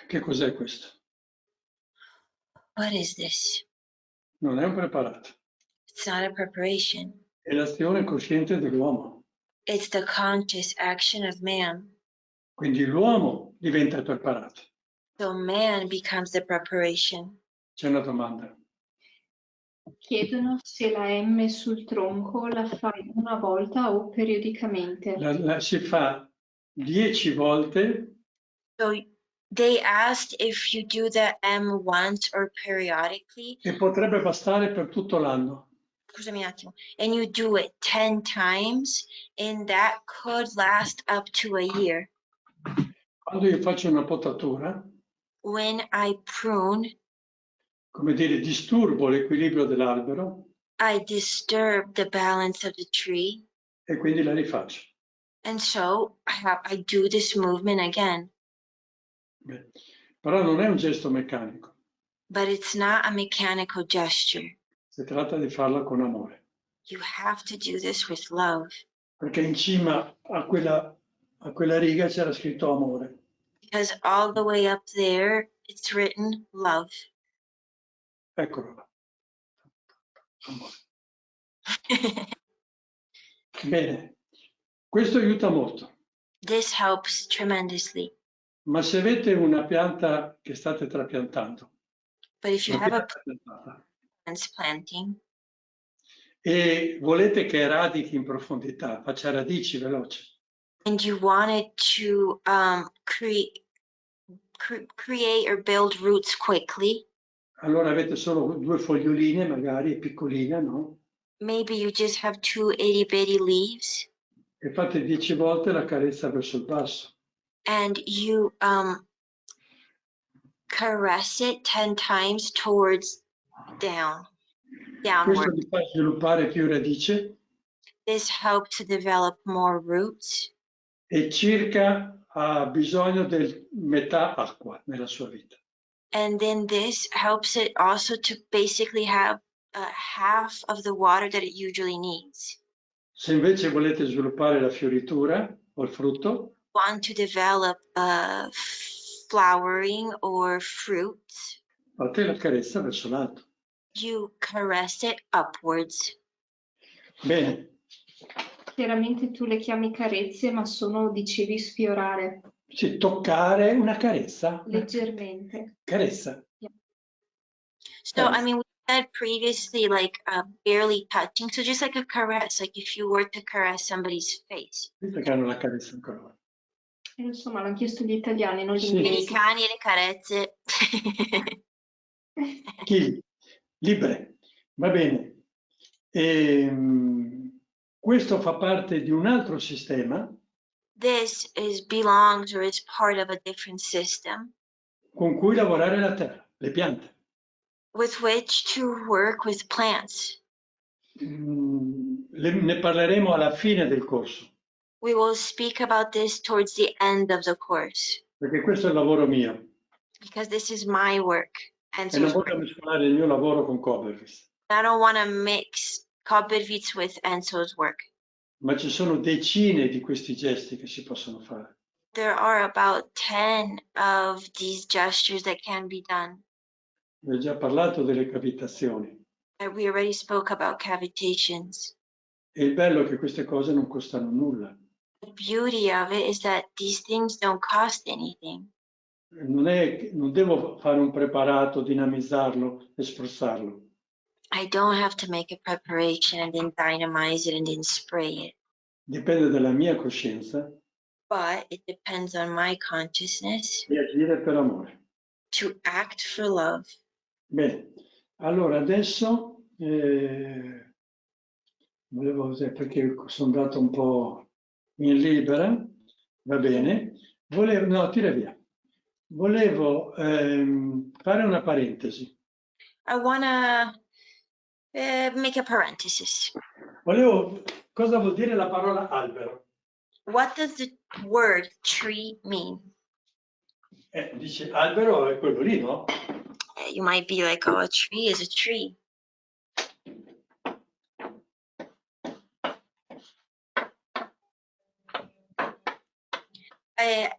S2: Che cos'è questo?
S3: What is this?
S2: Non è un preparato,
S3: It's not a preparation.
S2: è l'azione cosciente dell'uomo.
S3: It's the conscious action of man.
S2: Quindi l'uomo diventa il preparato.
S3: So man becomes the preparation.
S2: C'è una domanda.
S1: Chiedono se la M sul tronco la fai una volta o periodicamente.
S2: Si fa 10 volte
S3: So they asked if you do the M once or periodically.
S2: e potrebbe bastare per tutto l'anno.
S3: Scusami un attimo. And you do it 10 times, and that could last up to a year.
S2: Quando io faccio una potatura,
S3: When I prune,
S2: come dire, disturbo l'equilibrio dell'albero
S3: I disturb the balance of the tree,
S2: e quindi la rifaccio.
S3: and so I do this movement again.
S2: Beh, però non è un gesto meccanico,
S3: But it's not a mechanical gesture.
S2: si tratta di farla con amore.
S3: You have to do this with love.
S2: Perché in cima a quella riga c'era scritto amore.
S3: Because all the way up there, it's written love.
S2: Eccolo là. Amore. Bene, questo aiuta molto.
S3: This helps tremendously.
S2: Ma se avete una pianta che state trapiantando,
S3: But if you
S2: una
S3: have a
S2: pianta piantata,
S3: transplanting
S2: e volete che radichi in profondità, faccia radici veloci,
S3: and you wanted to create or build roots quickly,
S2: allora avete solo 2 foglioline, magari piccoline, no?
S3: maybe you just have 2 itty bitty leaves,
S2: E fate 10 volte la carezza verso il basso.
S3: and you caress it 10 times towards downward.
S2: Questo vi fa sviluppare più radice
S3: This helps to develop more roots,
S2: e circa ha bisogno del metà acqua nella sua vita.
S3: and then this helps it also to basically have half of the water that it usually needs.
S2: Se invece volete sviluppare la fioritura o il frutto,
S3: Want to develop flowering or fruits,
S2: fate la carezza verso l'alto.
S3: you caress it upwards.
S2: Bene,
S1: Chiaramente tu le chiami carezze, ma sono, dicevi, sfiorare
S2: sì, toccare una carezza.
S1: leggermente.
S2: Carezza.
S3: So, I mean, we said previously, like barely touching. So just like a caress, like if you were to caress somebody's face.
S2: Visto che hanno la carezza ancora.
S1: Insomma, l'hanno chiesto gli italiani, non gli
S2: Sì.
S1: inglesi.
S3: Americani e le carezze.
S2: Chi? Libre. Va bene. Questo fa parte di un altro sistema
S3: This belongs or is part of a different system
S2: con cui lavorare la terra, le piante.
S3: with which to work with plants.
S2: Ne parleremo alla fine del corso,
S3: We will speak about this towards the end of the course
S2: perché questo è il lavoro mio
S3: because this is my work.
S2: e non voglio mescolare il mio lavoro con Koberwitz.
S3: I don't want to mix Koberwitz with Enzo's work.
S2: Ma ci sono decine di questi gesti che si possono fare.
S3: There are about 10 of these gestures that can be done.
S2: Vi ho già parlato delle cavitazioni.
S3: We already spoke about cavitations.
S2: E il bello è che queste cose non costano nulla.
S3: The beauty of it is that these things don't cost anything.
S2: Non devo fare un preparato, dinamizzarlo e sfruzzarlo.
S3: I don't have to make a preparation and then dynamize it and then spray it.
S2: Dipende dalla mia coscienza
S3: But it depends on my consciousness
S2: di agire per amore.
S3: to act for love.
S2: Bene, allora adesso volevo, perché sono andato un po' in libera, va bene, volevo, no, tira via. Volevo fare una parentesi.
S3: I want to make a parenthesis.
S2: Cosa vuol dire la parola albero?
S3: What does the word tree mean?
S2: Dice albero è quello lì, no?
S3: You might be like, oh, a tree is a tree.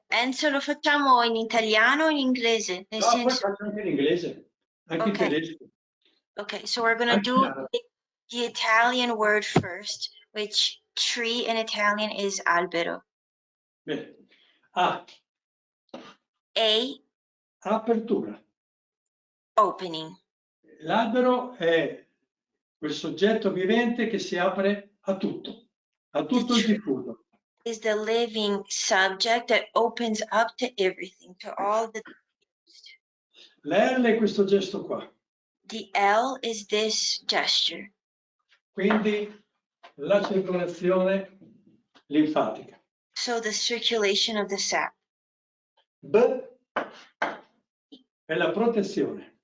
S3: Enzo, lo facciamo in italiano o in inglese? Nel
S2: No, poi
S3: senso,
S2: faccio anche in inglese, anche in
S3: Okay.
S2: tedesco.
S3: okay, so we're gonna do the Italian word first, which tree in Italian is albero.
S2: Bene. A, apertura.
S3: Opening.
S2: L'albero è quel soggetto vivente che si apre a tutto il diffuso.
S3: Is the living subject that opens up to everything, to all the.
S2: La L è questo gesto qua.
S3: The L is this gesture.
S2: Quindi la circolazione linfatica.
S3: So the circulation of the sap.
S2: B è la protezione.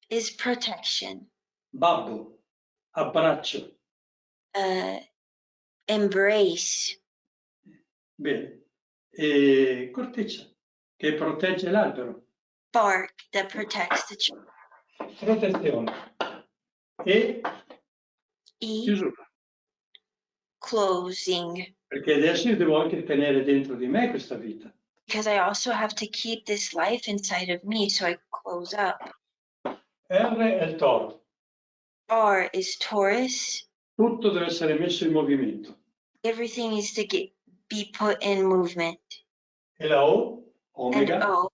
S3: Is protection.
S2: Babbo, abbraccio.
S3: Embrace.
S2: Bene. E corteccia, che protegge l'albero.
S3: Bark that protects the tree.
S2: Protezione. E
S3: E.
S2: chiusura.
S3: Closing.
S2: Perché adesso io devo anche tenere dentro di me questa vita.
S3: Because I also have to keep this life inside of me, so I close up.
S2: R è il toro.
S3: R is Taurus.
S2: Tutto deve essere messo in movimento.
S3: Everything needs to be put in movement.
S2: E la O, omega,
S3: And O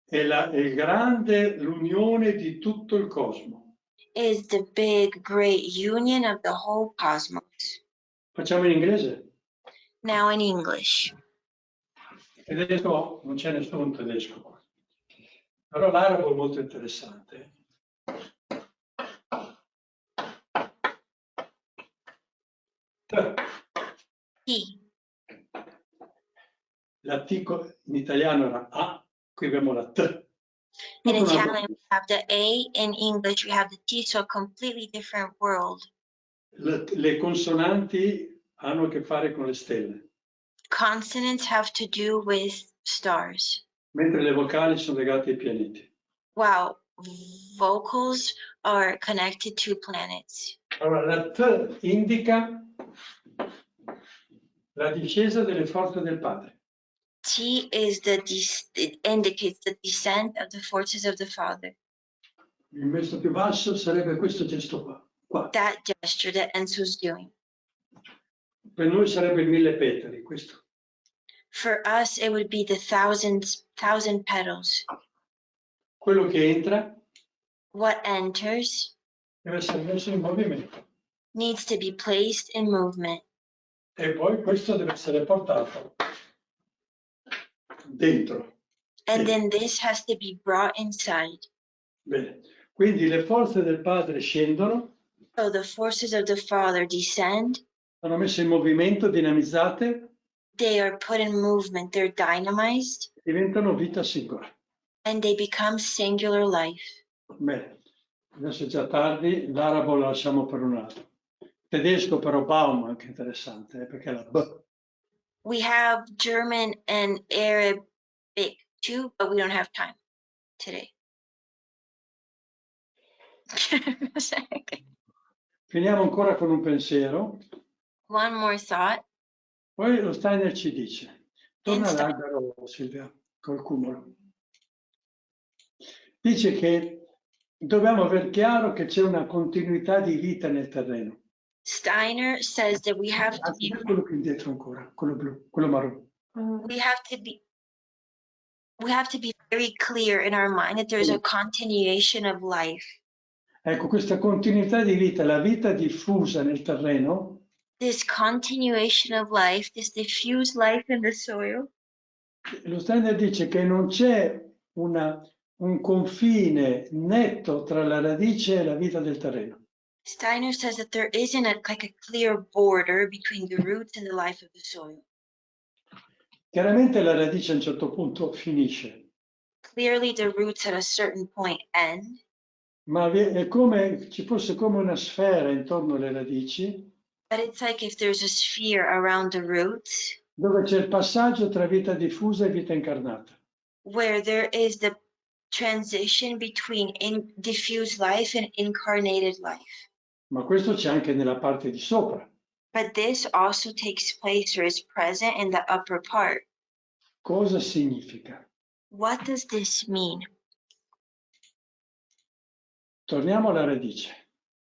S2: è l'unione di tutto il cosmo.
S3: is the big, great union of the whole cosmos.
S2: Facciamo in inglese?
S3: Now in English.
S2: Tedesco, non c'è nessuno tedesco qua. Però l'arabo è molto interessante. T. La T in italiano era A, qui abbiamo la T.
S3: In Italian, we have the A. In English, we have the T, so a completely different world.
S2: Le consonanti hanno a che fare con le stelle.
S3: Consonants have to do with stars.
S2: Mentre le vocali sono legate ai pianeti.
S3: Wow, vocals are connected to planets.
S2: Allora, la T indica la discesa delle forze del Padre.
S3: T is it indicates the descent of the forces of the Father.
S2: Il gesto più basso sarebbe questo gesto qua.
S3: That gesture that Enzo's doing.
S2: Per noi sarebbe il 1000 petali, questo.
S3: For us, it would be the thousand petals.
S2: Quello che entra
S3: What enters
S2: deve essere messo in movimento.
S3: needs to be placed in movement.
S2: E poi questo deve essere portato dentro.
S3: And then this has to be brought inside.
S2: Bene. Quindi le forze del Padre scendono.
S3: So the forces of the Father descend.
S2: Sono messe in movimento, dinamizzate.
S3: They are put in movement. They're dynamized.
S2: Diventano vita singola.
S3: And they become singular life.
S2: Bene. Adesso è già tardi, l'arabo lo lasciamo per un altro. Tedesco però Baum anche interessante, perché la B.
S3: We have German and Arabic too, but we don't have time today.
S2: Finiamo ancora con un pensiero.
S3: One more thought.
S2: Poi lo Steiner ci dice, torna all'albero Silvia, col cumulo. Dice che dobbiamo aver chiaro che c'è una continuità di vita nel terreno.
S3: Steiner says that we have to be.
S2: Quello più indietro ancora, quello blu, quello marrone.
S3: We have to be very clear in our mind that there's a continuation of life.
S2: Ecco, questa continuità di vita, la vita diffusa nel terreno,
S3: This continuation of life, this diffused life in the soil,
S2: lo Steiner dice che non c'è un confine netto tra la radice e la vita del terreno.
S3: Steiner says that there isn't like a clear border between the roots and the life of the soil.
S2: Chiaramente la radice a un certo punto finisce,
S3: Clearly, the roots at a certain point end,
S2: ma è come ci fosse come una sfera intorno alle radici,
S3: but it's like if there's a sphere around the roots
S2: dove c'è il passaggio tra vita diffusa e vita incarnata.
S3: where there is the transition between diffused life and incarnated life.
S2: Ma questo c'è anche nella parte di sopra.
S3: But this also takes place or is present in the upper part.
S2: Cosa significa?
S3: What does this mean?
S2: Torniamo alla radice.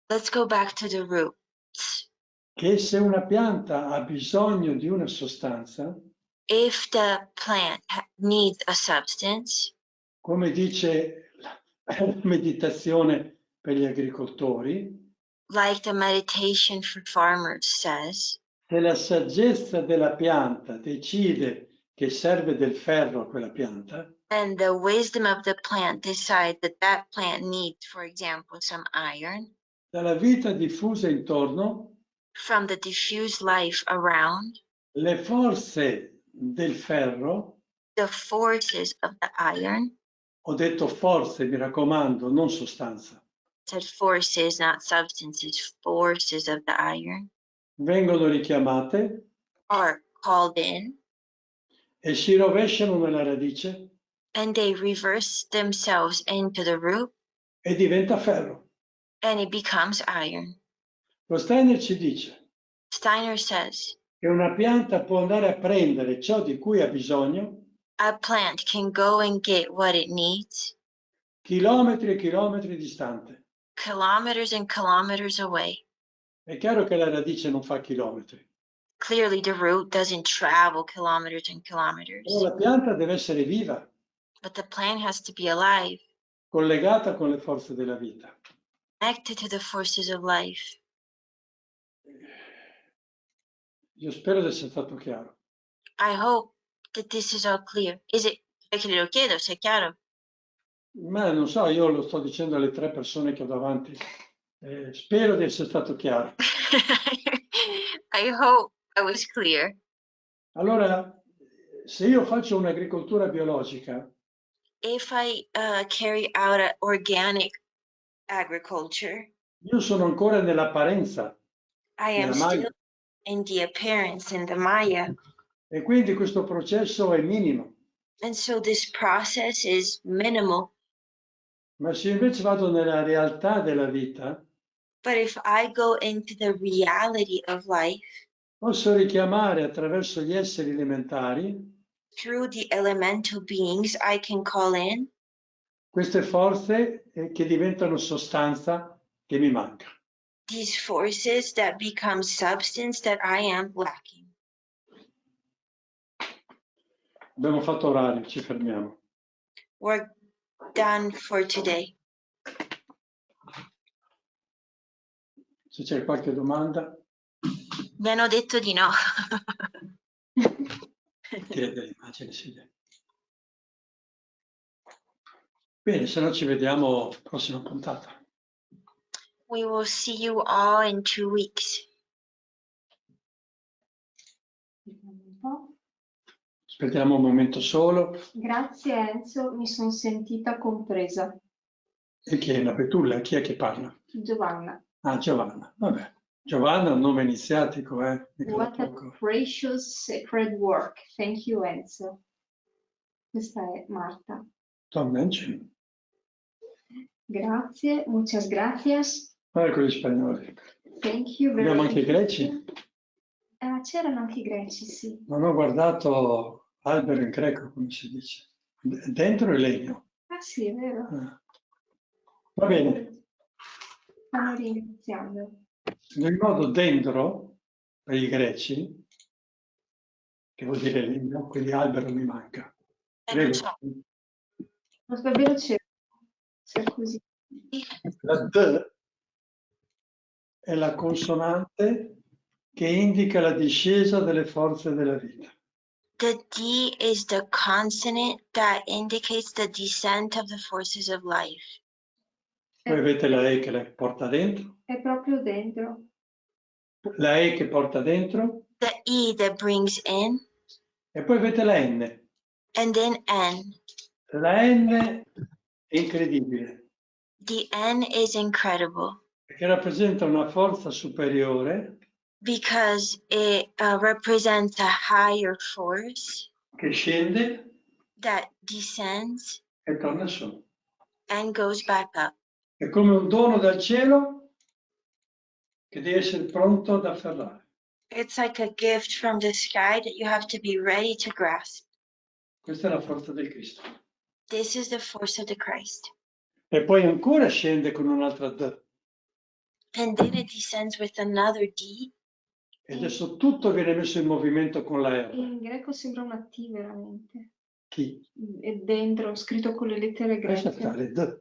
S3: Let's go back to the roots.
S2: Che se una pianta ha bisogno di una sostanza,
S3: If the plant needs a substance,
S2: come dice la meditazione per gli agricoltori,
S3: like the meditation for farmers says,
S2: se la saggezza della pianta decide che serve del ferro a quella pianta,
S3: and the wisdom of the plant decide that that plant needs, for example, some iron,
S2: dalla vita diffusa intorno,
S3: from the diffused life around,
S2: le forze del ferro,
S3: the forces of the iron,
S2: ho detto forze, mi raccomando, non sostanza,
S3: said forces, not substances, forces of the iron,
S2: vengono richiamate
S3: are called in,
S2: e si rovesciano nella radice
S3: and they reverse themselves into the root,
S2: e diventa ferro.
S3: and it becomes iron.
S2: Lo Steiner ci dice
S3: Steiner says,
S2: che una pianta può andare a prendere ciò di cui ha bisogno
S3: a plant can go and get what it needs
S2: chilometri e chilometri distante.
S3: kilometers and kilometers away.
S2: È chiaro che la radice non fa chilometri,
S3: Clearly, the root doesn't travel kilometers and
S2: però
S3: kilometers,
S2: la pianta deve essere viva,
S3: but the plant has to be alive,
S2: collegata con le forze della vita.
S3: connected to the forces of life.
S2: Io spero di essere stato chiaro.
S3: I hope that this is all clear. Is it? Perché lo chiedo, se è chiaro.
S2: Ma non so, io lo sto dicendo alle 3 persone che ho davanti. Spero di essere stato chiaro.
S3: I hope I was clear.
S2: Allora, se io faccio un'agricoltura biologica,
S3: If I carry out an organic agriculture,
S2: io sono ancora nell'apparenza,
S3: I am
S2: nella
S3: still
S2: maglia,
S3: in the appearance, in the Maya.
S2: e quindi questo processo è minimo.
S3: And so this process is minimal.
S2: Ma se invece vado nella realtà della vita,
S3: But if I go into the reality of life
S2: posso richiamare attraverso gli esseri elementari
S3: through the elemental beings, I can call in
S2: queste forze che diventano sostanza che mi manca.
S3: these forces that become substance that I am lacking.
S2: Abbiamo fatto orario, ci fermiamo.
S3: We're done for today.
S2: Se c'è qualche domanda,
S3: Mi hanno detto di no.
S2: tira delle immagini, Silvia. Bene, se no ci vediamo alla prossima puntata.
S3: We will see you all in 2 weeks.
S2: Aspettiamo un momento solo.
S1: Grazie Enzo, mi sono sentita compresa.
S2: E chi è la Betulla? Chi è che parla?
S1: Giovanna.
S2: Ah, Giovanna. Vabbè. Giovanna è un nome iniziatico,
S1: What a precious sacred work. Thank you Enzo. Questa è Marta.
S2: Tom Mention.
S1: Grazie, muchas gracias.
S2: Guarda con gli spagnoli.
S1: Thank you very
S2: Abbiamo anche i
S1: much.
S2: greci.
S1: C'erano anche i greci, sì.
S2: Non ho guardato albero in greco, come si dice. Dentro è legno.
S1: Ah sì, è vero.
S2: Va bene.
S1: Stanno ringraziando.
S2: Nel modo dendro, per i greci, che vuol dire legno, quindi albero mi manca.
S3: Non
S2: Prego.
S3: so.
S1: Lo veloce, se così.
S2: La D è la consonante che indica la discesa delle forze della vita.
S3: The D is the consonant that indicates the descent of the forces of life.
S2: Poi avete la E che la porta dentro,
S1: È proprio dentro.
S2: la E che porta dentro,
S3: The E that brings in,
S2: e poi avete la N.
S3: and then N.
S2: La N è incredibile,
S3: The N is incredible
S2: perché rappresenta una forza superiore
S3: because it represents a higher force
S2: che scende
S3: that descends
S2: e torna su.
S3: and goes back up.
S2: È come un dono dal cielo che deve essere pronto ad afferrare.
S3: It's like a gift from the sky that you have to be ready to grasp.
S2: Questa è la forza del Cristo.
S3: This is the force of the Christ.
S2: E poi ancora scende con un'altra D.
S3: And then it descends with another D.
S2: E adesso tutto viene messo in movimento con la R.
S1: In greco sembra una T veramente.
S2: Chi?
S1: È dentro, scritto con le lettere
S2: Lascia
S1: greche.
S2: stare D.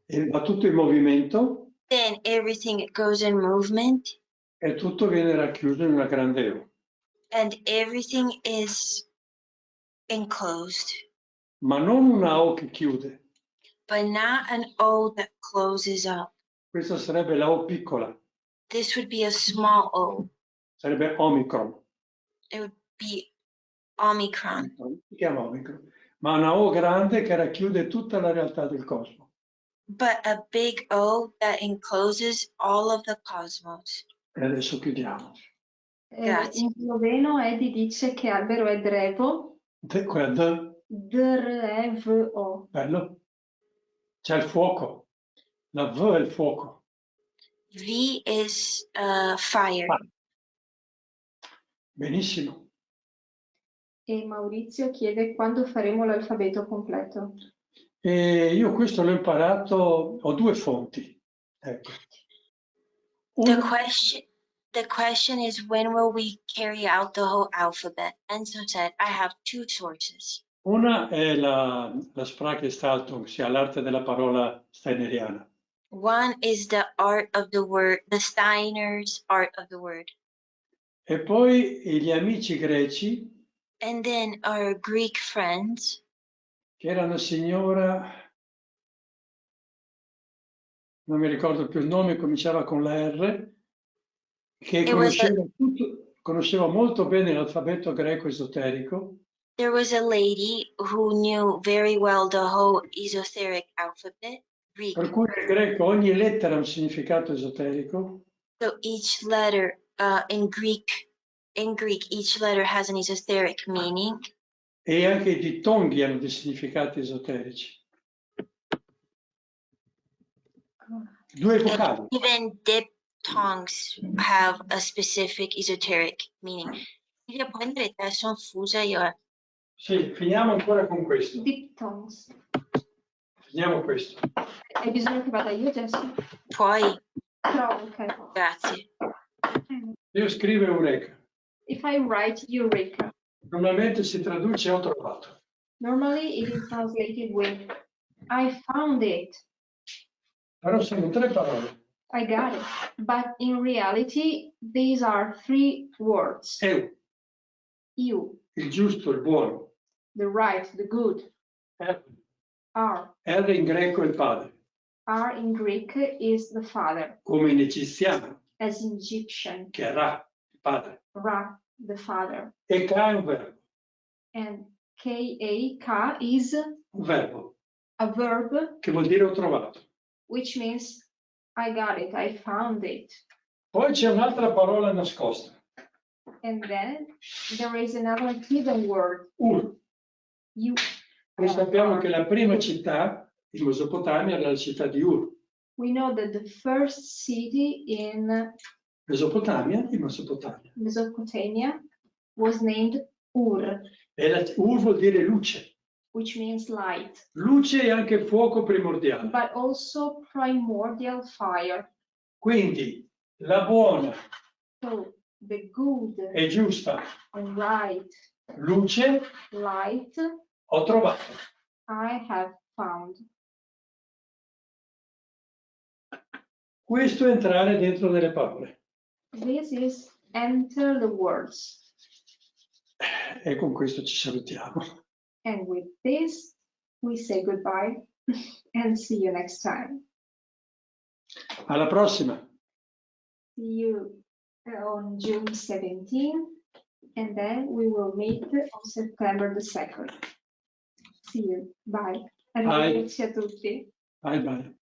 S2: E va tutto in movimento
S3: Then everything goes in movement
S2: e tutto viene racchiuso in una grande O.
S3: and everything is enclosed,
S2: Ma non una O che chiude.
S3: but not an O that closes up.
S2: Questa sarebbe la O piccola,
S3: This would be a small O.
S2: sarebbe Omicron.
S3: It would be Omicron.
S2: Si chiama Omicron. Ma una O grande che racchiude tutta la realtà del cosmo.
S3: But a big O that encloses all of the cosmos.
S2: E adesso chiudiamo.
S3: Grazie.
S1: In sloveno Eddie dice che albero è drevo,
S2: Quella D,
S1: drevo.
S2: bello. C'è il fuoco. La V è il fuoco.
S3: V is fire.
S2: Benissimo.
S1: E Maurizio chiede quando faremo l'alfabeto completo.
S2: E io questo l'ho imparato, ho due fonti. Ecco.
S3: The question is, when will we carry out the whole alphabet? Enzo said, I have two sources.
S2: Una è la Sprachgestaltung, sia l'arte della parola steineriana.
S3: One is the art of the word, the Steiner's art of the word.
S2: E poi gli amici greci,
S3: And then our Greek friends,
S2: che era una signora, non mi ricordo più il nome, cominciava con la R, che conosceva molto bene l'alfabeto greco esoterico.
S3: There was a lady who knew very well the whole esoteric alphabet, Greek.
S2: Per cui nel greco ogni lettera ha un significato esoterico.
S3: So each letter in Greek, each letter has an esoteric meaning.
S2: E anche i dittonghi hanno dei significati esoterici. Due vocali.
S3: Even diphthongs have a specific esoteric meaning. Sono fusa io.
S2: Sì, finiamo ancora con questo.
S1: Diphthongs.
S2: Finiamo questo.
S1: Hai bisogno che vada io, Jessie?
S3: Puoi.
S1: No, ok.
S3: Grazie.
S2: Io scrivo Eureka.
S1: If I write Eureka,
S2: Normalmente si traduce ho trovato.
S1: normally it is translated with I found it.
S2: Però sono tre parole.
S1: I got it. But in reality, these are three words.
S2: Eu,
S1: You,
S2: il giusto, il buono.
S1: the right, the good.
S2: R
S1: R.
S2: in greco è il padre.
S1: R in Greek is the father,
S2: Come in egiziano,
S1: as in Egyptian.
S2: che è Ra, il padre.
S1: Ra, the father.
S2: E K è un verbo.
S1: And K-A-K is
S2: Un verbo
S1: a verb,
S2: che vuol dire ho trovato.
S1: which means I got it, I found it.
S2: Poi c'è un'altra parola nascosta.
S1: And then there is another hidden word.
S2: Ur.
S1: You.
S2: Noi sappiamo che la prima città in Mesopotamia era la città di Ur.
S1: We know that the first city in
S2: Mesopotamia, in Mesopotamia.
S1: Mesopotamia was named Ur,
S2: E Ur vuol dire luce.
S1: which means light,
S2: Luce e anche fuoco primordiale.
S1: but also primordial fire.
S2: Quindi la buona
S1: So the good
S2: e giusta
S1: and right
S2: luce
S1: light
S2: ho trovato.
S1: I have found.
S2: Questo è entrare dentro delle parole.
S1: This is enter the words.
S2: E con questo ci salutiamo.
S1: And with this, we say goodbye and see you next time.
S2: Alla prossima.
S1: See you on June 17, and then we will meet on September the 2nd. See you. Bye. Arrivederci a tutti.
S2: Bye bye.